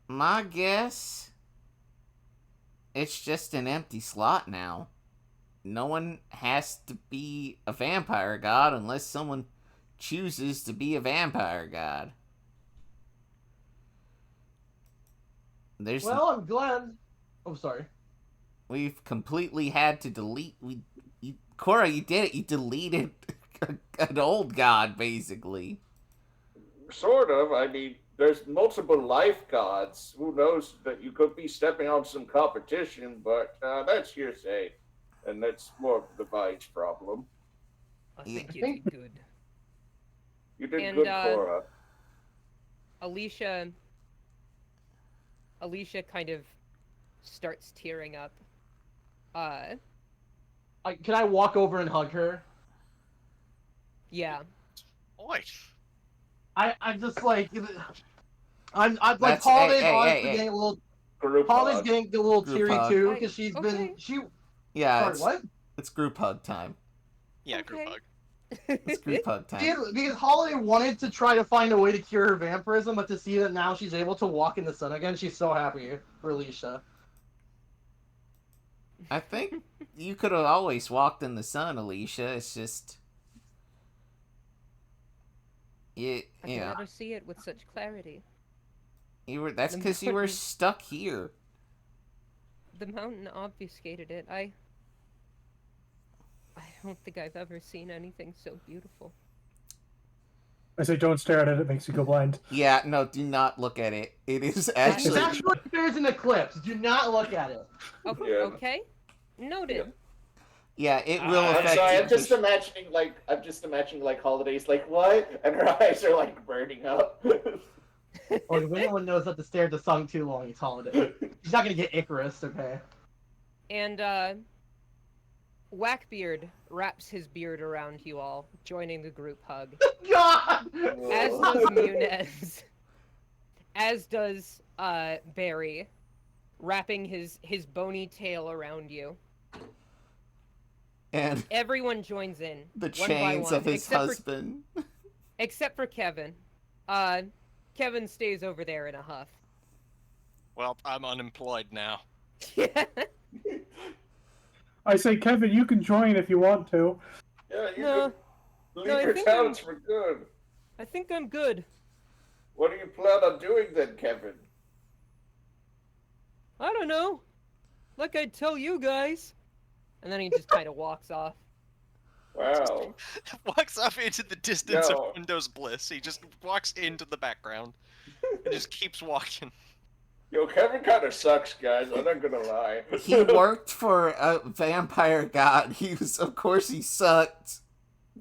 My guess. It's just an empty slot now. No one has to be a vampire god unless someone chooses to be a vampire god. There's Well, I'm glad. Oh, sorry. we've completely had to delete. Cora, you did it. You deleted an old god, basically. Sort of. I mean, there's multiple life gods. Who knows that you could be stepping on some competition, but that's hearsay. And that's more of the Divine's problem. I Yeah. think you did good. You did And, good, Cora. Alicia kind of starts tearing up. Can I walk over and hug her? Yeah. Oi. I'm just like, I'm like That's- Holiday's hey, honestly hey. getting a little. Group Holiday's hug. getting a little Group teary hug. too because she's Okay. been Yeah, Sorry, it's, what? it's group hug time. Yeah, group Okay. hug. It's group hug time. Because Holiday wanted to try to find a way to cure her vampirism, but to see that now she's able to walk in the sun again, she's so happy for Alicia. I think you could have always walked in the sun, Alicia. It's just you I can know, never see it with such clarity. that's because you were stuck here. The mountain obfuscated it. I don't think I've ever seen anything so beautiful. I say don't stare at it, it makes you go blind. Yeah, no, do not look at it. It is It's actually actually there's an eclipse. Do not look at it. Okay. Yeah. Okay. Noted. yeah, it will I'm affect sorry. you. I'm just imagining like Holiday's like what, and her eyes are like burning up. Or if anyone knows not to stare at the sun too long, it's Holiday. She's not gonna get Icarus, okay? And Whackbeard wraps his beard around you all, joining the group hug. God! As does Munez. As does Barry, wrapping his bony tail around you. And Everyone joins in. the one by chains one, of his except husband. Except for Kevin. Kevin stays over there in a huff. Well, I'm unemployed now. Yeah. I say, Kevin, you can join if you want to. Yeah, you No. can leave No, I your think talents for good. I think I'm good. What do you plan on doing then, Kevin? I don't know. Like I'd tell you guys. And then he just kind of walks off. Wow. Walks off into the distance Yo. of Windows Bliss. He just walks into the background and just keeps walking. Yo, Kevin kind of sucks, guys. I'm not gonna lie. He worked for a vampire god. Of course he sucked.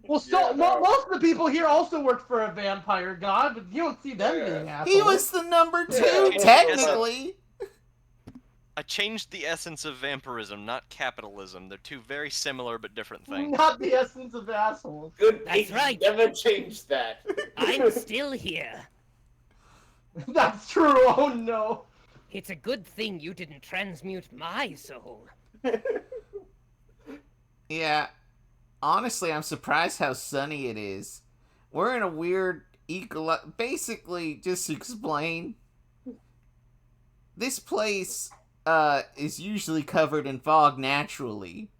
Well, so Yeah, no. most of the people here also work for a vampire god, but you don't see them Yeah. being assholes. He was the number 2, Yeah. technically. I changed the essence of vampirism, not capitalism. They're two very similar but different things. not the essence of assholes. Good That's thing right. Never changed that. I'm still here. That's true. Oh no. It's a good thing you didn't transmute my soul. Yeah. Honestly, I'm surprised how sunny it is. We're in a weird basically, just to explain, this place is usually covered in fog naturally.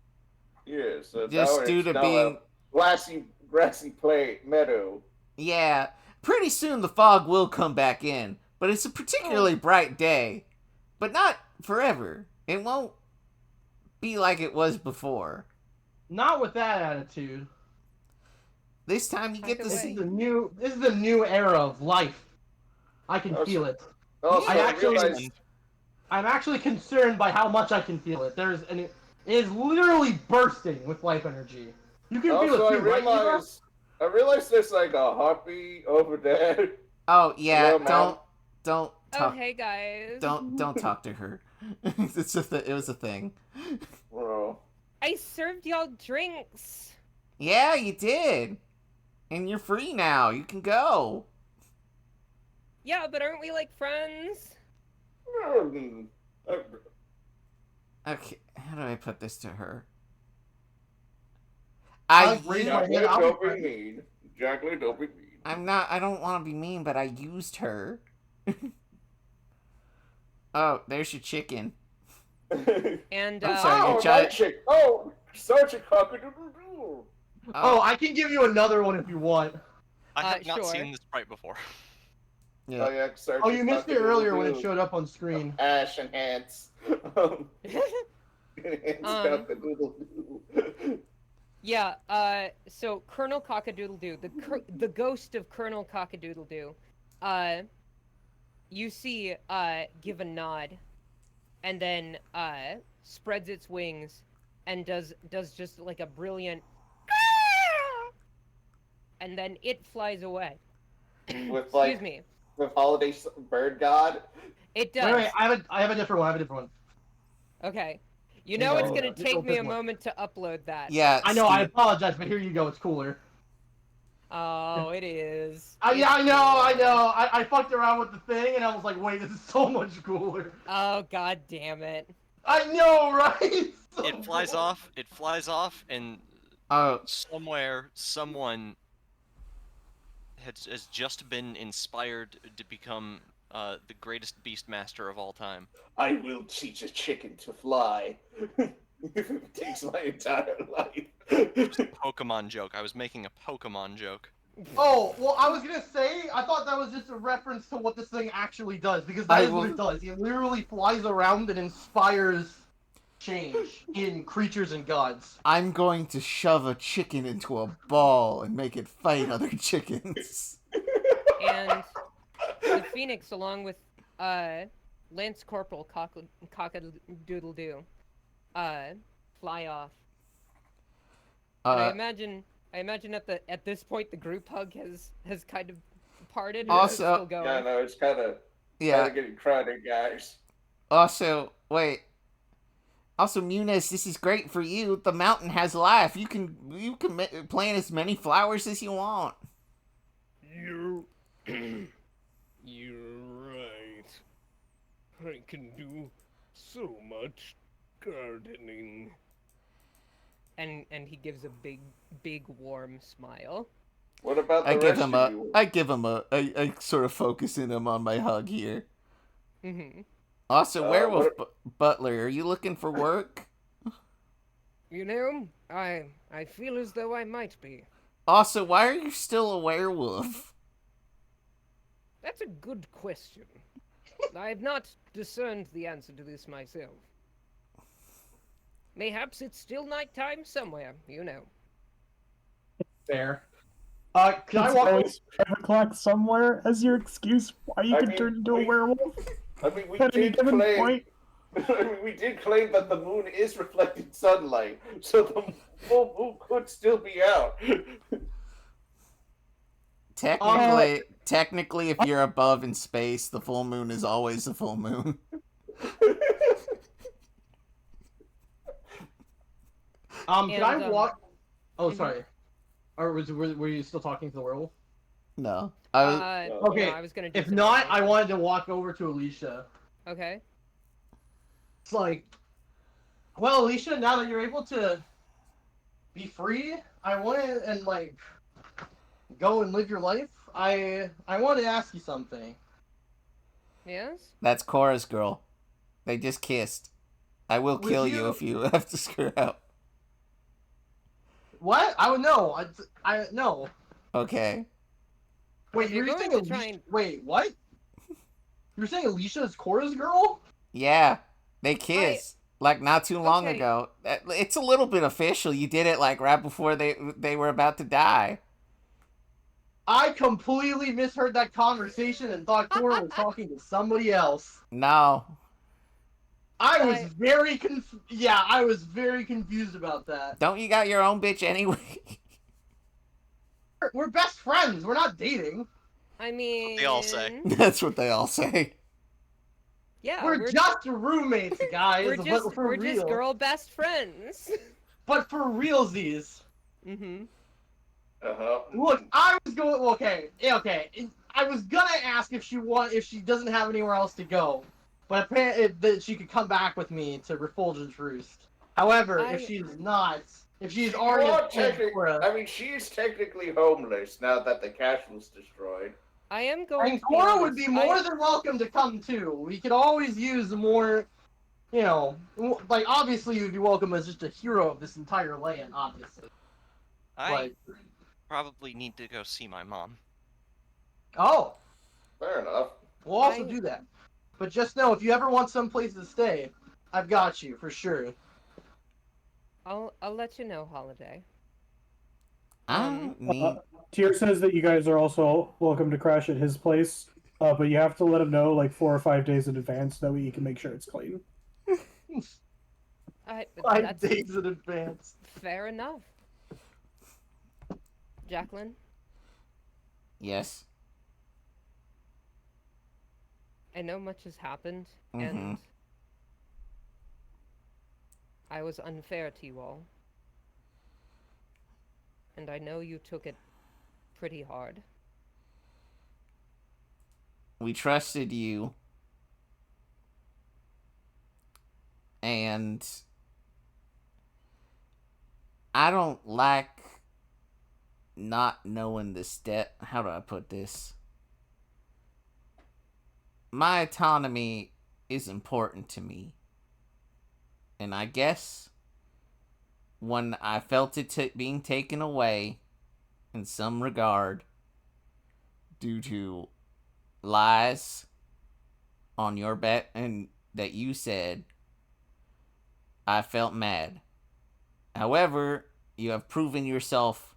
Yes, so Just now due it's to now being- a grassy play meadow. Yeah, pretty soon the fog will come back in, but it's a particularly bright day. But not forever. It won't be like it was before. Not with that attitude. This time you get to By the This see... is the new era of life. I can Oh, feel it. Also, I actually- realized I'm actually concerned by how much I can feel it. It is literally bursting with life energy. You can feel also it too, right, Eva? I realized there's like a harpy over there. Oh, yeah, Hello, ma'am. don't Oh, talk... hey guys. Don't talk to her. It was a thing. Bro. I served y'all drinks. Yeah, you did. And you're free now. You can go. Yeah, but aren't we like friends? Okay, how do I put this to her? I've raised my Jacqueline, hand. I'll don't be be friends. mean. Jacqueline, don't be mean. I don't want to be mean, but I used her. Oh, there's your chicken. And I'm sorry, Oh, your child- that chick. Oh, Sergeant Cock-a-doodle-doo. Oh, I can give you another one if you want. I have not sure. seen this sprite before. Yeah. Oh, yeah, Sergeant Oh, you missed it earlier when it Cock-a-doodle-doo. showed up on screen. Ashe enhance. Enhance Um, Cock-a-doodle-doo. Yeah, so Colonel Cockadoodle-Doo, the ghost of Colonel Cockadoodle-Doo, you see, give a nod, and then, spreads its wings, and does just like a brilliant, and then it flies away. With Excuse me. with Holiday Bird God. It Wait, does. wait, I have a different one. I have a different one. Okay. You know it's No, gonna no, take me a different one. moment to upload that. Yeah, I know. I Steve. apologize, but here you go. It's cooler. Oh, it is. Yeah, I It's know. I cool. know. I fucked around with the thing, and I was like, wait, this is so much cooler. Oh, god damn it. I know, right? So It flies cool. off. It flies off, and Oh, somewhere, someone has just been inspired to become the greatest beastmaster of all time. I will teach a chicken to fly. If it takes my entire life. Pokemon joke. I was making a Pokemon joke. Oh, well, I was gonna say, I thought that was just a reference to what this thing actually does, because that is what it does. It literally flies around and inspires change in creatures and gods. I'm going to shove a chicken into a ball and make it fight other chickens. And the Phoenix, along with Lance Corporal Cockadoodle-Doo, fly off. And I imagine at this point the group hug has kind of parted. Or is it Also- still going? Yeah, no, it's kind of Yeah. getting crowded, guys. Also, wait. Also, Muniz, this is great for you. The mountain has life. You can plant as many flowers as you want. You're right. I can do so much gardening. And he gives a big warm smile. What about the I rest of you? I sort of focus in him on my hug here. Mm-hmm. Also, Werewolf Butler, are you looking for work? You know, I feel as though I might be. Also, why are you still a werewolf? That's a good question. I have not discerned the answer to this myself. Mayhaps it's still nighttime somewhere, you know. Fair. Can I It's walk? always 5 o'clock somewhere as your excuse why you I can mean, turn into a werewolf I mean, we at any did given claim. point. I mean, we did claim that the moon is reflecting sunlight, so the full moon could still be out. Technically, if you're above in space, the full moon is always the full moon. Can I And, walk? Oh, mhm. sorry. Or were you still talking to the werewolf? No. I was, Okay, No, I was gonna do If something not, else. I wanted to walk over to Alicia. Okay. It's like, well, Alicia, now that you're able to be free, I want to and like go and live your life. I want to ask you something. Yes. that's Cora's girl. They just kissed. I will Would kill you you- if you have to screw out. What? I would know. I no. Okay. Wait, If you you're were saying going to Alicia? try and- Wait, what? You were saying Alicia is Cora's girl? Yeah, they kissed like not too long Okay. ago. It's a little bit official. You did it like right before they were about to die. I completely misheard that conversation and thought Cora was talking to somebody else. No. I was I- very Yeah, I was very confused about that. Don't you got your own bitch anyway? We're best friends. We're not dating. I mean, They all say. That's what they all say. Yeah, we're just roommates, guys. we're just but for we're real. just girl best friends. But for realsies. Mm-hmm. Uh-huh. Look, I was going. Okay. I was gonna ask if she doesn't have anywhere else to go, but apparently that she could come back with me to Refulgence Roost. However, if she's already Well, in Cora, I mean, she is technically homeless now that the cache was destroyed. I am going. and to be Cora would be honest, more than welcome to come too. We could always use more. You know, like obviously you'd be welcome as just a hero of this entire land, obviously. I probably need to go see my mom. Oh, Fair enough. we'll also do that. But just know, if you ever want some place to stay, I've got you for sure. I'll let you know, Holiday. I need. Tyr says that you guys are also welcome to crash at his place, but you have to let him know like 4 or 5 days in advance. That way you can make sure it's clean. 5 That's days in advance. fair enough. Jacqueline, Yes. I know much has happened, Mhm. and I was unfair to you all. And I know you took it pretty hard. We trusted you. And I don't like not knowing the step. How do I put this? My autonomy is important to me. And I guess when I felt it being taken away in some regard due to lies on your bet and that you said, I felt mad. However, you have proven yourself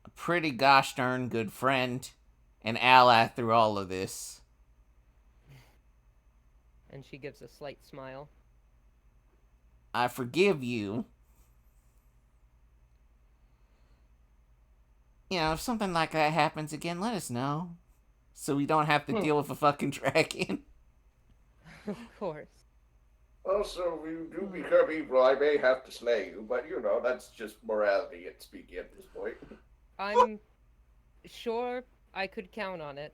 a pretty gosh darn good friend and ally through all of this. And she gives a slight smile. I forgive you. You know, if something like that happens again, let us know. So we don't have to deal with a fucking dragon. Of course. Also, if you do become evil, I may have to slay you, but you know, that's just morality at speaking at this point. I'm sure I could count on it.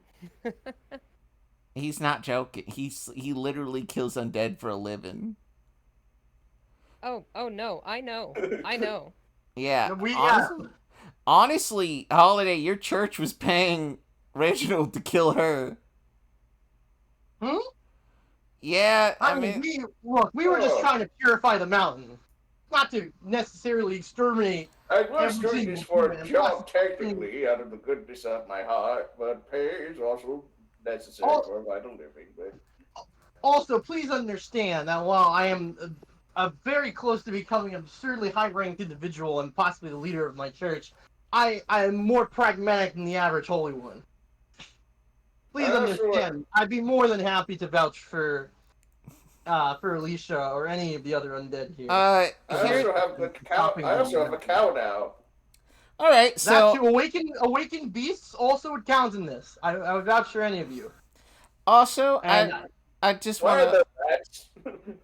He's not joking. He literally kills undead for a living. Oh no, I know. I know. Yeah. We Honestly, Holiday, your church was paying Reginald to kill her. Hmm? Yeah, I mean, we were just trying to purify the mountain, not to necessarily exterminate. I was every doing single this for a human. job, Plus, technically, out of the goodness of my heart, but pay is also necessary for a vital living. But Also, please understand that while I am very close to becoming an absurdly high-ranked individual and possibly the leader of my church, I am more pragmatic than the average holy one. Please understand, I'd be more than happy to vouch for Alicia or any of the other undead here. I also have a cow now. All right, so that to awaken beasts also would count in this. I would vouch for any of you. Also, And, I just Where want are to. the rats?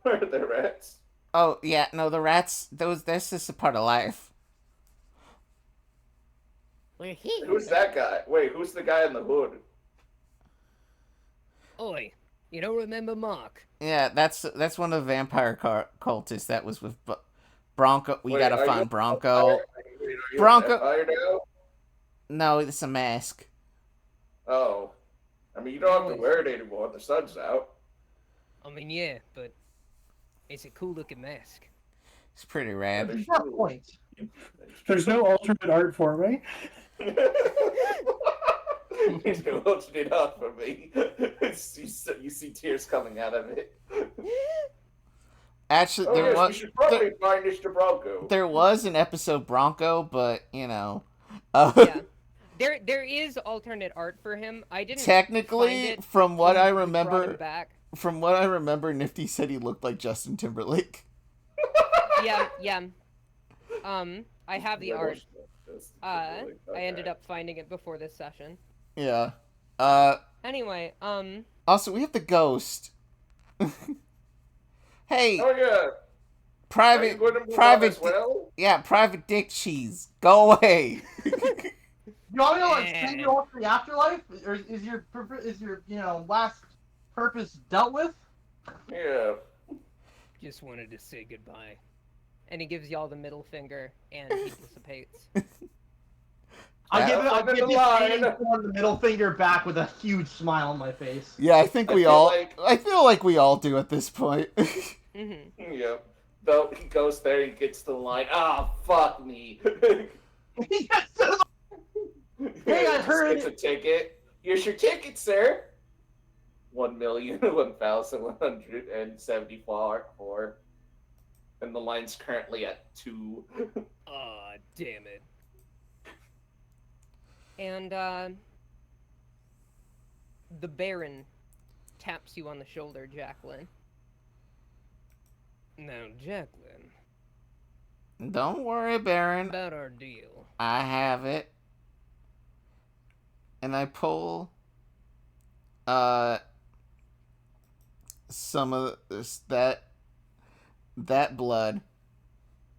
Where are the rats? Oh yeah, no, the rats. That's just a part of life. We're here. Who's that guy? Wait, who's the guy in the hood? Oi, you don't remember Mark? Yeah, that's one of the vampire cultists that was with Bronco. We gotta find Bronco. Bronco. Now? No, it's a mask. Oh, I mean, you don't have to wear it anymore. The sun's out. I mean, yeah, but it's a cool looking mask. It's pretty rad. There's no point. There's no alternate art for me. There's no alternate art for me. You see tears coming out of it. Actually, we should probably find Mr. Bronco. There was an episode Bronco, but you know. Yeah. There is alternate art for him. I didn't technically find it from what I brought remember. him back. From what I remember, Nifty said he looked like Justin Timberlake. Yeah. I have the art. I ended up finding it before this session. Yeah. Anyway, Also, we have the ghost. Hey. Oh yeah. Private. As well? Yeah, private dick cheese. Go away. You want me to like send you off to the afterlife, or is your last purpose dealt with? Yeah. Just wanted to say goodbye. And he gives y'all the middle finger, and he dissipates. I give the middle finger back with a huge smile on my face. Yeah, I think I feel like we all do at this point. Mm-hmm. Yeah. Though he goes there, he gets the line, fuck me. Hey, I heard it's a ticket. Here's your ticket, sir. 1,001,174. And the line's currently at 2. Aw, damn it. And the Baron taps you on the shoulder, Jacqueline. Now, Jacqueline, Don't worry, Baron. about our deal. I have it. And I pull some of that blood.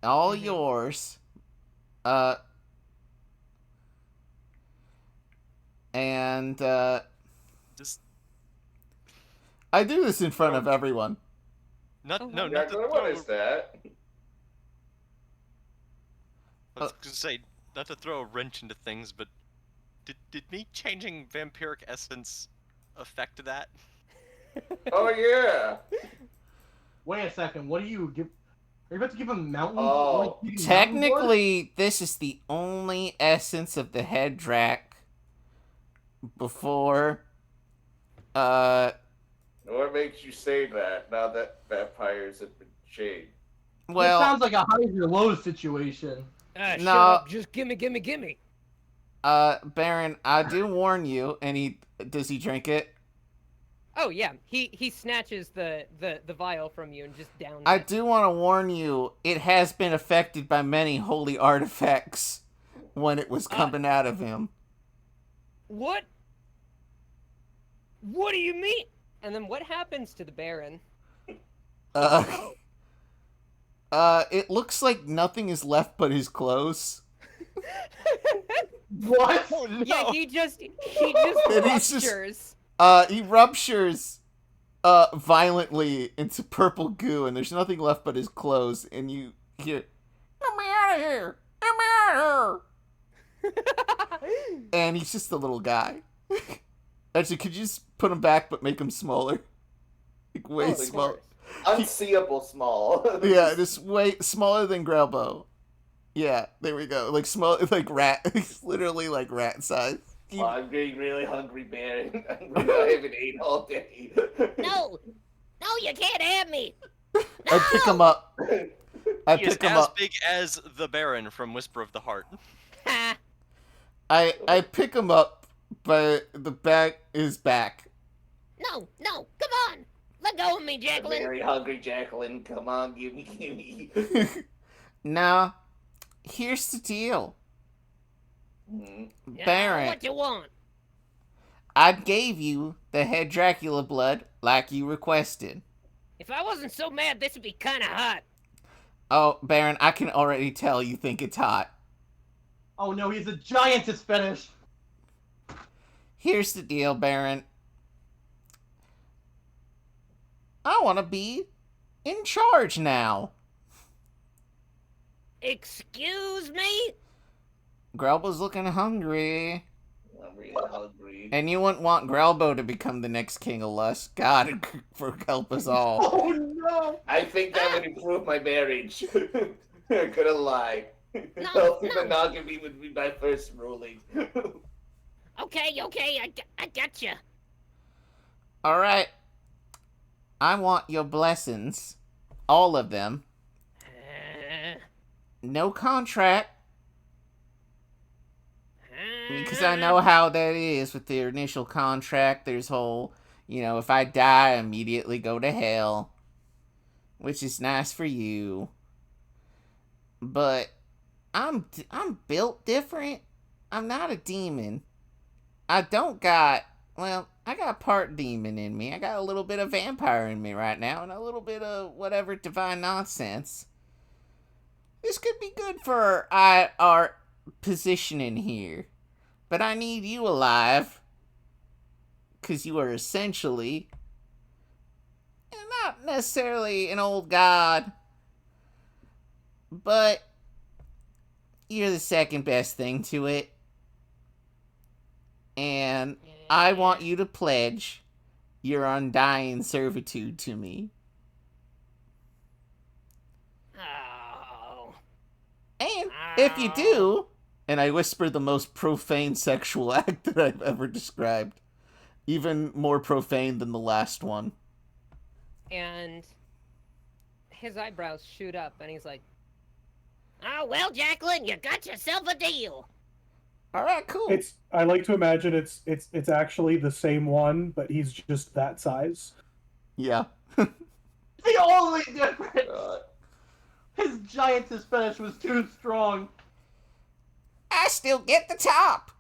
All yours. And Just I do this in front of everyone. not Oh, no, wow. not to Jacqueline, what throw, is that? I was gonna say not to throw a wrench into things, but did me changing vampiric essence affect that? Oh yeah. Wait a second. What do you give? Are you about to give him mountain? Oh, like, mountain blood? Technically, this is the only essence of the head drac before What makes you say that now that vampires have been shaved? This well, sounds like a hide your lows situation. Shut No. up, just gimme. Baron, I do warn you, and does he drink it? Oh yeah, he snatches the vial from you and just downs I it. do want to warn you, it has been affected by many holy artifacts when it was coming out of him. What? What do you mean? And then what happens to the Baron? It looks like nothing is left but his clothes. What? Oh no! Yeah, he just And he's just- ruptures. He ruptures, violently into purple goo, and there's nothing left but his clothes, and you hear, "Get me out of here! Get me out of here!" And he's just a little guy. Actually, could you just put him back, but make him smaller? Like, way Oh, of smaller. course. Unseeable small. Yeah, just way smaller than Grelbo. Yeah, there we go. Like small, like rat. He's literally like rat size. Oh, I'm getting really hungry, Baron. I haven't ate all day. No, you can't have me. I pick him up. I He is pick him as up. big as the Baron from Whisper of the Heart. Ha! I pick him up, but the back is back. No, come on. Let go of me, I'm Jacqueline. very hungry, Jacqueline. Come on, give me. Now, here's the deal, Mhm. Yeah, Baron. what you want? I gave you the head Dracula blood like you requested. If I wasn't so mad, this would be kind of hot. Oh, Baron, I can already tell you think it's hot. Oh no, he's a giantess fetish. Here's the deal, Baron. I want to be in charge now. Excuse me? Grelbo's looking hungry. I'm really hungry. And you wouldn't want Grelbo to become the next king of lust. God, for help us all. Oh no. I think that would improve my marriage. I'm gonna lie. No, Healthy no. monogamy would be my first ruling. Okay, I gotcha. All right. I want your blessings. All of them. No contract. Because I know how that is with their initial contract. There's whole, if I die, I immediately go to hell. Which is nice for you. But I'm built different. I'm not a demon. I got part demon in me. I got a little bit of vampire in me right now, and a little bit of whatever divine nonsense. This could be good for our positioning here. But I need you alive. Because you are essentially not necessarily an old god. But you're the second best thing to it. And I want you to pledge your undying servitude to me. Oh. And if you do, and I whisper the most profane sexual act that I've ever described, even more profane than the last one. And his eyebrows shoot up, and he's like, Oh, well, Jacqueline, you got yourself a deal. All right, cool. I like to imagine it's actually the same one, but he's just that size. Yeah. The only difference. Uh, His giantess fetish was too strong. I still get the top.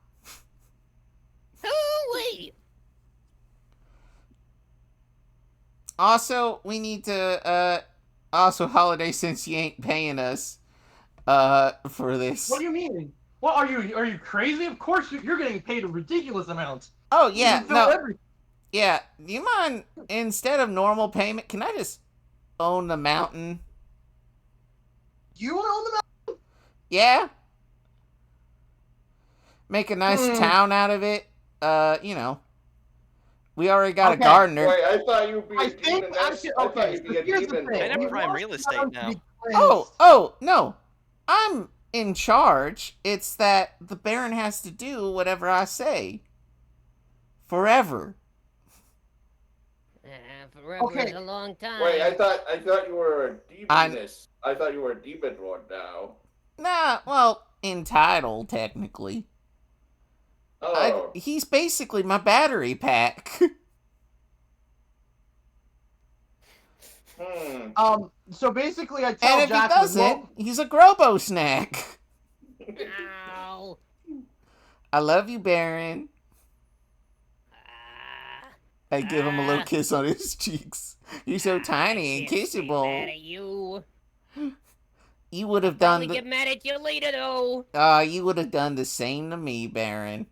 Hoo-wee! Also, we need to, also, Holiday, since you ain't paying us, for this. What do you mean? What are you crazy? Of course you're getting paid a ridiculous amount. Oh, You yeah, can fill no. everything. Yeah, do you mind, instead of normal payment, can I just own the mountain? You want to own the mountain? Yeah? Make a nice Hmm. town out of it. You know. We already got Okay. a gardener. wait, I thought you'd be I a think demon. actually, I thought okay, you'd so be a here's the demon. thing. I have We prime want real the estate mountain to now. be cleansed. Oh, no. I'm in charge. It's that the Baron has to do whatever I say. Forever. Forever Okay. is a long time. Wait, I thought you were a demoness. I thought you were a demon lord now. Nah, well, entitled, technically. Oh. He's basically my battery pack. So basically I tell And if he Jacqueline, doesn't, he's a Grobo snack. Ow. I love you, Baron. Ah, I give him a little kiss on his cheeks. You're so tiny and I can't get kissable. mad at you. You would have Probably done get mad at you later, though. you would have done the same to me, Baron.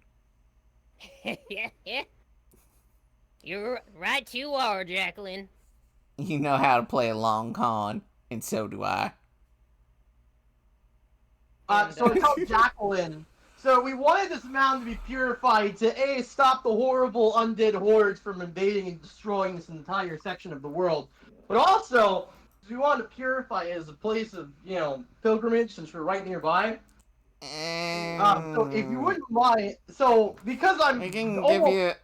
You're right, you are, Jacqueline. You know how to play a long con, and so do I. so I tell Jacqueline. So we wanted this mountain to be purified to stop the horrible undead hordes from invading and destroying this entire section of the world, but also we wanted to purify it as a place of pilgrimage since we're right nearby. So if you wouldn't mind, so because I'm I can almost, give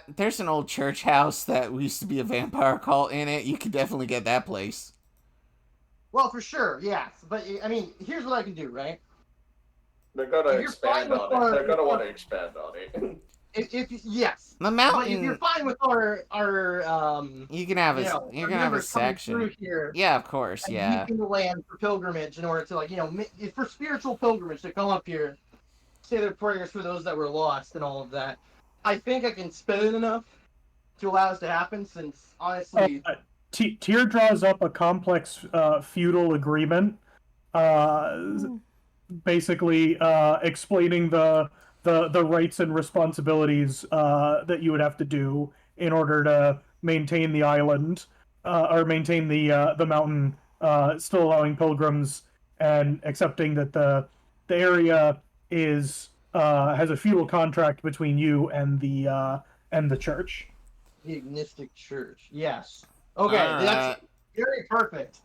you, there's an old church house that used to be a vampire cult in it. You could definitely get that place. well, for sure, yes. But I mean, here's what I can do, right? They're gonna If you're expand fine on with it. our- They're gonna want to expand on it. If yes, The but if you're mountain, fine with our you can have a, our you can have a members coming section. through here, Yeah, of course, and yeah. using the land for pilgrimage in order to for spiritual pilgrimage to come up here, say their prayers for those that were lost and all of that. I think I can spend enough to allow this to happen. Since honestly, Tyr draws up a complex feudal agreement, basically explaining the rights and responsibilities that you would have to do in order to maintain the island or maintain the mountain, still allowing pilgrims and accepting that the area is has a feudal contract between you and the church. the agnostic church. Yes. Okay, Alright. that's very perfect. He's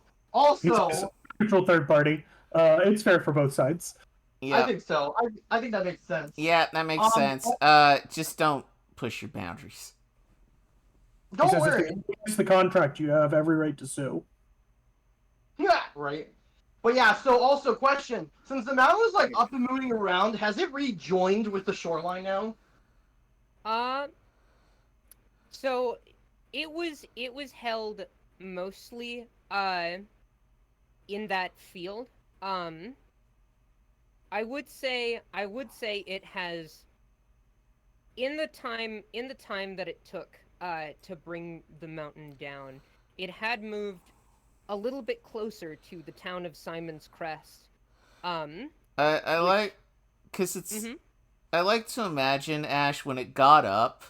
Also, a neutral third party. It's fair for both sides. Yeah, I think so. I think that makes sense. yeah, that makes sense. Just don't push your boundaries. He Don't says worry. if it's the contract, you have every right to sue. Yeah, right. But yeah, so also question. Since the mountain was like up and moving around, has it rejoined with the shoreline now? So it was held mostly in that field. I would say it has in the time that it took to bring the mountain down, it had moved a little bit closer to the town of Simon's Crest. I like, cause it's. I like to imagine Ash when it got up,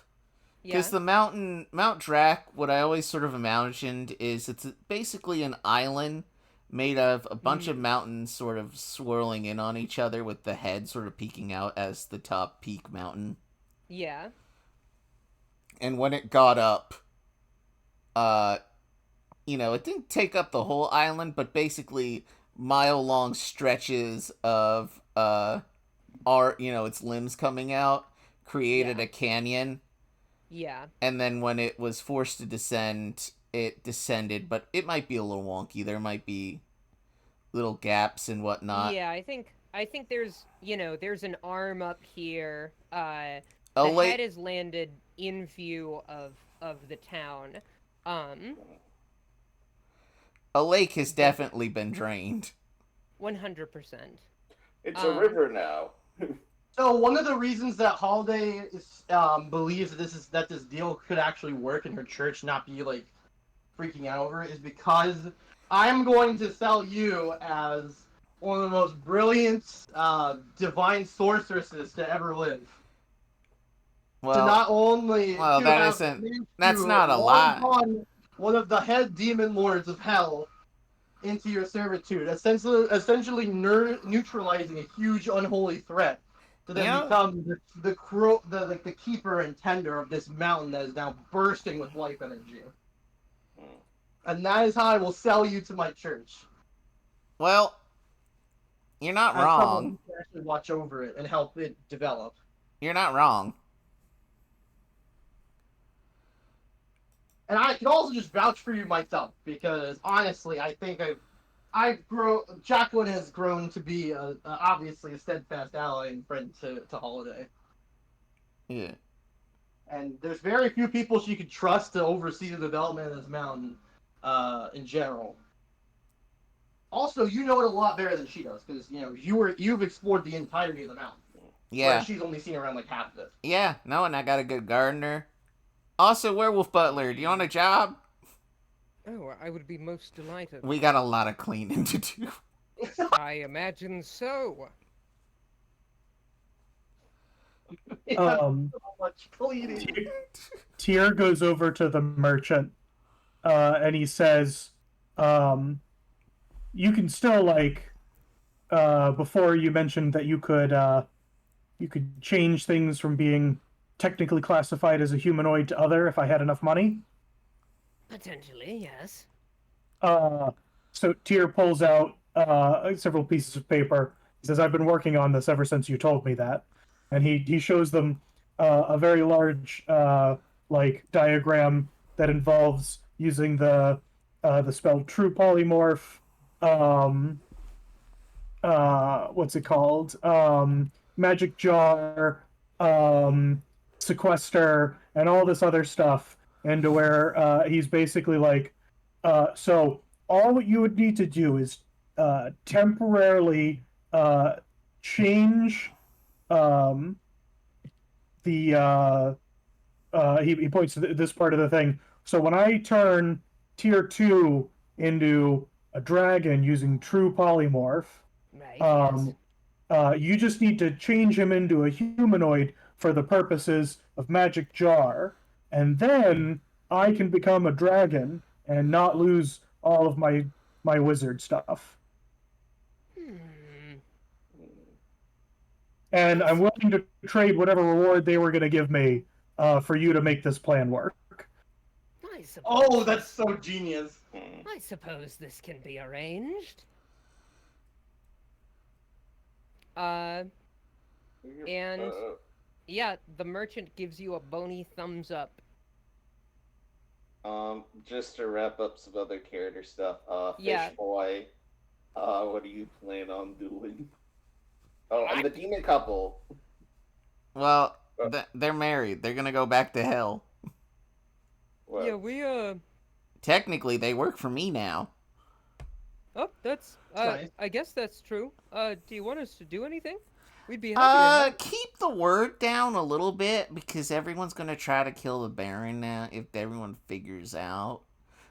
because the Mount Drac. What I always sort of imagined is it's basically an island made of a bunch of mountains sort of swirling in on each other, with the head sort of peeking out as the top peak mountain. Yeah. And when it got up, it didn't take up the whole island, but basically mile-long stretches of, its limbs coming out created a canyon. Yeah. And then when it was forced to descend, it descended, but it might be a little wonky. There might be little gaps and whatnot. Yeah, I think I think there's, there's an arm up here. A The lake. head is landed in view of the town. A lake has definitely been drained. 100%. It's a river now. So one of the reasons that Holiday believes that this deal could actually work and her church not be like freaking out over it is because I'm going to sell you as one of the most brilliant divine sorceresses to ever live. Well, To not only well, to that have isn't- managed that's to not a log lot. on one of the head demon lords of hell into your servitude, essentially neutralizing a huge unholy threat, to then Yeah. become the keeper and tender of this mountain that is now bursting with life energy. And that is how I will sell you to my church. Well, you're not As someone wrong. who can actually watch over it and help it develop. You're not wrong. And I can also just vouch for you myself, because honestly, I think Jacqueline has grown to be obviously a steadfast ally and friend to Holiday. Yeah. And there's very few people she could trust to oversee the development of this mountain in general. Also, you know it a lot better than she does, because you've explored the entirety of the mountain. Yeah. Whereas she's only seen around like half of it. Yeah. No, and I got a good gardener. Also, werewolf butler. Do you want a job? Oh, I would be most delighted. We got a lot of cleaning to do. I imagine so. So much cleaning. Tyr goes over to the merchant, and he says, "You can still before you mentioned that you could change things from being technically classified as a humanoid to other if I had enough money." Potentially, yes. So Tyr pulls out several pieces of paper. He says, "I've been working on this ever since you told me that," and he shows them a very large diagram that involves using the spell True polymorph. What's it called? Magic jar, sequester, and all this other stuff. And to where he's basically like, so all what you would need to do is temporarily change the he points to this part of the thing. So when I turn tier 2 into a dragon using True polymorph, Right, yes. you just need to change him into a humanoid for the purposes of Magic Jar, and then I can become a dragon and not lose all of my wizard stuff. And I'm willing to trade whatever reward they were going to give me for you to make this plan work. I suppose. Oh, that's so genius. I suppose this can be arranged. And yeah, the merchant gives you a bony thumbs up. Just to wrap up some other character stuff. Yeah. Fish boy. What do you plan on doing? Oh, and the demon couple. Well, they're married. They're gonna go back to hell. Well, Yeah, we Technically, they work for me now. Oh, that's nice. I guess that's true. Do you want us to do anything? We'd be happy to help. Keep the word down a little bit, because everyone's gonna try to kill the Baron now if everyone figures out.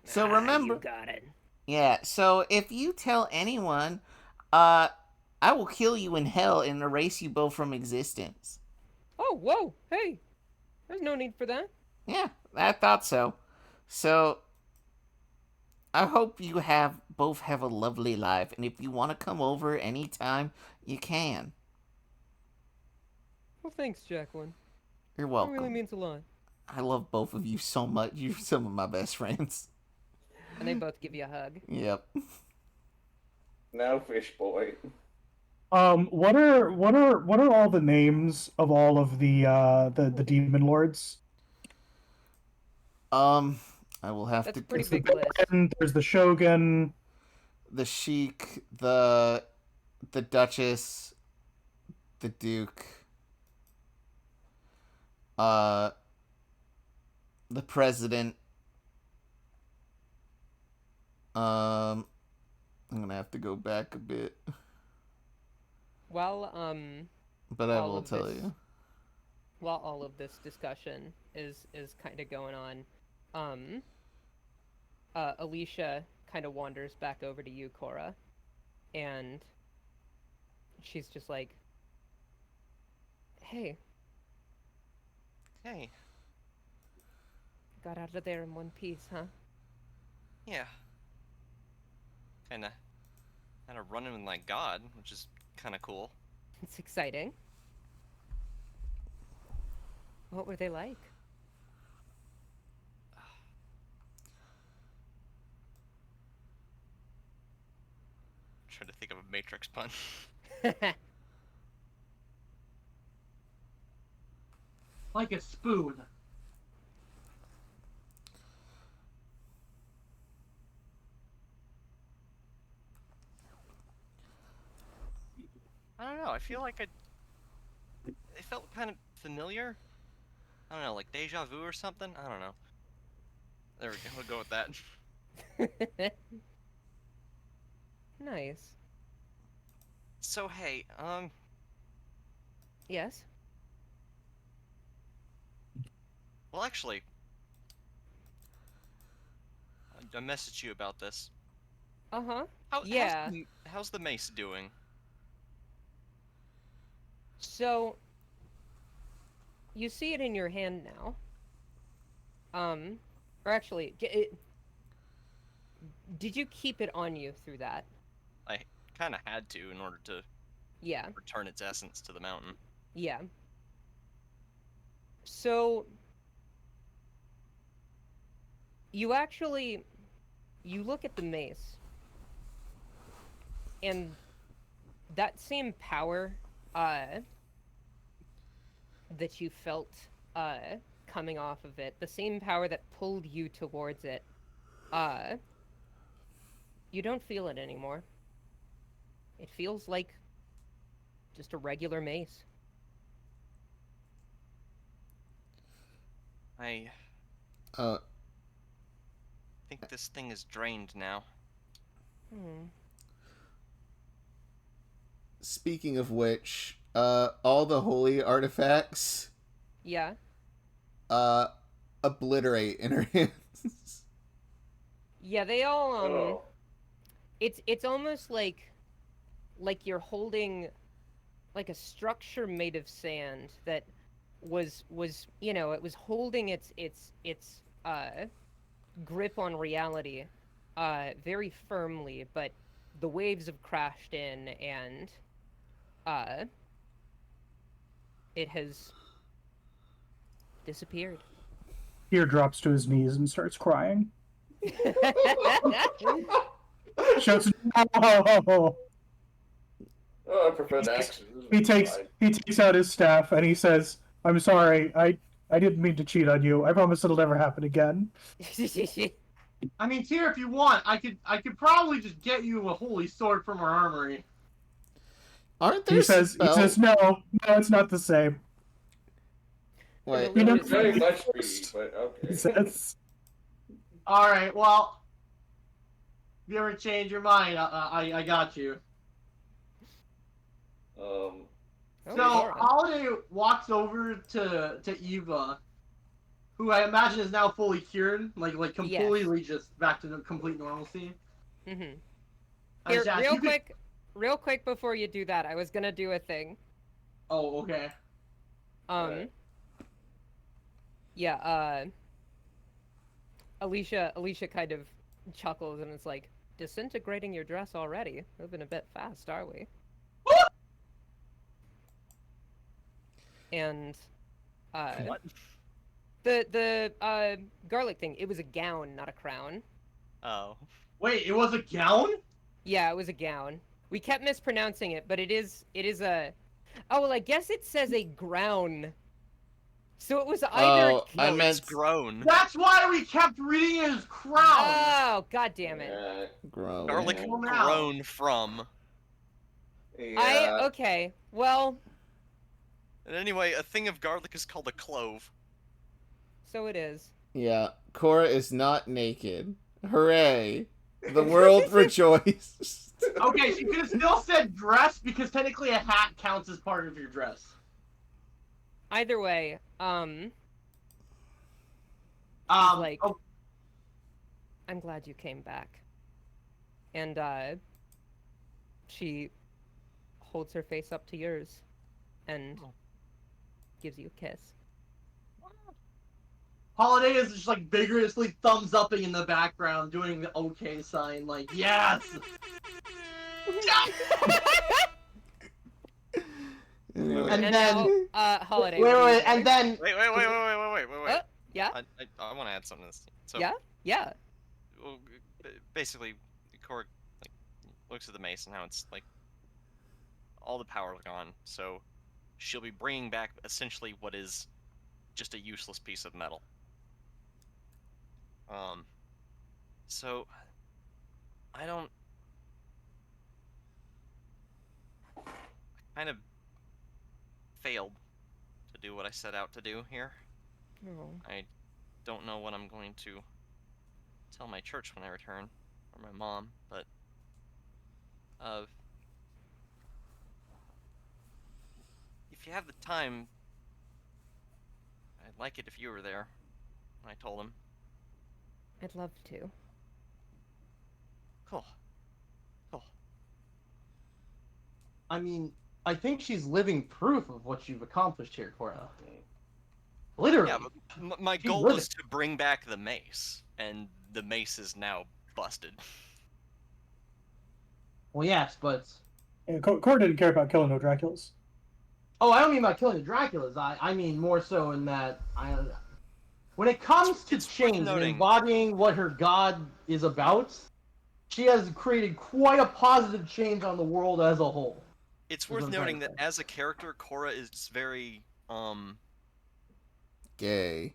So remember, You got it. yeah. So if you tell anyone, I will kill you in hell and erase you both from existence. Oh, whoa, hey, there's no need for that. Yeah, I thought so. So I hope you both have a lovely life, and if you want to come over anytime, you can. Well, thanks, Jacqueline. You're That welcome. really means a lot. I love both of you so much. You're some of my best friends. And they both give you a hug. Yep. now fish boy. What are all the names of all of the demon lords? I will have That's to. a pretty There's the big list. Baron, there's the Shogun. The Sheik, the the Duchess, the Duke, the President. I'm gonna have to go back a bit, While but I all will of tell this- you. while all of this discussion is kind of going on, Alicia kind of wanders back over to you, Cora, and she's just like, "Hey, Hey, got out of there in one piece, huh?" yeah. Kinda running with my god, which is kinda cool. It's exciting. What were they like? Trying to think of a Matrix pun. Like a spoon. I don't know. I feel like it felt kind of familiar. I don't know, like deja vu or something. I don't know. There we go. We'll go with that. Nice. So hey, Yes. well, actually, I messaged you about this. Uh-huh. How, Yeah. How's the mace doing? So, you see it in your hand now. Or actually, did you keep it on you through that? I kind of had to in order to Yeah. return its essence to the mountain. Yeah. So, you look at the mace, and that same power, that you felt, coming off of it, the same power that pulled you towards it, you don't feel it anymore. It feels like just a regular mace. I Uh, think this thing is drained now. Speaking of which, all the holy artifacts, Yeah. obliterate in her hands. Yeah, they all Oh. it's almost like you're holding like a structure made of sand that was it was holding its grip on reality very firmly, but the waves have crashed in and it has disappeared. Here drops to his knees and starts crying. Shouts, "No!" Oh, I prefer the action. He takes out his staff and he says, "I'm sorry. I didn't mean to cheat on you. I promise it'll never happen again." I mean, Tyr, if you want, I could probably just get you a holy sword from our armory. Aren't there He says, spells? no, it's not the same. Wait, You know- It's very much me, but He okay. says, All right, well, if you ever change your mind, I got you. Oh, So Cora. Holiday walks over to Eva, who I imagine is now fully cured, like completely just back to the complete normalcy. Mhm. I Here, just asked, real quick before you do that, I was gonna do a thing. Oh, okay. Right. Yeah, Alicia kind of chuckles and it's like, disintegrating your dress already? Moving a bit fast, are we? And What? the garlic thing, it was a gown, not a crown. Oh. Wait, it was a gown? Yeah, it was a gown. We kept mispronouncing it, but it is a oh well, I guess it says a ground. So it was either Oh, I No, meant it's grown. That's why we kept reading it as crown. Oh, god damn it. Yeah, grow. Garlic Well, now. grown from. Yeah. Okay. Well, And anyway, a thing of garlic is called a clove. so it is. Yeah, Cora is not naked. Hooray! The world rejoiced. Okay, she could have still said dress because technically a hat counts as part of your dress. Either way, like- Oh, I'm glad you came back. And she holds her face up to yours and gives you a kiss. Holiday is just like vigorously thumbs upping in the background, doing the okay sign, like yes. Anyway. And And then- now, Holiday. Wait, what are you and doing? then Wait. Yeah? I want to add something to this. So, Yeah? Yeah. well, basically, Cora like looks at the mace and how it's like all the power gone. So she'll be bringing back essentially what is just a useless piece of metal. So I kind of failed to do what I set out to do here. Oh. I don't know what I'm going to tell my church when I return, or my mom, but if you have the time, I'd like it if you were there. I told him. I'd love to. Cool. I mean, I think she's living proof of what you've accomplished here, Cora. Literally. Yeah, but my She's goal living. was to bring back the mace, and the mace is now busted. Well, yes, but Yeah, Cora didn't care about killing no Draculas. oh, I don't mean about killing the Draculas. I mean more so in that when it comes to It's worth change and noting- embodying what her god is about, she has created quite a positive change on the world as a whole. It's what worth I'm trying noting to that say. as a character, Cora is very Gay.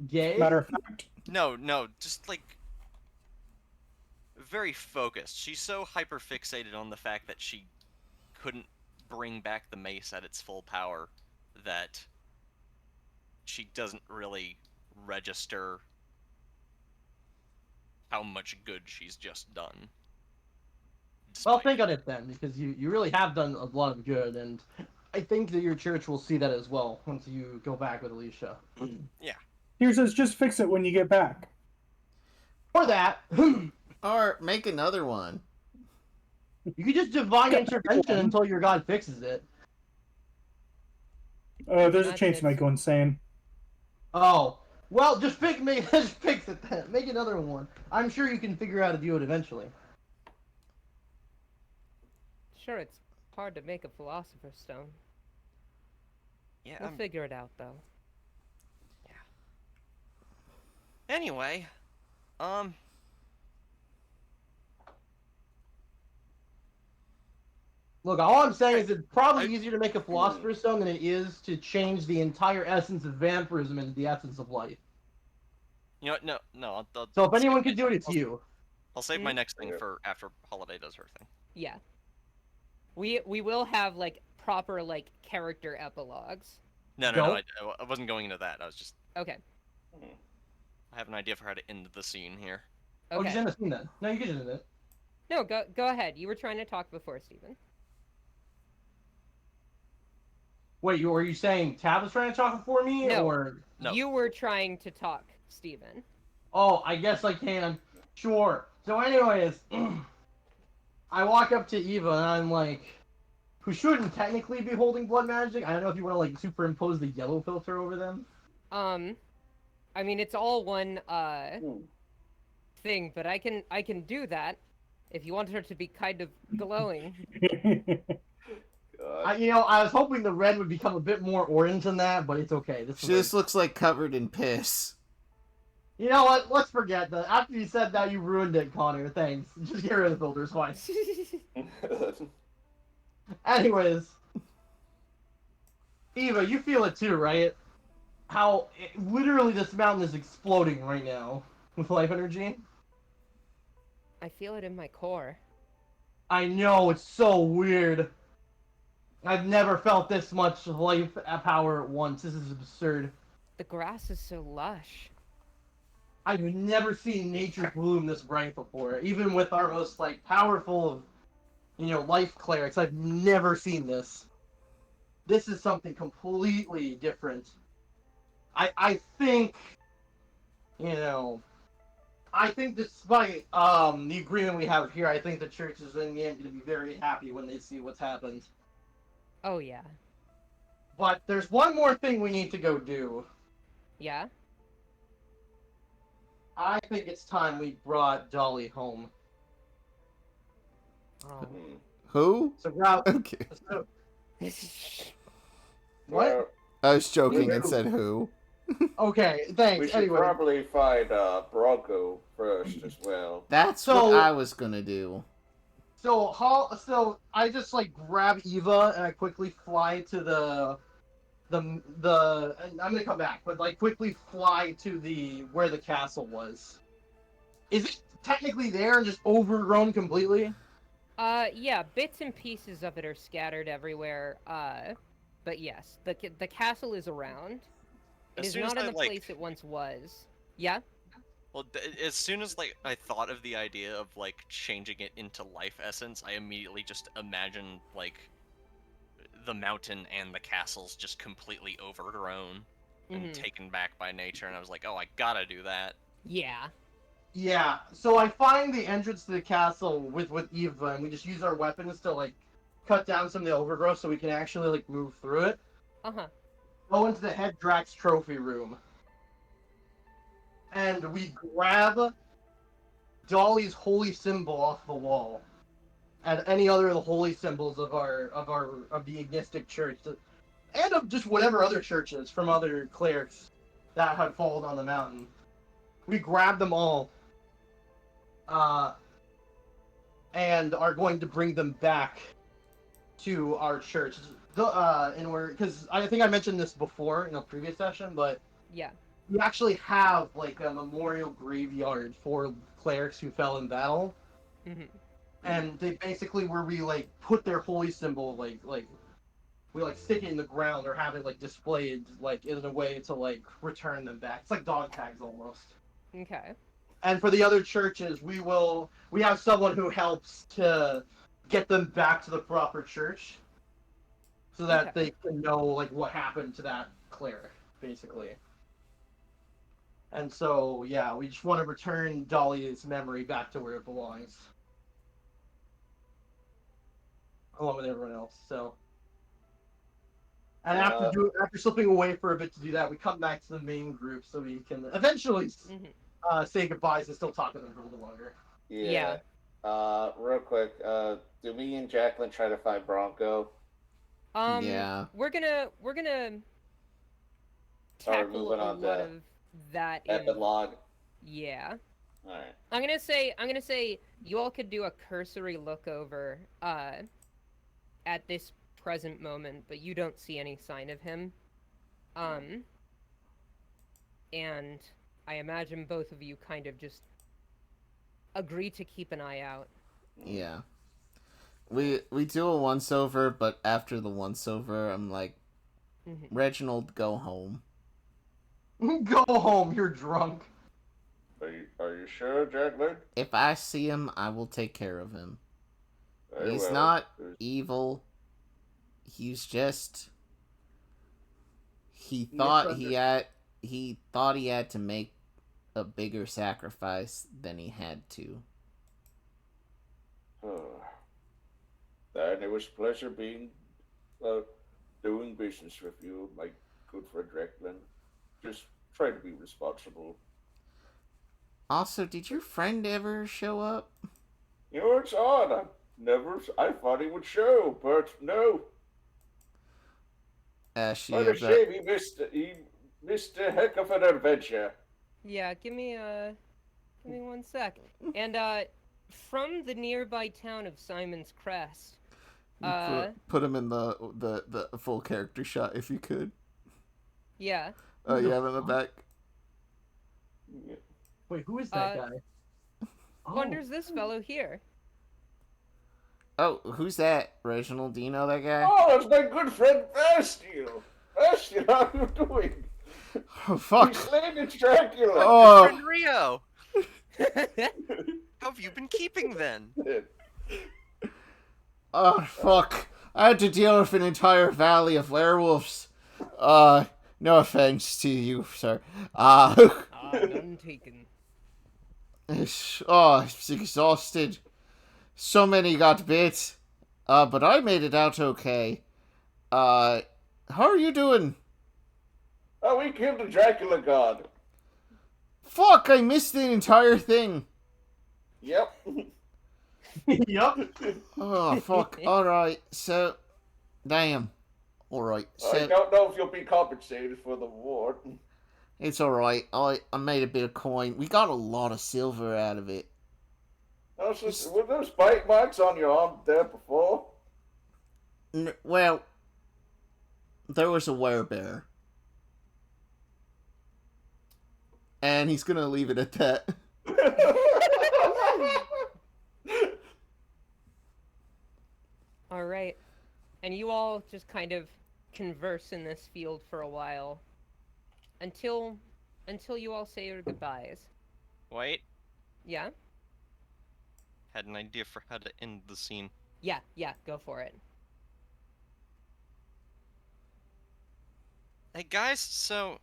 Gay? Matter of fact, no, just like very focused. She's so hyper fixated on the fact that she couldn't bring back the mace at its full power that she doesn't really register how much good she's just done. Well, Despite- think on it then, because you really have done a lot of good, and I think that your church will see that as well once you go back with Alicia. here says just fix it when you get back. For that, you Or make another one. could just divine intervention until your god fixes it. There's a Imagine chance you might go insane. Oh, well, just just fix it then. Make another one. I'm sure you can figure out how to do it eventually. Sure, it's hard to make a Philosopher's Stone. yeah. We'll figure it out, though. Anyway, Look, all I'm saying is it's probably I- easier to make a Philosopher's Stone than it is to change the entire essence of vampirism into the essence of life. you know what? No. I'll So if save anyone my- can do it, it's you. I'll save my Mm. next thing Yeah. for after Holiday does her thing. Yeah. We will have like proper like character epilogues. No, Don't? I wasn't going into that. I was just Okay. I have an idea for how to end the scene here. Oh, just Okay. end the scene then. No, you can end it. No, go ahead. You were trying to talk before, Steven. Wait, were you saying Tab was trying to talk before me, No. or? No. You were trying to talk, Steven. Oh, I guess I can. Sure. So, anyways, I walk up to Eva and I'm like, who shouldn't technically be holding blood magic. I don't know if you want to like superimpose the yellow filter over them. I mean it's all one thing, but I can do that if you want her to be kind of glowing. God. I was hoping the red would become a bit more orange than that, but it's okay. This She is just looks like covered in piss. You know what? Let's forget that. After you said that, you ruined it, Connor. Thanks. Just get rid of the filters, fine. Anyways, Eva, you feel it too, right? How literally this mountain is exploding right now with life energy. I feel it in my core. I know, it's so weird. I've never felt this much life power at once. This is absurd. The grass is so lush. I've never seen nature bloom this bright before. Even with our most, like, powerful, life clerics, I've never seen this. This is something completely different. I think, I think despite the agreement we have here, I think the church is in the end going to be very happy when they see what's happened. Oh, yeah. But there's one more thing we need to go do. Yeah? I think it's time we brought Dolly home. Oh. Who? So, Rob. Okay. So, Well, what? I was joking Who? and said who. Okay, thanks. we should Anyway, probably find Bronco first as well. That's So- what I was gonna do. so I just like grab Eva and I quickly fly to the. And I'm gonna come back, but like quickly fly to where the castle was. Is it technically there and just overgrown completely? Yeah, bits and pieces of it are scattered everywhere. But yes, the castle is around. It As is soon as not in I, the place it once was. Yeah? Well, as soon as I thought of the idea of changing it into life essence, I immediately just imagined the mountain and the castle's just completely overgrown and taken back by nature, and I was like, oh, I gotta do that. Yeah. Yeah. So I find the entrance to the castle with Eva, and we just use our weapons to cut down some of the overgrowth so we can actually move through it. Uh-huh. Go into the head Drax trophy room. And we grab Dolly's holy symbol off the wall. And any other of the holy symbols of the Ignistic Church. And of just whatever other churches from other clerics that had fallen on the mountain. We grab them all. And are going to bring them back to our church. Because I think I mentioned this before in a previous session, but Yeah. we actually have a memorial graveyard for clerics who fell in battle, and they basically where we put their holy symbol we stick it in the ground or have it displayed in a way to return them back. It's like dog tags almost. Okay. And for the other churches, we have someone who helps to get them back to the proper church, so that they can know what happened to that cleric, basically. And so, yeah, we just want to return Dolly's memory back to where it belongs, along with everyone else. So, and after slipping away for a bit to do that, we come back to the main group so we can eventually say goodbyes and still talk to them for a little longer. Yeah. Real quick, do me and Jacqueline try to find Bronco? Yeah. We're gonna tackle moving a on lot to of that in Epilogue. Yeah. Alright. I'm gonna say you all could do a cursory look over at this present moment, but you don't see any sign of him. And I imagine both of you kind of just agree to keep an eye out. Yeah. We do a once over, but after the once over, I'm like, Reginald, go home. Go home, you're drunk. Are you sure, Jacqueline? If I see him, I will take care of him. Very He's well. not evil. He's just he thought he had to make a bigger sacrifice than he had to. And it was a pleasure doing business with you, my good friend Jacqueline. Just try to be responsible. Also, did your friend ever show up? You know, it's odd. I thought he would show, but no. Ashe, What a shame he missed a heck of an adventure. Yeah, give me 1 sec. And from the nearby town of Simon's Crest, put him in the full character shot if you could. Yeah. Oh, you have him in the back. Wait, who is that guy? Wonders this fellow here. Oh, who's that, Reginald? Do you know that guy? Oh, that's my good friend Bastian. Bastian, how are you doing? Oh, fuck. He's slain in Dracula. Oh. Friend Rio! How have you been keeping then? Oh, fuck. I had to deal with an entire valley of werewolves. No offense to you, sir. None taken. I was exhausted. So many got bit. But I made it out okay. How are you doing? Oh, we killed the Dracula god. Fuck, I missed the entire thing. Yep. Yup. Oh, fuck. Alright, so... Damn. Alright, I so... don't know if you'll be compensated for the war. It's alright. I made a bit of coin. We got a lot of silver out of it. Were those bite marks on your arm there before? Well, there was a werebear. And he's gonna leave it at that. All right. And you all just kind of converse in this field for a while until you all say your goodbyes. Wait, Yeah? had an idea for how to end the scene. Yeah, go for it. Hey guys, so...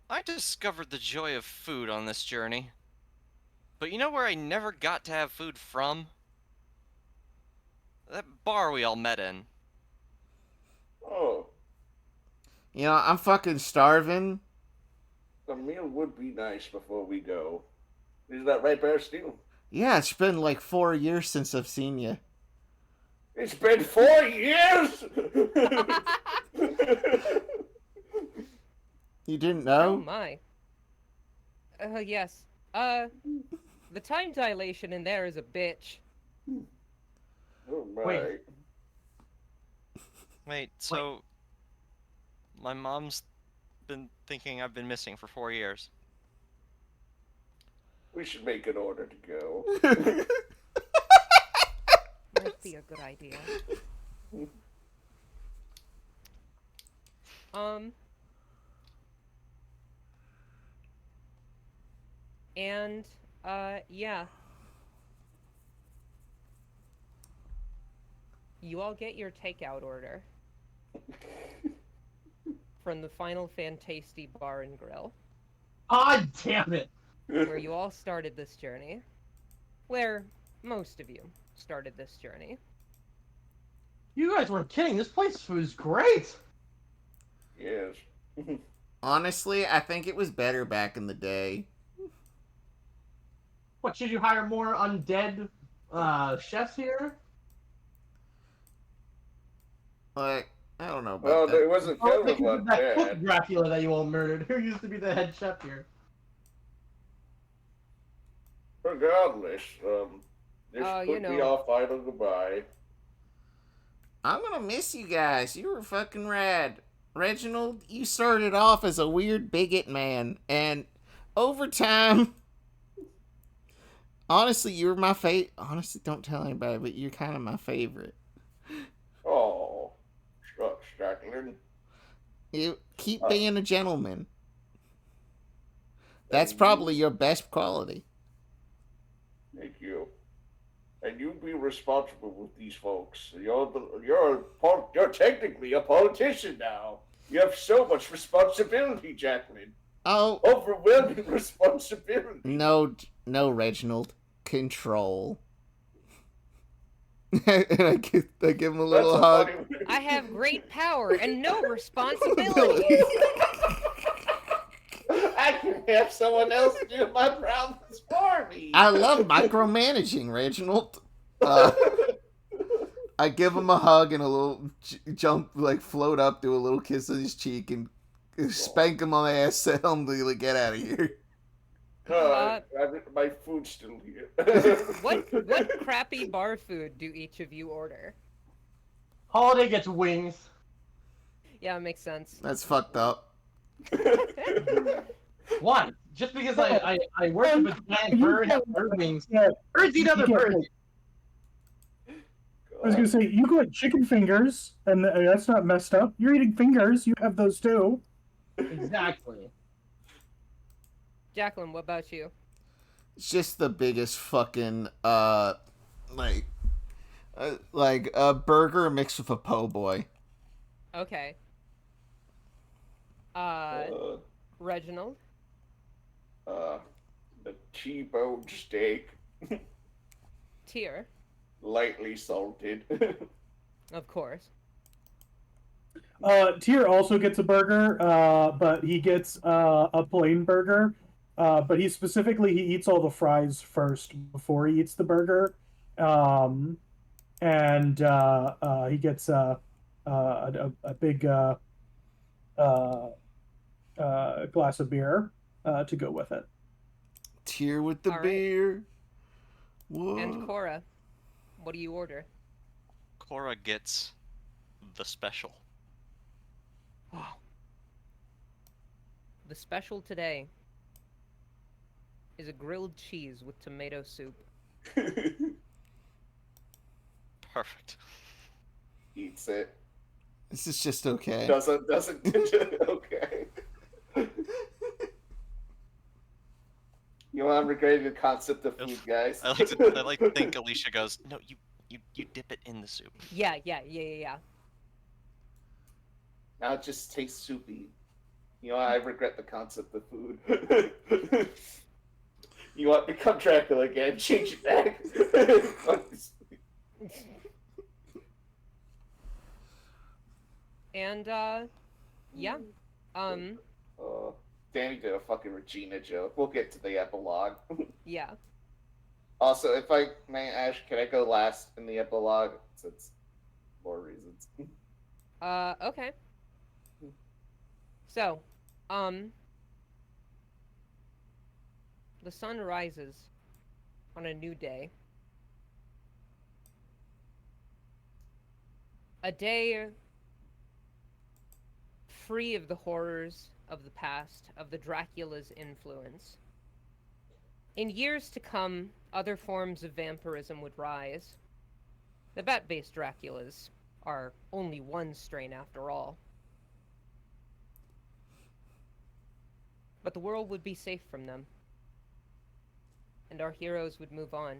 I discovered the joy of food on this journey. But you know where I never got to have food from? That bar we all met in. Oh, You know, I'm fucking starving. a meal would be nice before we go. Is that right, Bear Steel? Yeah, it's been like 4 years since I've seen you. It's been 4 years! You didn't Oh know? my. Yes. The time dilation in there is a bitch. Oh my. Wait. Wait, so... My mom's been thinking I've been missing for 4 years. We should make an order to go. Might be a good idea. And, yeah. You all get your takeout order from the Final Fantasty Bar and Grill, God damn it. where you all started this journey. Where most of you started this journey. You guys weren't kidding. This place food is great. Yes. Honestly, I think it was better back in the day. What, should you hire more undead chefs here? Like, I don't know about Well, that. there wasn't Oh, killed because one of that cook dead. Dracula that you all murdered. Who used to be the head chef here? Regardless, this you could be know. our final goodbye. I'm gonna miss you guys. You were fucking rad. Reginald, you started off as a weird bigot man, and over time, honestly, you were my favorite. Honestly, don't tell anybody, but you're kind of my favorite. Oh, shucks, Jacqueline. You keep being a gentleman. That's probably your best quality. Thank you. And you be responsible with these folks. You're technically a politician now. You have so much responsibility, Jacqueline. Oh, Overwhelming responsibility. no, Reginald. Control. And I give him a little hug. I have great power and no responsibilities. I can have someone else do my problems for me. I love micromanaging, Reginald. I give him a hug and a little jump, like float up, do a little kiss on his cheek, and spank him on the ass, tell him to like, get out of here. My food's still here. What crappy bar food do each of you order? Holiday gets wings. Yeah, it makes sense. That's fucked up. What? just because I worship a giant bird, have bird wings. Yeah, Birds eat you other get, birds. like, I was gonna say you got chicken fingers, and that's not messed up. You're eating fingers. You have those too. Exactly. Jacqueline, what about you? It's just the biggest fucking like a burger mixed with a po' boy. Okay. Uh, Reginald. the T-bone steak, Tyr. lightly salted. Of course. Tyr also gets a burger, but he gets a plain burger. But he eats all the fries first before he eats the burger, and he gets a big glass of beer to go with it. Tyr with the All right. beer. Whoa. And Cora, what do you order? Cora gets the special. The special today is a grilled cheese with tomato soup. Perfect. Eats it. This is just okay. Doesn't okay. You know, I'm regretting the concept of food, guys. I like to think Alicia goes, no, you dip it in the soup. Yeah. Now it just tastes soupy. You know, I regret the concept of food. You want to become Dracula again? Change it back. And yeah. Danny did a fucking Regina joke. We'll get to the epilogue. Yeah. Also, if I may, Ash, can I go last in the epilogue? Since more reasons. Okay. So, the sun rises on a new day. A day free of the horrors of the past, of the Dracula's influence. In years to come, other forms of vampirism would rise. The bat-based Draculas are only one strain after all. But the world would be safe from them. And our heroes would move on.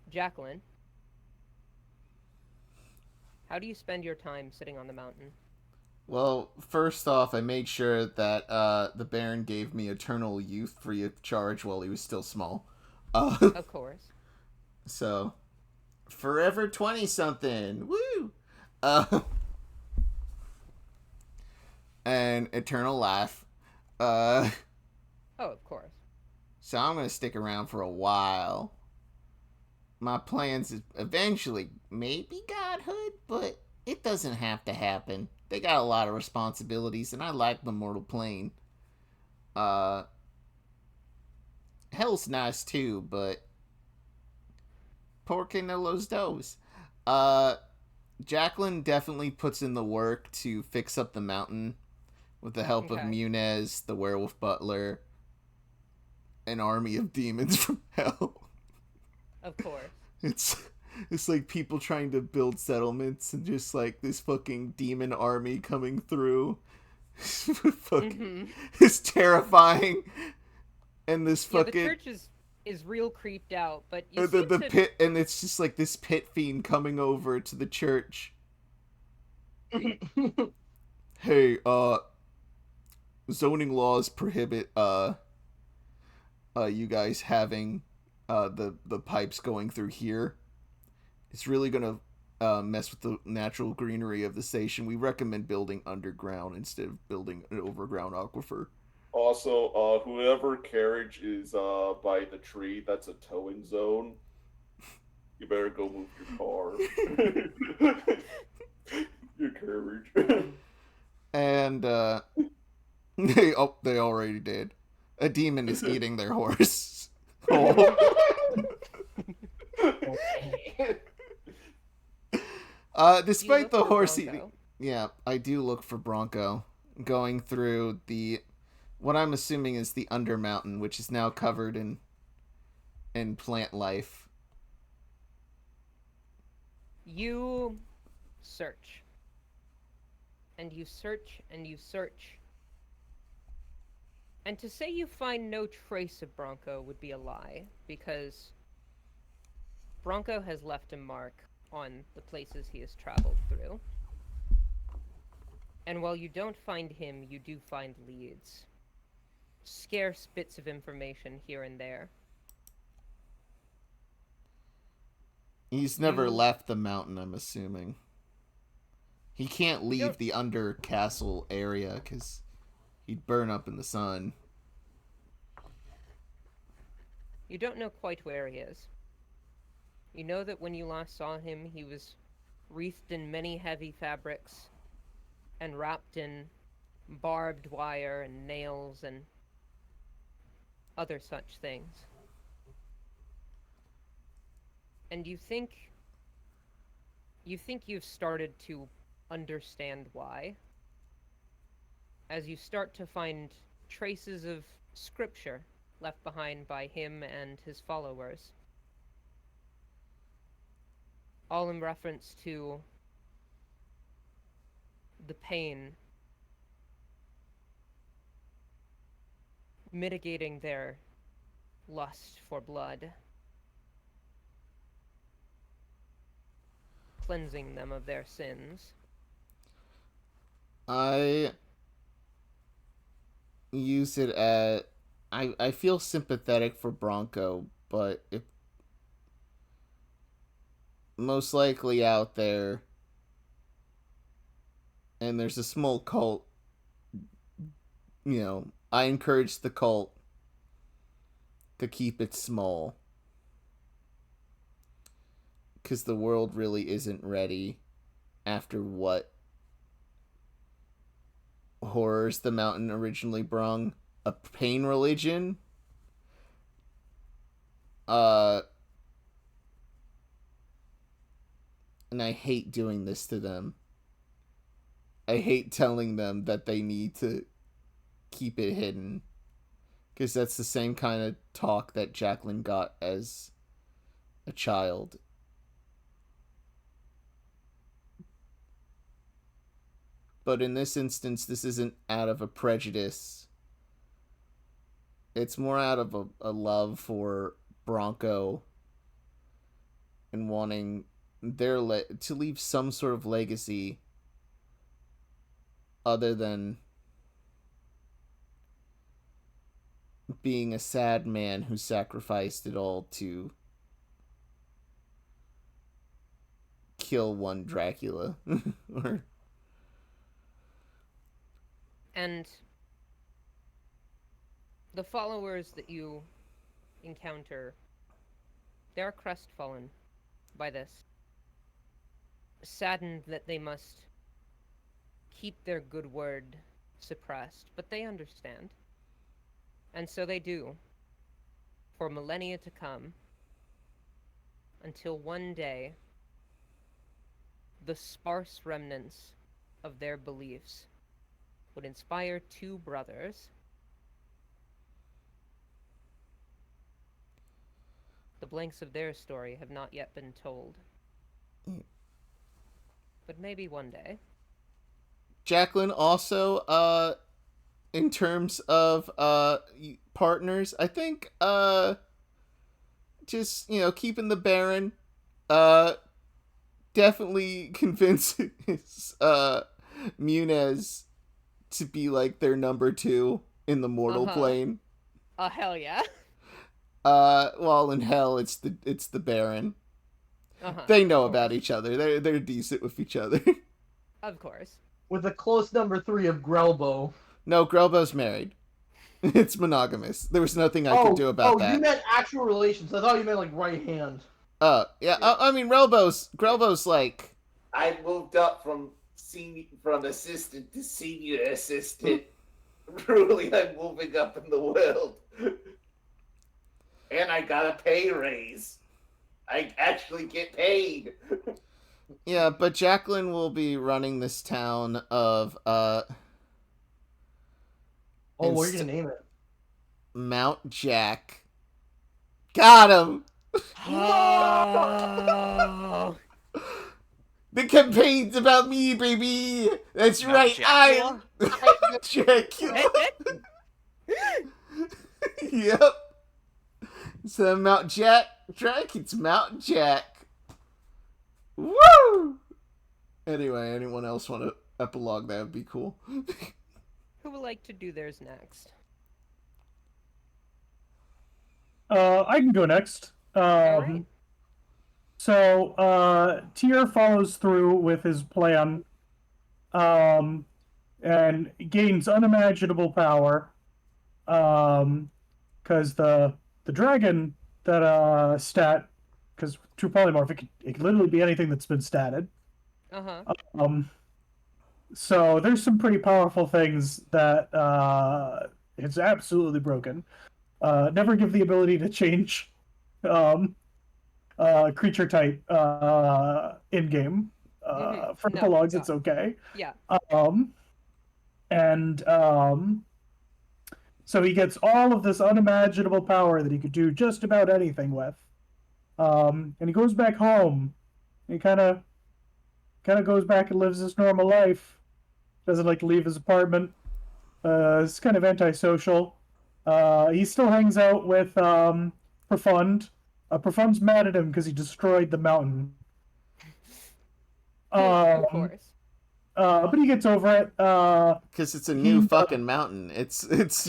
Jacqueline, how do you spend your time sitting on the mountain? Well, first off, I made sure that the Baron gave me eternal youth free of charge while he was still small. Of course. So, forever 20-something. Woo! And eternal life. Oh, of course. So I'm going to stick around for a while. My plans is eventually maybe godhood, but it doesn't have to happen. They got a lot of responsibilities, and I like the mortal plane. Hell's nice too, but porque no los dos. Jacqueline definitely puts in the work to fix up the mountain with the help of Munez, the werewolf butler, an army of demons from hell. Of course. It's like people trying to build settlements and just like this fucking demon army coming through. It's terrifying. And this fucking the church is real creeped out, but you the pit, and it's just like this pit fiend coming over to the church. Hey, zoning laws prohibit you guys having the pipes going through here. It's really gonna mess with the natural greenery of the station. We recommend building underground instead of building an overground aquifer. Also, whoever carriage is by the tree, that's a towing zone. You better go move your car. Your carriage. And they already did. A demon is eating their horse. Oh. Despite the horse eating, yeah, I do look for Bronco. going through what I'm assuming is the Undermountain, which is now covered in plant life. You search. And you search and you search. And to say you find no trace of Bronco would be a lie, because Bronco has left a mark on the places he has traveled through. And while you don't find him, you do find leads. Scarce bits of information here and there. He's never You- left the mountain, I'm assuming. He can't leave the under castle area because he'd burn up in the sun. You don't know quite where he is. You know that when you last saw him, he was wreathed in many heavy fabrics and wrapped in barbed wire and nails and other such things. And you think you've started to understand why, as you start to find traces of scripture left behind by him and his followers, all in reference to the pain, mitigating their lust for blood, cleansing them of their sins. I use it as... I feel sympathetic for Bronco, but it most likely out there, and there's a small cult, I encourage the cult to keep it small, because the world really isn't ready after what horrors the mountain originally brung. A pain religion, and I hate doing this to them. I hate telling them that they need to keep it hidden, because that's the same kind of talk that Jacqueline got as a child. But in this instance, this isn't out of a prejudice. It's more out of a love for Bronco and wanting to leave some sort of legacy other than being a sad man who sacrificed it all to kill one Dracula. And the followers that you encounter, they're crestfallen by this, saddened that they must keep their good word suppressed, but they understand. And so they do, for millennia to come, until one day, the sparse remnants of their beliefs would inspire two brothers. The blanks of their story have not yet been told. But maybe one day. Jacqueline, also, in terms of partners, I think just keeping the Baron, definitely convinces Munez to be like their number 2 in the mortal plane. Oh, hell yeah. Well, in hell, it's the Baron. They know about each other. They're decent with each other. Of course. With a close number 3 of Grelbo. No, Grelbo's married. It's monogamous. There was nothing I could do about that. Oh, you meant actual relations. I thought you meant like right hand. Yeah. I mean, Grelbo's like... I moved up from assistant to senior assistant. Truly, I'm moving up in the world. And I got a pay raise. I actually get paid. Yeah, but Jacqueline will be running this town of Oh, what are you gonna name it? Mount Jack. Got him! Oh. The campaign's about me, baby! That's Mount right, Dracula? I'm Dracula! Yep. So Mount Jack, it's Mount Jack. Woo! Anyway, anyone else want to epilogue? That would be cool. Who would like to do theirs next? I can go next. Alright. So, Tyr follows through with his plan, and gains unimaginable power, because the dragon that stat, because True Polymorph, it could literally be anything that's been statted. Uh-huh. So there's some pretty powerful things that it's absolutely broken. Never give the ability to change creature type in game. For No, epilogues, yeah. it's okay. Yeah. And so he gets all of this unimaginable power that he could do just about anything with. And he goes back home. He kind of goes back and lives his normal life. Doesn't like to leave his apartment. It's kind of antisocial. He still hangs out with Profond. Profond's mad at him because he destroyed the mountain. Of course. But he gets over it. Because it's a new fucking mountain. It's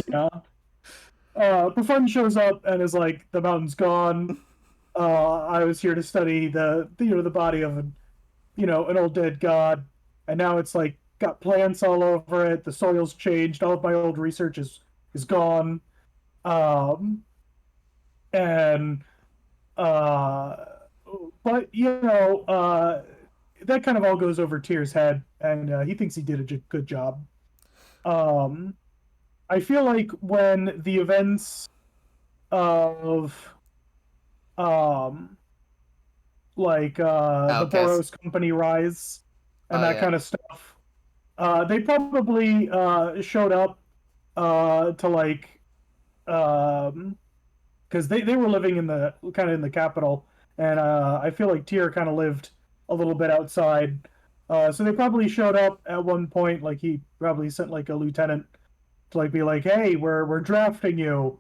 Yeah. Profond shows up and is like, the mountain's gone. I was here to study the body of an old dead god, and now it's like got plants all over it. The soil's changed. All of my old research is gone. But that kind of all goes over Tyr's head, and he thinks he did a good job. I feel like when the events of the Boros company rise and kind of stuff, they probably showed up to because they were living in the capital, and I feel like Tyr kind of lived a little bit outside, so they probably showed up at one point. Like he probably sent like a lieutenant to be like, hey, we're drafting you,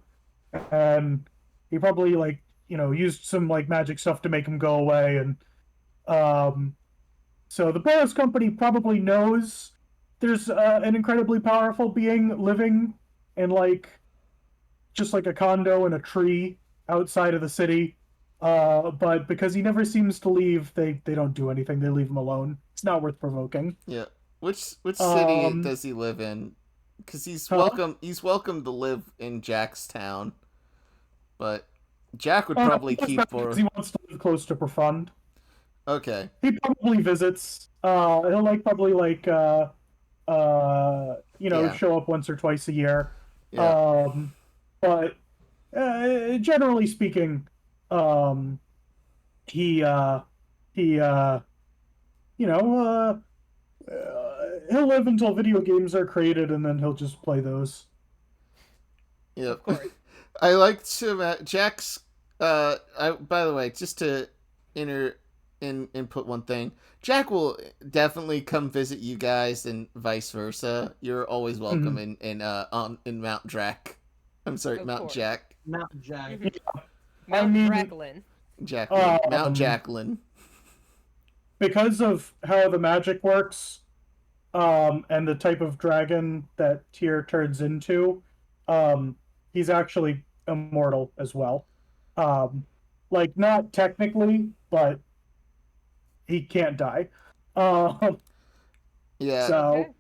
and he probably used some magic stuff to make him go away. And so the Boros company probably knows there's an incredibly powerful being living in just a condo in a tree outside of the city, but because he never seems to leave, they don't do anything. They leave him alone. It's not worth provoking. Yeah. Which city does he live in? Because he's welcome to live in Jack's town, but Jack would probably keep for. He wants to live close to Profond. Okay. He probably visits. He'll probably show up once or twice a year. Yeah. But generally speaking, he'll live until video games are created, and then he'll just play those. Yep. I like to Jack's. By the way, just to input one thing, Jack will definitely come visit you guys, and vice versa. You're always welcome in Mount Drac. I'm sorry, Of Mount course. Jack. Mount Jack. Mount Dracula. Jacqueline. Mount Jacqueline. Because of how the magic works, and the type of dragon that Tyr turns into, he's actually immortal as well. Not technically, but he can't die. Yeah. So,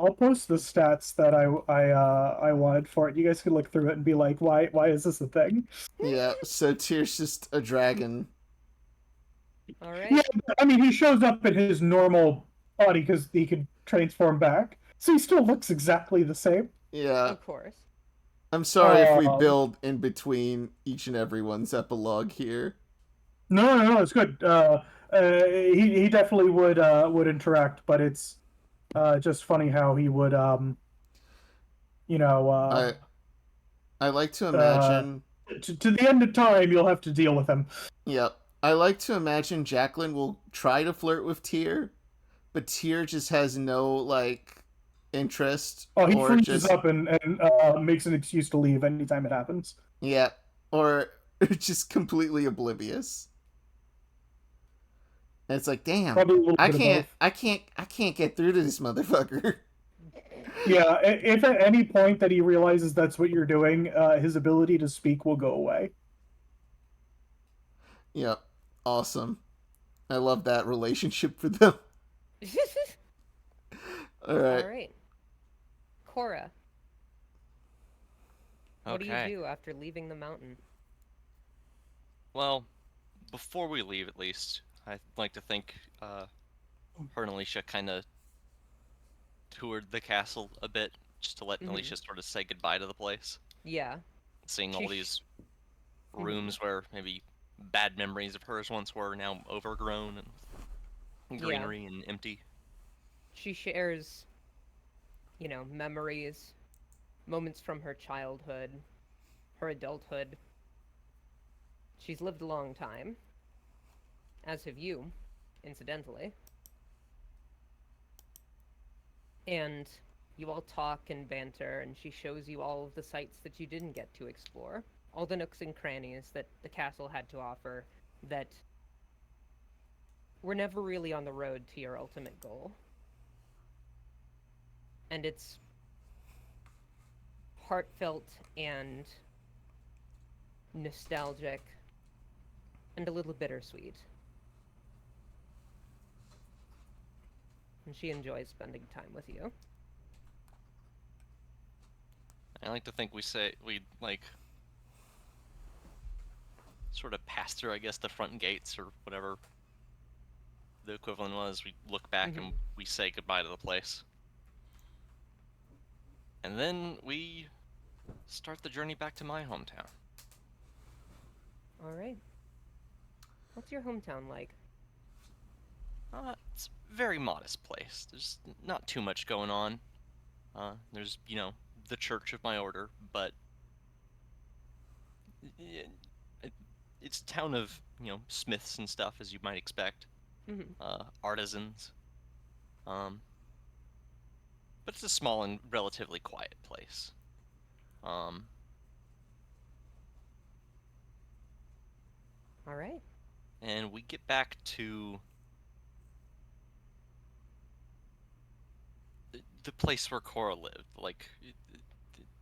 I'll post the stats that I wanted for it. You guys can look through it and be like, why is this a thing? Yeah. So Tyr's just a dragon. All right. Yeah, I mean, he shows up in his normal body because he can transform back, so he still looks exactly the same. Yeah. Of course. I'm sorry if we build in between each and every one's epilogue here. No, it's good. He definitely would interact, but it's just funny how he would you know, I like to uh, imagine. to the end of time, you'll have to deal with him. Yep. I like to imagine Jacqueline will try to flirt with Tyr, but Tyr just has no like interest Oh, he or freezes just up and makes an excuse to leave anytime it happens. yeah, or just completely oblivious. And it's like, damn, Probably a little I bit of can't, both. I can't, I can't get through to this motherfucker. Yeah, if at any point that he realizes that's what you're doing, his ability to speak will go away. Yep, awesome. I love that relationship for them. All right. All right. Cora, what do you Okay. do after leaving the mountain? Well, before we leave, at least, I'd like to think her and Alicia kind of toured the castle a bit, just to let Mhm. Alicia sort of say goodbye to the place. Yeah. Seeing She all sh- these rooms where maybe bad memories of hers once were now overgrown and Yeah. greenery and empty. She shares, memories, moments from her childhood, her adulthood. She's lived a long time, as have you, incidentally. And you all talk and banter, and she shows you all of the sights that you didn't get to explore, all the nooks and crannies that the castle had to offer that were never really on the road to your ultimate goal. And it's heartfelt and nostalgic and a little bittersweet. And she enjoys spending time with you. I like to think we like sort of pass through, I guess, the front gates or whatever the equivalent was. We look back and we say goodbye to the place. And then we start the journey back to my hometown. All right. What's your hometown like? It's a very modest place. There's not too much going on. There's, the church of my order, but it's a town of, smiths and stuff, as you might expect. Artisans. But it's a small and relatively quiet place. All right. And we get back to the place where Cora lived. Like,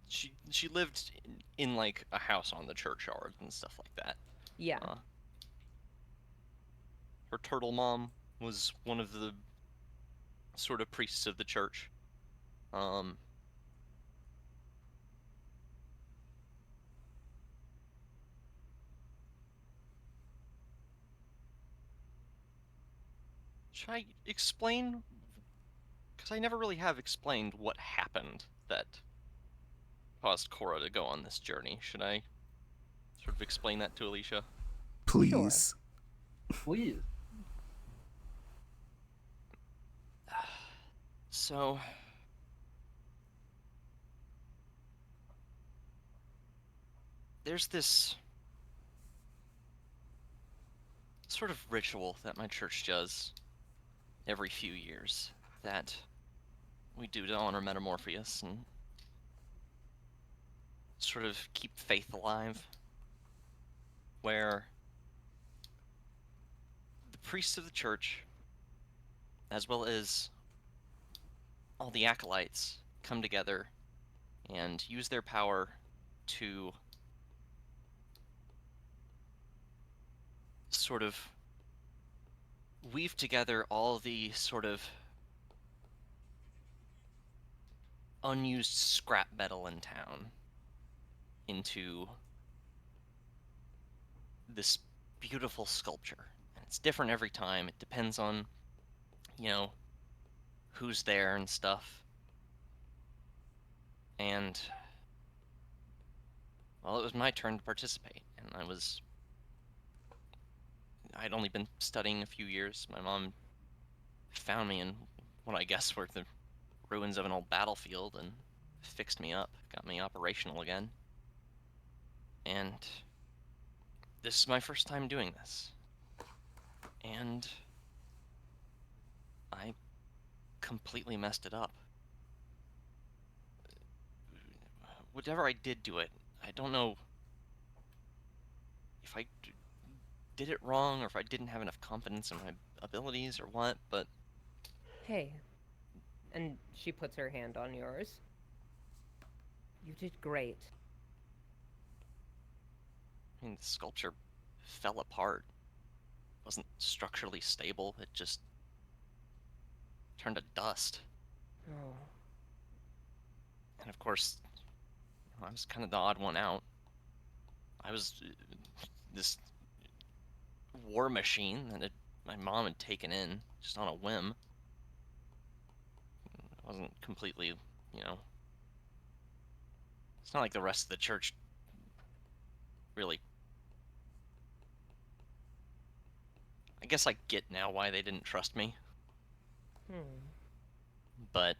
she lived in like a house on the churchyard and stuff like that. Yeah. Her turtle mom was one of the sort of priests of the church. Should I explain? Because I never really have explained what happened that caused Cora to go on this journey. Should I sort of explain that to Alicia? Please. Please. So, there's this sort of ritual that my church does every few years that we do to honor Metamorpheus and sort of keep faith alive, where the priests of the church, as well as all the acolytes, come together and use their power to sort of weave together all the sort of unused scrap metal in town into this beautiful sculpture. And it's different every time. It depends on, who's there and stuff. And, well, it was my turn to participate, and I'd only been studying a few years. My mom found me in what I guess were the ruins of an old battlefield and fixed me up, got me operational again. And this is my first time doing this. And I completely messed it up. Whatever I did do it, I don't know if I did it wrong or if I didn't have enough confidence in my abilities or what, but Hey. And she puts her hand on yours. You did great. I mean, the sculpture fell apart. It wasn't structurally stable, it just turned to dust. Oh. And of course, I was kind of the odd one out. I was this war machine that my mom had taken in just on a whim. I wasn't completely, you know. It's not like the rest of the church really. I guess I get now why they didn't trust me, but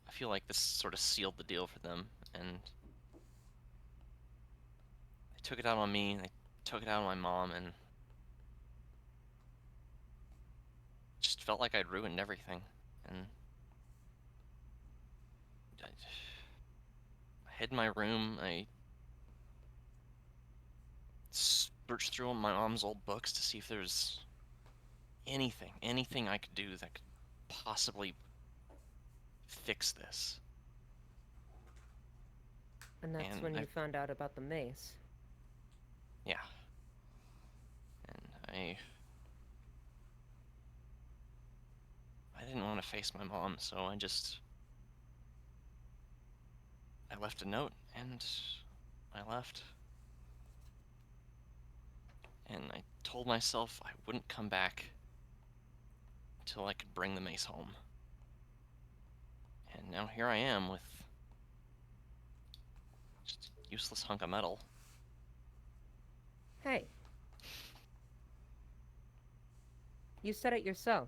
I feel like this sort of sealed the deal for them, and they took it out on me, and they took it out on my mom, and just felt like I'd ruined everything. And I hid in my room. I searched through my mom's old books to see if there's anything I could do that could possibly fix this. And that's And when you found out about the mace. Yeah. And I didn't want to face my mom, so I left a note, and I left. And I told myself I wouldn't come back until I could bring the mace home. And now here I am with just a useless hunk of metal. Hey. You said it yourself.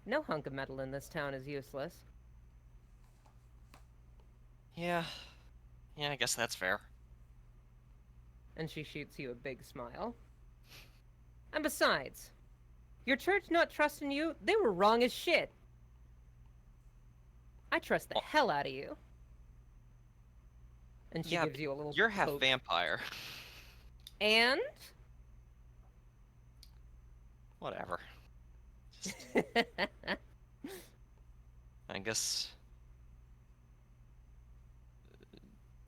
No hunk of metal in this town is useless. Yeah, I guess that's fair. And she shoots you a big smile. And besides, your church not trusting you, they were wrong as shit. I trust the hell out of you. And she gives you a little You're half poke. vampire. And? Whatever. I guess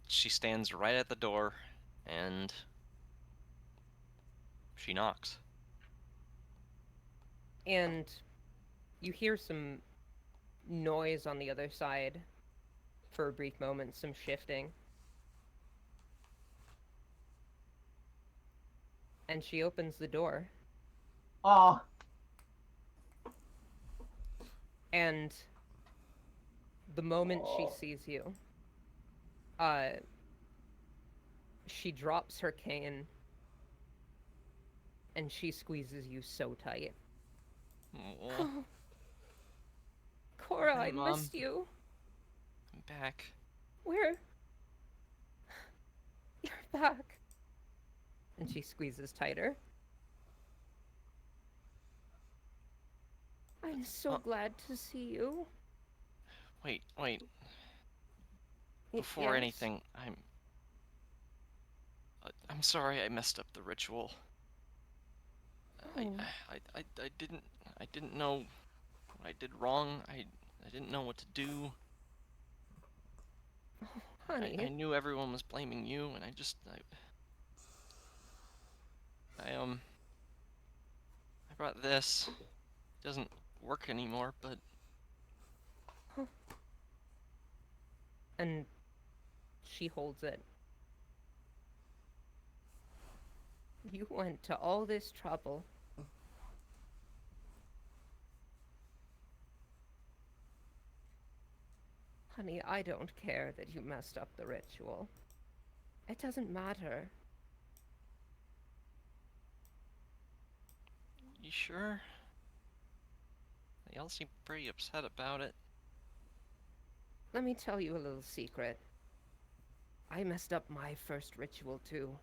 she stands right at the door and she knocks. And you hear some noise on the other side for a brief moment, some shifting. And she opens the door. Aw. And the moment she sees you, she drops her cane and she squeezes you so tight. Oh, Cora, Hi, I Mom. missed you. I'm back. Where? You're back. And she squeezes tighter. I'm so glad to see you. Wait. Before Yes? anything, I'm sorry I messed up the ritual. Oh. I didn't know what I did wrong. I didn't know what to do. Oh, honey. I knew everyone was blaming you, and I brought this. It doesn't work anymore, but And she holds it. You went to all this trouble. Honey, I don't care that you messed up the ritual. It doesn't matter. you sure? They all seem pretty upset about it. let me tell you a little secret. I messed up my first ritual too.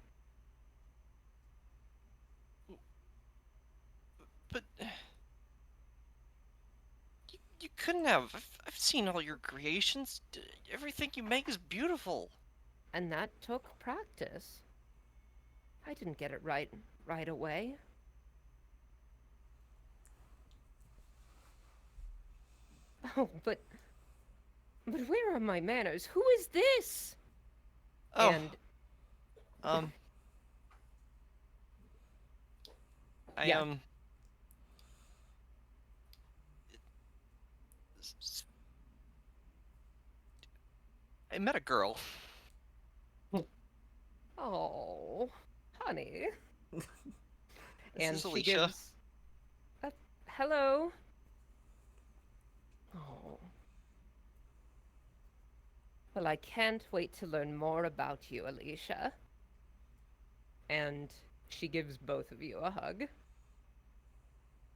But you couldn't have. I've seen all your creations. Everything you make is beautiful. And that took practice. I didn't get it right away. Oh, but where are my manners? Who is this? Oh. And I I met a girl. oh, honey. And is she Alicia. gives hello. Oh. Well, I can't wait to learn more about you, Alicia. And she gives both of you a hug.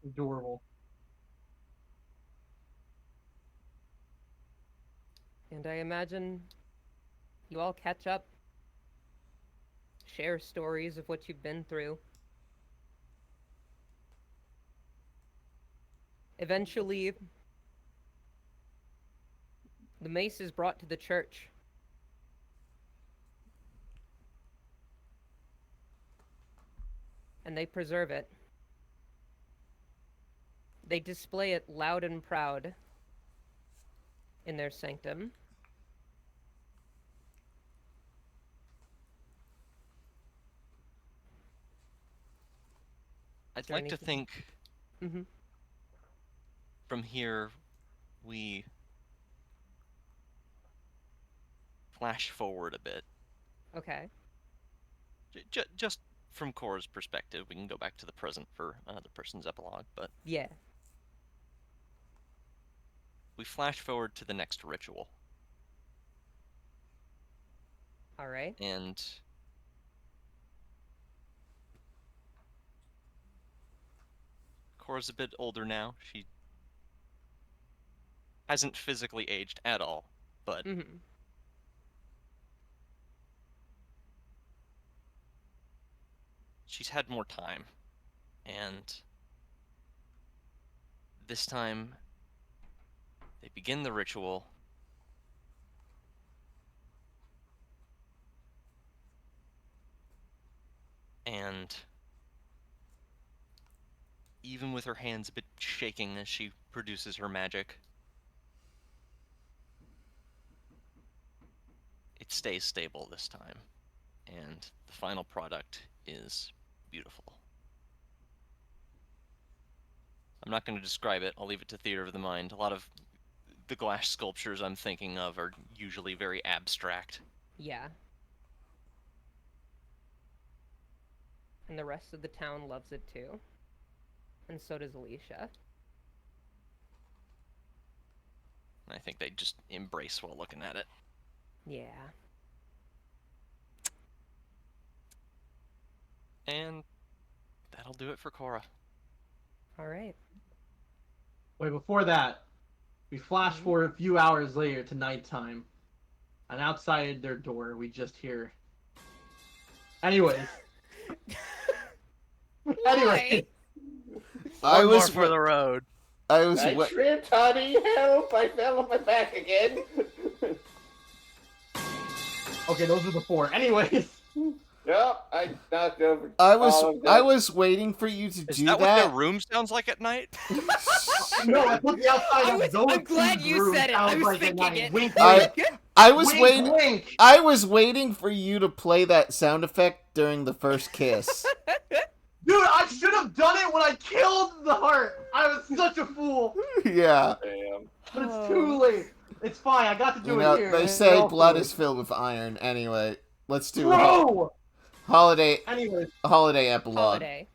Adorable. And I imagine you all catch up, share stories of what you've been through. Eventually, the mace is brought to the church. And they preserve it. They display it loud and proud in their sanctum. I'd like to think Mm-hmm. from here we flash forward a bit. Okay. Just from Cora's perspective, we can go back to the present for another person's epilogue, but Yeah. we flash forward to the next ritual. All right. And Cora's a bit older now. She hasn't physically aged at all, but Mm-hmm. she's had more time. And this time they begin the ritual. And even with her hands a bit shaking as she produces her magic, it stays stable this time. And the final product is beautiful. I'm not going to describe it. I'll leave it to theater of the mind. A lot of the glass sculptures I'm thinking of are usually very abstract. Yeah. And the rest of the town loves it too. And so does Alicia. I think they just embrace while looking at it. Yeah. And that'll do it for Cora. All right. Wait, before that, we flash forward a few hours later to nighttime. And outside their door, we just hear. Anyways. Anyway. I was for the road. I was I tripped, honey. Help! I fell on my back again. Okay, those are the four. Anyways. Yep, I knocked over. I all of was waiting for you to Is do that that. what their room sounds like at night? No, I put the outside of those I'm glad you rooms said it. I sounds was like at thinking night. it. Wink, I- wink. I was Wink, waiting. wink. I was waiting for you to play that sound effect during the first kiss. Dude, I should have done it when I killed the heart. I was such a fool. Yeah. Damn. But it's too late. It's fine. I got to do You it know, here. they It's say all blood good. is filled with iron. Anyway, let's do a Bro! holiday Anyways, epilogue. Holiday.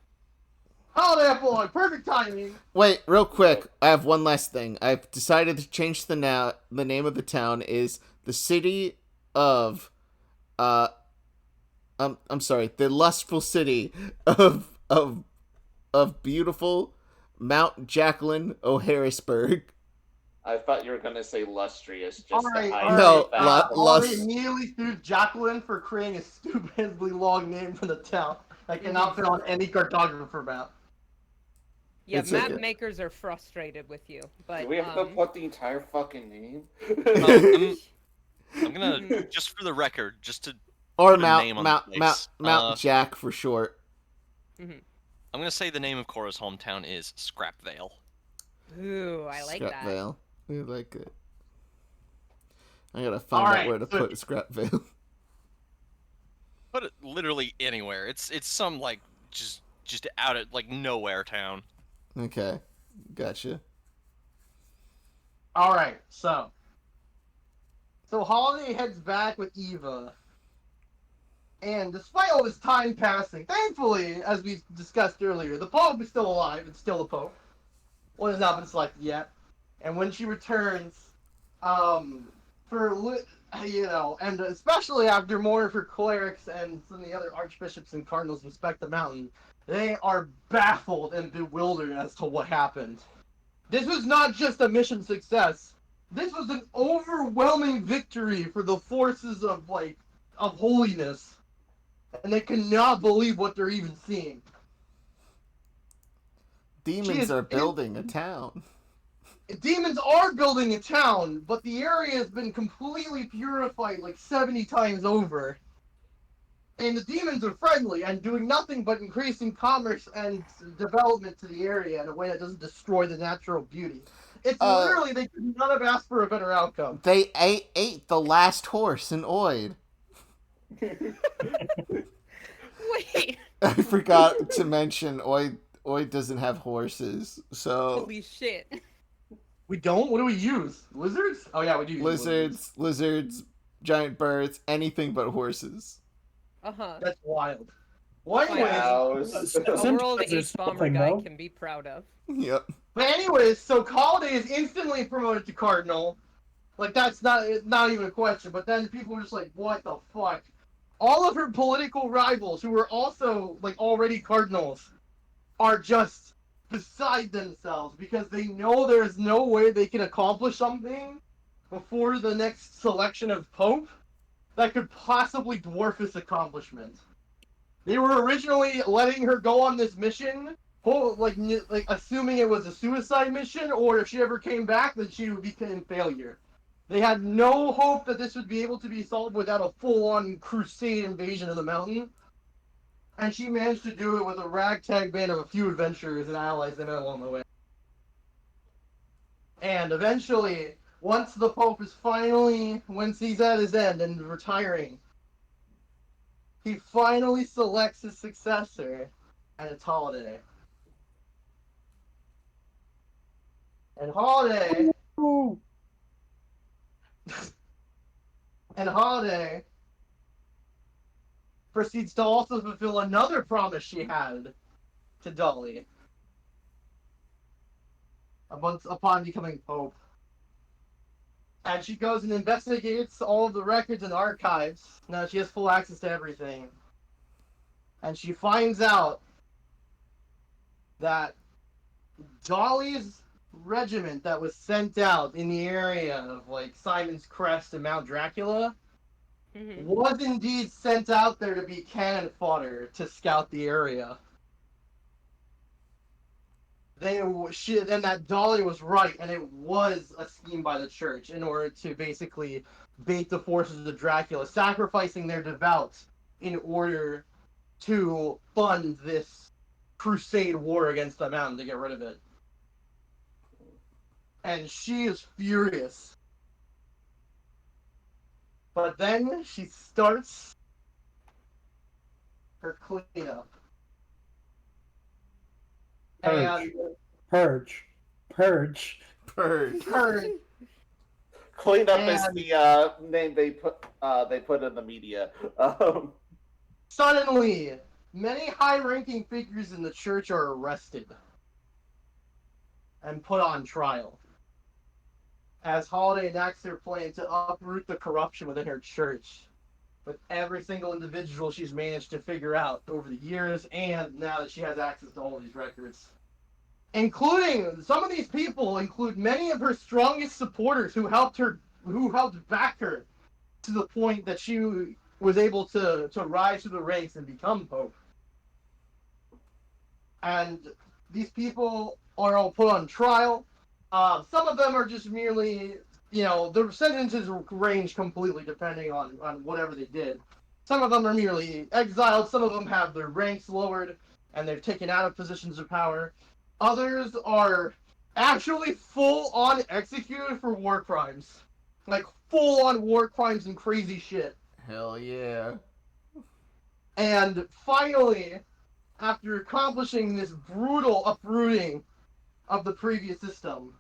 holiday epilogue. Perfect timing. Wait, real quick. I have one last thing. I've decided to change the name of the town is the city of I'm sorry, the lustful city of beautiful Mount Jacqueline O'Harrisburg. I thought you were gonna say lustrous just Alright, to hide alright. No, the fact that Holiday lust. immediately sues Jacqueline for creating a stupidly long name for the town that cannot fit on any cartographer map. Yeah, It's map okay. makers are frustrated with you, but Do we have to put the entire fucking name? I'm gonna, just for the record, just to Or put a name on the place. Mount Jack for short. Mhm. I'm gonna say the name of Cora's hometown is Scrapvale. Ooh, I like that. Scrapvale. We like it. I gotta find out Alright, where to so- put Scrapvale. Put it literally anywhere. It's some like just out at like nowhere town. Okay, gotcha. Alright, so Holiday heads back with Eva. And despite all this time passing, thankfully, as we discussed earlier, the Pope is still alive. It's still the Pope. One has not been selected yet. And when she returns, and especially after more of her clerics and some of the other archbishops and cardinals inspect the mountain, they are baffled and bewildered as to what happened. This was not just a mission success. This was an overwhelming victory for the forces of holiness. And they cannot believe what they're even seeing. Demons are building a town. Demons are building a town, but the area has been completely purified like 70 times over. And the demons are friendly and doing nothing but increasing commerce and development to the area in a way that doesn't destroy the natural beauty. It's literally, they could not have asked for a better outcome. They ate the last horse in Oid. Wait. I forgot to mention Oid doesn't have horses, so Holy shit. We don't? What do we use? Lizards? Oh yeah, we do use lizards, giant birds, anything but horses. Uh-huh. That's wild. Well, anyways, A world There's H-bomber something, guy though. can be proud of. Yep. but anyways, so Holiday is instantly promoted to Cardinal. Like, that's not even a question. But then people were just like, what the fuck? All of her political rivals, who were also, like, already Cardinals, are just beside themselves because they know there's no way they can accomplish something before the next selection of Pope that could possibly dwarf this accomplishment. They were originally letting her go on this mission, like assuming it was a suicide mission, or if she ever came back, then she would become failure. They had no hope that this would be able to be solved without a full-on crusade invasion of the mountain. And she managed to do it with a ragtag band of a few adventurers and allies they met along the way. And eventually, once the Pope is once he's at his end and retiring, he finally selects his successor, and it's Holiday. And Holiday proceeds to also fulfill another promise she had to Dolly upon becoming Pope. And she goes and investigates all of the records and archives. Now she has full access to everything. And she finds out that Dolly's regiment that was sent out in the area of like Simon's Crest and Mount Dracula was indeed sent out there to be cannon fodder to scout the area. And that Dolly was right, and it was a scheme by the church in order to basically bait the forces of Dracula, sacrificing their devout in order to fund this crusade war against the mountain to get rid of it. And she is furious. But then she starts her cleanup. Purge. Cleanup is the name they put in the media. Suddenly, many high-ranking figures in the church are arrested and put on trial, as Holiday enacts her plan to uproot the corruption within her church, with every single individual she's managed to figure out over the years, and now that she has access to all these records. including some of these people include many of her strongest supporters who helped back her to the point that she was able to rise through the ranks and become Pope. And these people are all put on trial. Some of them are just merely, the sentences range completely depending on whatever they did. Some of them are merely exiled. Some of them have their ranks lowered and they're taken out of positions of power. Others are actually full-on executed for war crimes. Like, full-on war crimes and crazy shit. Hell yeah. And finally, after accomplishing this brutal uprooting of the previous system,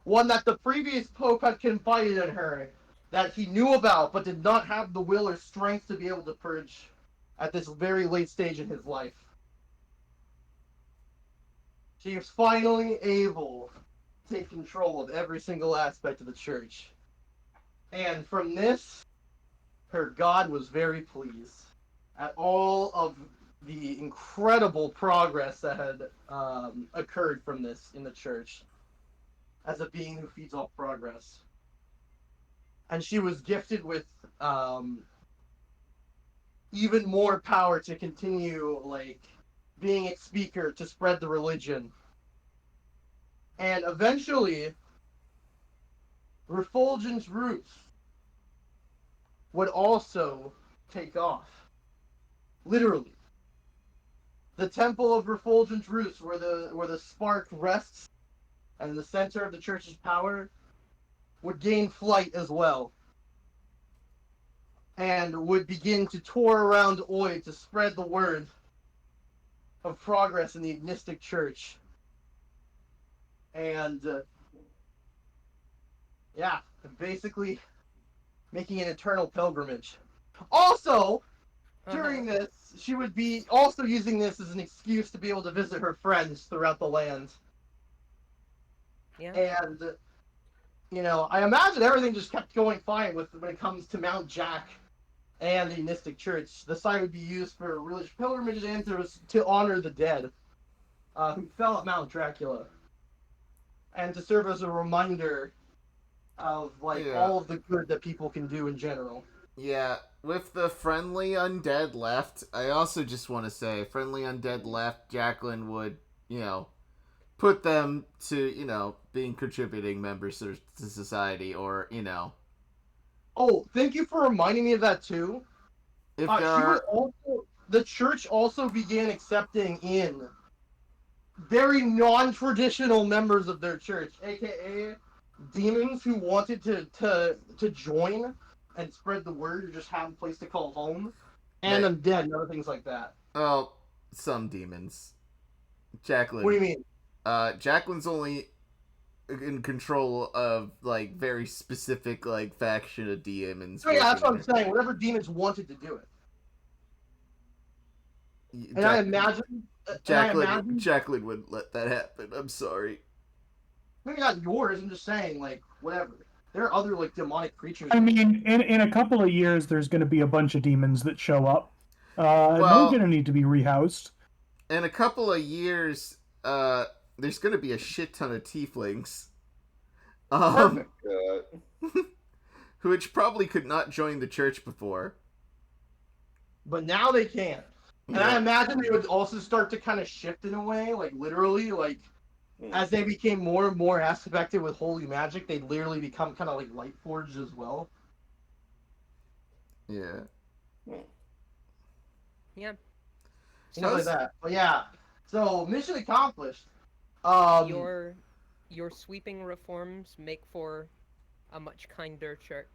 one that the previous Pope had confided in her, that he knew about but did not have the will or strength to be able to purge at this very late stage in his life. She is finally able to take control of every single aspect of the church. And from this, her God was very pleased at all of the incredible progress that had occurred from this in the church as a being who feeds off progress. And she was gifted with even more power to continue, being its speaker to spread the religion. And eventually, Refulgent's roots would also take off. Literally. The Temple of Refulgent's roots, where the spark rests, and the center of the church's power, would gain flight as well. And would begin to tour around Oi to spread the word of progress in the Ignistic Church. And, basically making an eternal pilgrimage. Also, during this, she would be also using this as an excuse to be able to visit her friends throughout the land. Yeah. And, I imagine everything just kept going fine when it comes to Mount Jack and the Mystic Church. The site would be used for religious pilgrimages and to honor the dead who fell at Mount Dracula. And to serve as a reminder of, all of the good that people can do in general. Yeah, with the friendly undead left, I also just want to say, friendly undead left, Jacqueline would, put them to, being contributing members to society, or, Oh, thank you for reminding me of that, too. If there the church also began accepting in very non-traditional members of their church, aka demons who wanted to join and spread the word or just have a place to call home, and undead and other things like that. Oh, some demons. Jacqueline. What do you mean? Jacqueline's only in control of very specific faction of demons. Oh, yeah, that's what I'm saying. Whatever demons wanted to do it. And I imagine Jacqueline wouldn't let that happen. I'm sorry. Maybe not yours. I'm just saying, whatever. There are other demonic creatures. I mean, in a couple of years, there's going to be a bunch of demons that show up. Well, they're going to need to be rehoused. In a couple of years, there's going to be a shit ton of tieflings. Which probably could not join the church before. But now they can. And I imagine they would also start to kind of shift in a way, literally, as they became more and more aspected with holy magic, they'd literally become kind of like Lightforged as well. Yeah. Yeah. Stuff like that. But yeah. So, mission accomplished. Your sweeping reforms make for a much kinder church.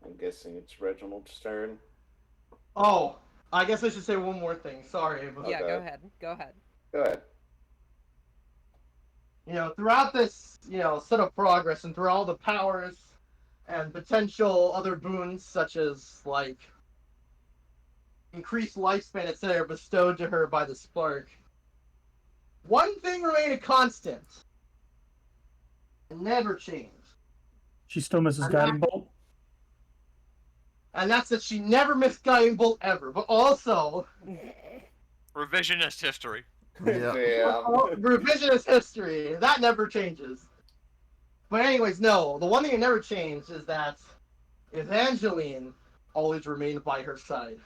I'm guessing it's Reginald's turn. Oh, I guess I should say one more thing. Sorry. But... Yeah, go ahead. Go ahead. Go ahead. Throughout this, set of progress and through all the powers and potential other boons such as, increased lifespan, etc., bestowed to her by the spark, one thing remained a constant. It never changed. She still misses Guiding Bolt? and that's that she never missed Guiding Bolt ever. But also, Revisionist history. Yeah. Damn. revisionist history that never changes. But anyways, no, the one thing that never changed is that Evangeline always remained by her side.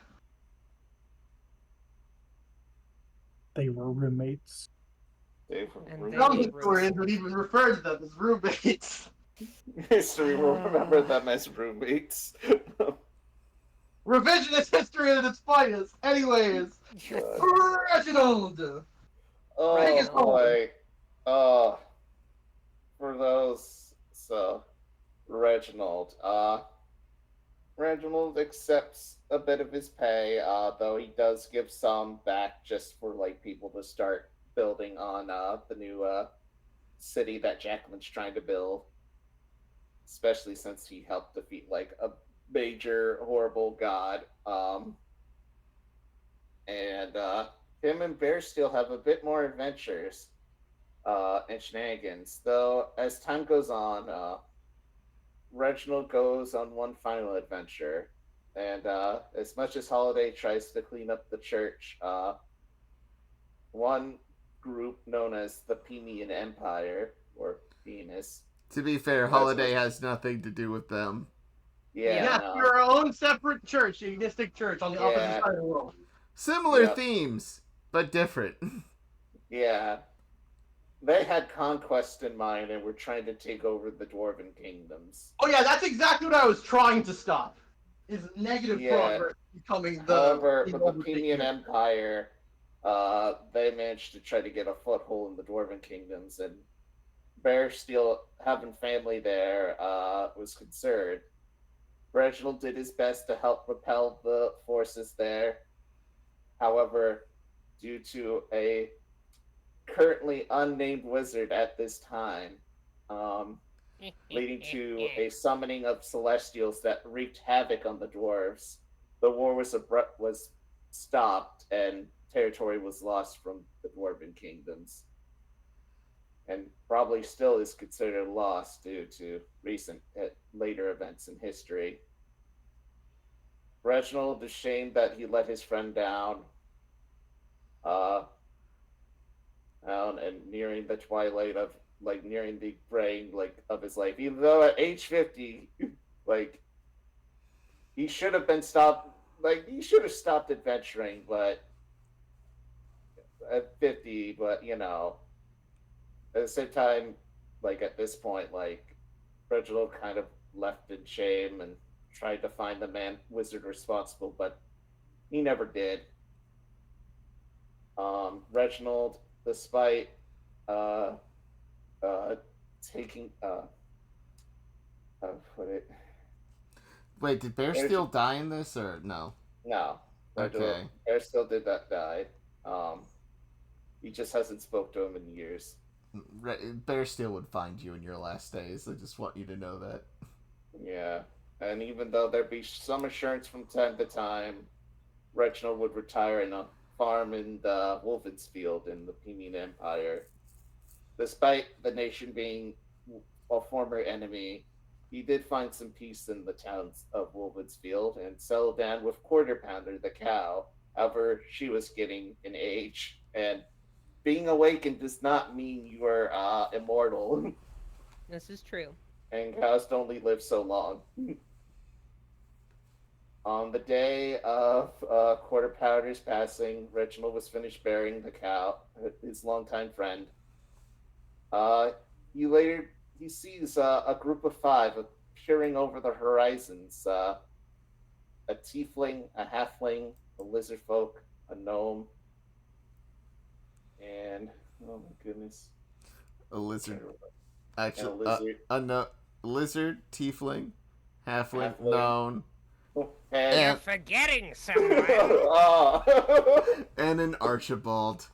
They were roommates. And they Some made historians would even refer to them as roommates. History will remember them as roommates. Revisionist history at its finest. Anyways, Reginald. Take us Oh boy. For those, so Reginald. Reginald accepts a bit of his pay, though he does give some back just for like people to start building on the new city that Jacqueline's trying to build. Especially since he helped defeat like a major horrible god. And him and Bear still have a bit more adventures and shenanigans. Though as time goes on, Reginald goes on one final adventure, and as much as Holiday tries to clean up the church, one group known as the Penian Empire, or Penis. To be fair, Holiday has nothing to do with them. Yeah, your own separate church, a mystic church on the opposite side of the world. Similar themes, but different. Yeah. They had conquest in mind and were trying to take over the Dwarven kingdoms. Oh yeah, that's exactly what I was trying to stop. Is negative progress becoming the... However, with the Penian Empire, they managed to try to get a foothold in the Dwarven kingdoms, and Bear still having family there was concerned. Reginald did his best to help repel the forces there. However, due to a currently unnamed wizard at this time, leading to a summoning of celestials that wreaked havoc on the dwarves, the war was stopped and territory was lost from the Dwarven kingdoms. And probably still is considered lost due to recent later events in history. Reginald is ashamed that he let his friend down, and nearing the twilight of nearing the graying of his life. Even though at age 50, he should have been stopped. He should have stopped adventuring, but at 50, but at the same time, at this point, Reginald kind of left in shame and tried to find the wizard responsible, but he never did. Reginald, despite taking put it. Wait, did Bear still die in this or no? No. Okay. Bear still did that die. He just hasn't spoke to him in years. Bear still would find you in your last days. I just want you to know that. Yeah. And even though there'd be some assurance from time to time, Reginald would retire in a farm in the Wolfensfield in the Penian Empire. Despite the nation being a former enemy, he did find some peace in the towns of Wolfensfield and settled down with Quarter Pounder, the cow. However, she was getting in age, and being awakened does not mean you are immortal. This is true. And cows only live so long. On the day of Quarter Powder's passing, Reginald was finished burying the cow, his longtime friend. He sees a group of 5 peering over the horizons. A tiefling, a halfling, a lizard folk, a gnome, and oh my goodness, a lizard. Actually, a lizard, tiefling, halfling, gnome. You're forgetting someone. And an Archibald.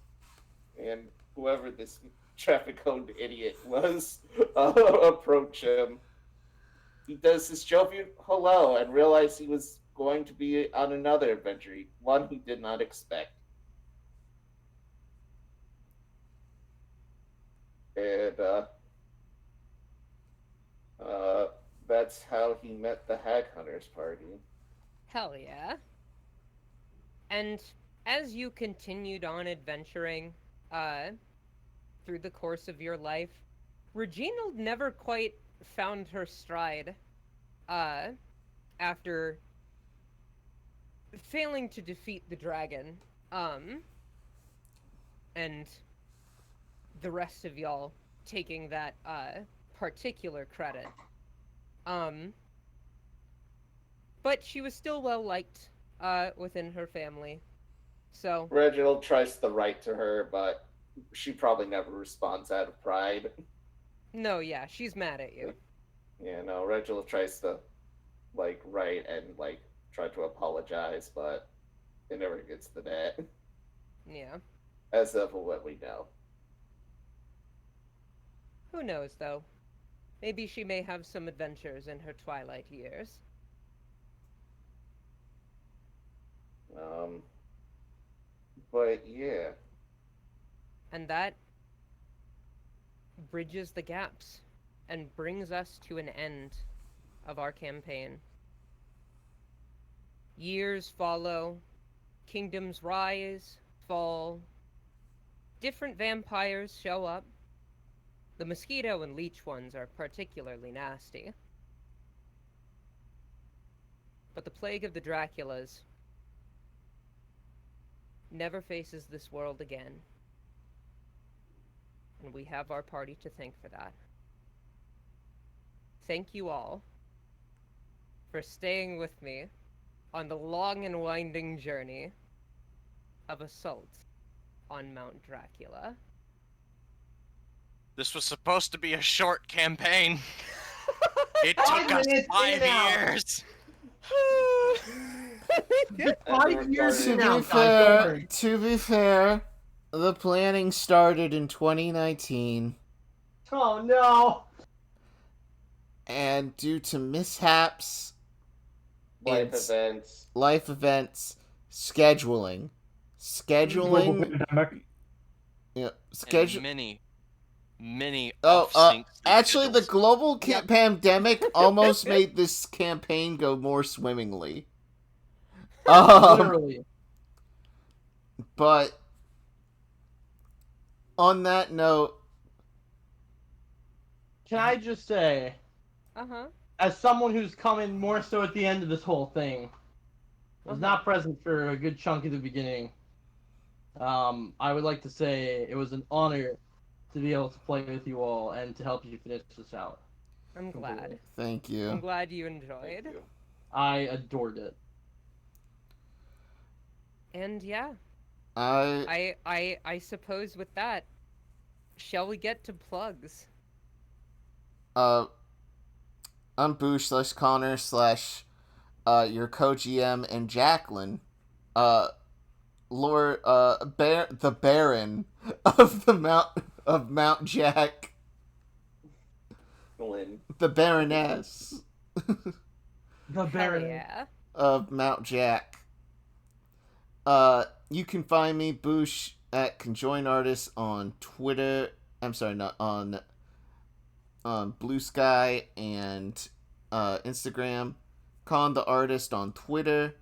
And whoever this traffic-owned idiot was approach him. He does his jovial hello and realized he was going to be on another adventure, one he did not expect. And that's how he met the Hag Hunters party. Hell yeah. And as you continued on adventuring, through the course of your life, Reginald never quite found her stride, after failing to defeat the dragon, and the rest of y'all taking that, particular credit. But she was still well liked, within her family. So, Reginald tries to write to her, but she probably never responds out of pride. no, yeah, she's mad at you. Yeah, no, Reginald tries to, like, write and, like, try to apologize, but it never gets to that. Yeah. As of what we know. Who knows, though? Maybe she may have some adventures in her twilight years. But yeah. And that bridges the gaps and brings us to an end of our campaign. Years follow, kingdoms rise, fall, different vampires show up. The mosquito and leech ones are particularly nasty. But the plague of the Draculas never faces this world again. And we have our party to thank for that. Thank you all for staying with me on the long and winding journey of assault on Mount Dracula. This was supposed to be a short campaign. It took 5 us minutes 5 in out. years. 5 years To in be now, guys. Don't worry. To be fair, the planning started in 2019, Oh no. and due to mishaps, Life It's- events. life events, scheduling, Global pandemic. yeah, And schedule. many Oh, off-sync actually, the schedules. global pandemic almost made this campaign go more swimmingly. Literally. But on that note, Can I just say, Uh-huh. as someone who's coming more so at the end of this whole thing, was not present for a good chunk of the beginning, I would like to say it was an honor to be able to play with you all and to help you finish this out. I'm glad. thank I'm you. glad you Thank enjoyed. you. I adored it. And yeah, I I suppose with that, shall we get to plugs? I'm Boosh /Connor / your co-GM and Jacqueline, Lord the Baron of Mount Jack, Lynn. the Baroness The Hell Baron. yeah. of Mount Jack. You can find me Boosh at Conjoin Artist on Twitter. I'm sorry, not on Blue Sky and Instagram. Con the Artist on Twitter.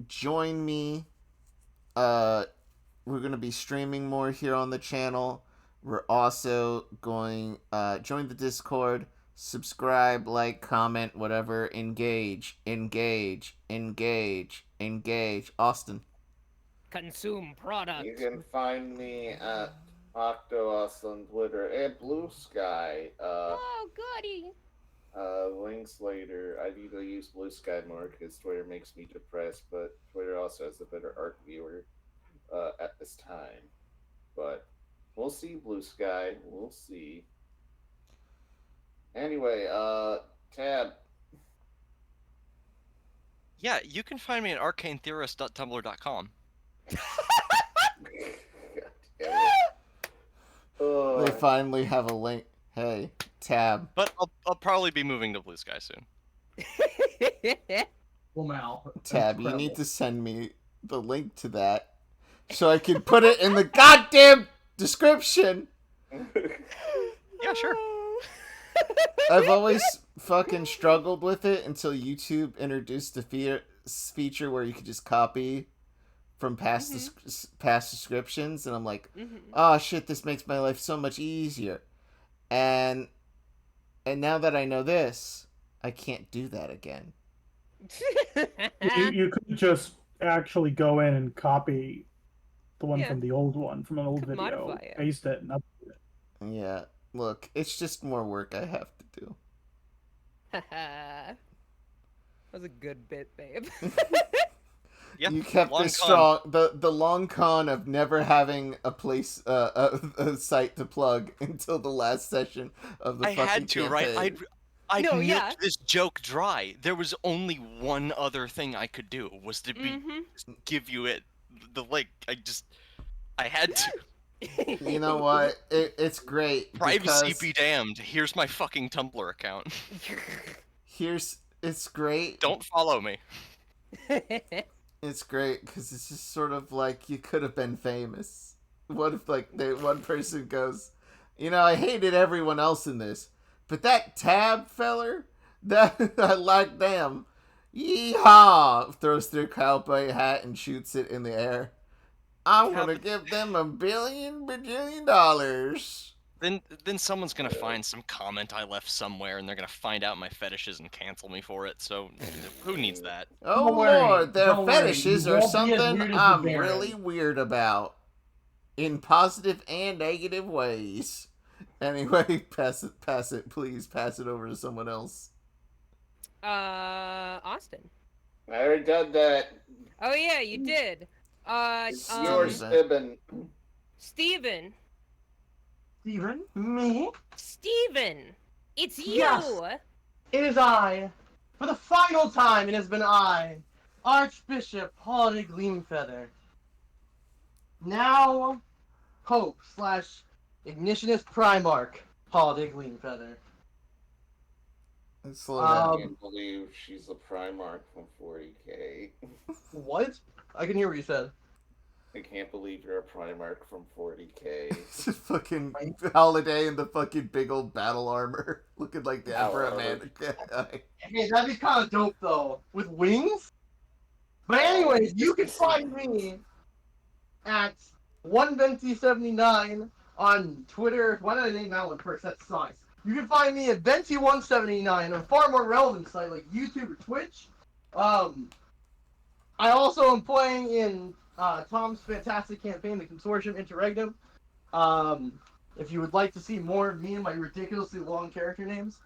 Join me. We're gonna be streaming more here on the channel. We're also going join the Discord, subscribe, like, comment, whatever. Engage. Austin. Consume product. You can find me at Octoos on Twitter and Blue Sky. Oh, goody. Links later. I need to use Blue Sky more because Twitter makes me depressed, but Twitter also has a better art viewer at this time. But we'll see, Blue Sky. We'll see. Anyway, Tab. Yeah, you can find me at arcanetheorist.tumblr.com. God damn it. They finally have a link. Hey, Tab. But I'll probably be moving to Blue Sky soon. Wow. Tab, you need to send me the link to that so I can put it in the goddamn description. Yeah, sure. I've always fucking struggled with it until YouTube introduced the feature where you could just copy from past past descriptions, and I'm like, oh shit, this makes my life so much easier. And now that I know this, I can't do that again. You could just actually go in and copy the one Yeah. from the old one, from an old Could video, modify it. paste it, and upload it. Yeah, look, it's just more work I have to do. That was a good bit, babe. Yeah, You kept long this con. strong. The long con of never having a place, a site to plug until the last session of the I fucking had to, campaign. right? I'd No, milked yeah. this joke dry. There was only one other thing I could do, was to be give you it, the link. I had to. You know what? It's great. Privacy because be damned. Here's my fucking Tumblr account. It's great. Don't follow me. It's great because it's just sort of like you could have been famous. What if like one person goes, I hated everyone else in this, but that Tab feller, that I like them. Yeehaw! Throws their cowboy hat and shoots it in the air. I'm gonna give them $1 bajillion dollars. Then someone's gonna find some comment I left somewhere, and they're gonna find out my fetishes and cancel me for it. So who needs that? Oh Don't worry, Lord, their don't worry. fetishes You are won't be as something weird as the I'm Baron. really weird about, in positive and negative ways. Anyway, pass it, please. Pass it over to someone else. Austin. I already done that. Oh yeah, you did. It's yours, Ibn. Steven. Steven? Me? Steven! It's you! Yes. It is I. For the final time, it has been I, Archbishop Holiday Gleamfeather. Now, Pope / Ignitionist Primarch Holiday Gleamfeather. Slow I down. can't believe she's a Primarch from 40k. What? I can hear what you said. I can't believe you're a Primarch from 40k. It's just fucking Holiday in the fucking big old battle armor, looking like the Emperor Howard. Amanda. Hey, that'd be kind of dope, though, with wings. But anyways, you can find me at 1venti79 on Twitter. Why did I name that one first? That sucks. You can find me at Venti179 on a far more relevant site like YouTube or Twitch. I also am playing in Tom's fantastic campaign, the Consortium Interregnum. If you would like to see more of me and my ridiculously long character names.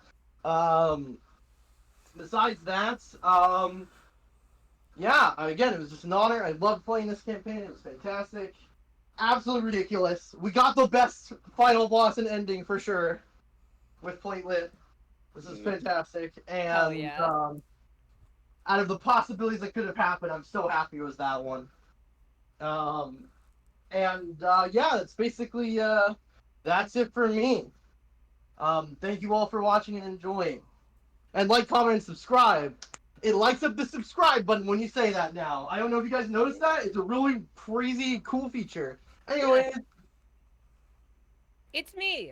Besides that, yeah, again, it was just an honor. I loved playing this campaign. It was fantastic. Absolutely ridiculous. We got the best final boss and ending for sure with Platelet. This is fantastic. And Hell yeah. out of the possibilities that could have happened, I'm so happy it was that one. Yeah, it's basically, that's it for me. Thank you all for watching and enjoying. And like, comment, and subscribe. It lights up the subscribe button when you say that now. I don't know if you guys noticed that. It's a really crazy, cool feature. Anyway. It's me.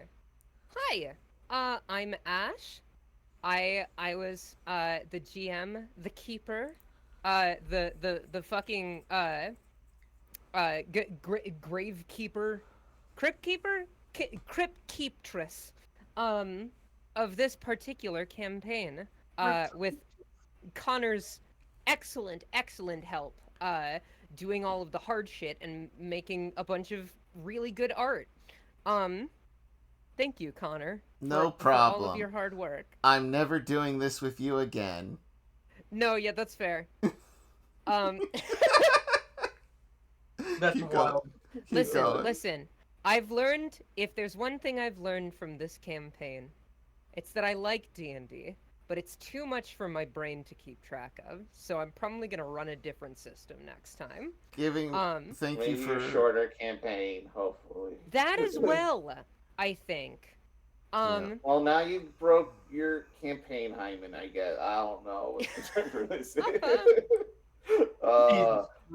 Hi. I'm Ashe. I was the GM, the keeper, the fucking grave keeper, crypt keeper, crypt keeptress, of this particular campaign, with Connor's excellent help, doing all of the hard shit and making a bunch of really good art. Thank you, Connor. No for problem. all of your hard work. I'm never doing this with you again. No, yeah, that's fair. That's Keep wild. going. Listen. I've learned, if there's one thing I've learned from this campaign, it's that I like D&D, but it's too much for my brain to keep track of. So I'm probably gonna run a different system next time. Thank Maybe you for a shorter campaign, hopefully. That as well, I think. Well, now you broke your campaign, Hyman, I guess. I don't know what to really say.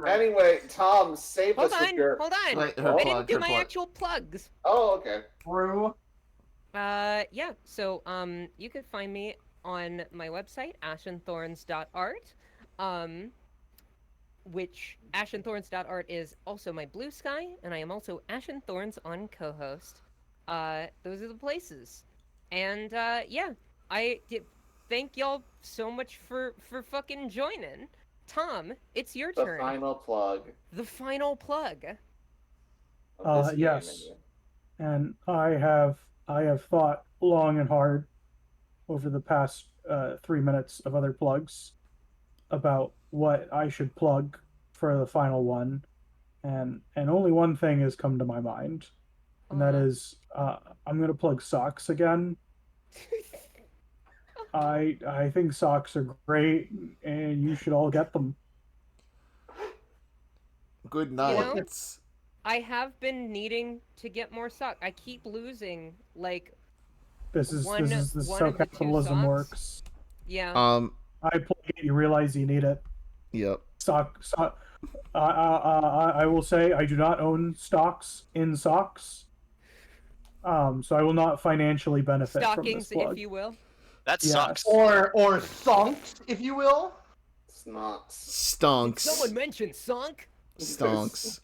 Anyway, Tom, save us with your... Hold on. Wait, I her didn't plug, do her my plug. actual plugs. Oh, okay. True. Yeah. So, you can find me on my website, ashenthorns.art. Which ashenthorns.art is also my blue sky, and I am also Ashenthorns on co-host. Those are the places. And yeah, thank y'all so much for fucking joining. Tom, it's your The turn. final plug. The final plug. Of this Yes. game, And I have thought long and hard over the past 3 minutes of other plugs about what I should plug for the final one, and only one thing has come to my mind, and that is I'm gonna plug socks again. I think socks are great, and you should all get them. Good You night. know, I have been needing to get more socks. I keep losing like This is one how of the two capitalism socks. works. Yeah. I plug it, you realize you need it. Yep. Sock. I will say I do not own stocks in socks. So I will not financially benefit from this Stockings, plug. if you will. That Yes. sucks. Or sonks, if you will. Snots. Did someone Stonks. mention sunk? Stonks.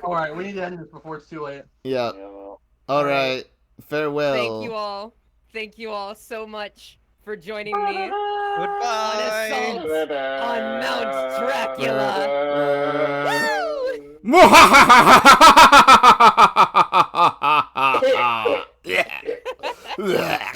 Alright, we need to end this before it's too late. Yep. Yeah. All right. Farewell. Thank you all. Thank you all so much for joining me Goodbye. on Assault on Mount Dracula. Woo! Yeah.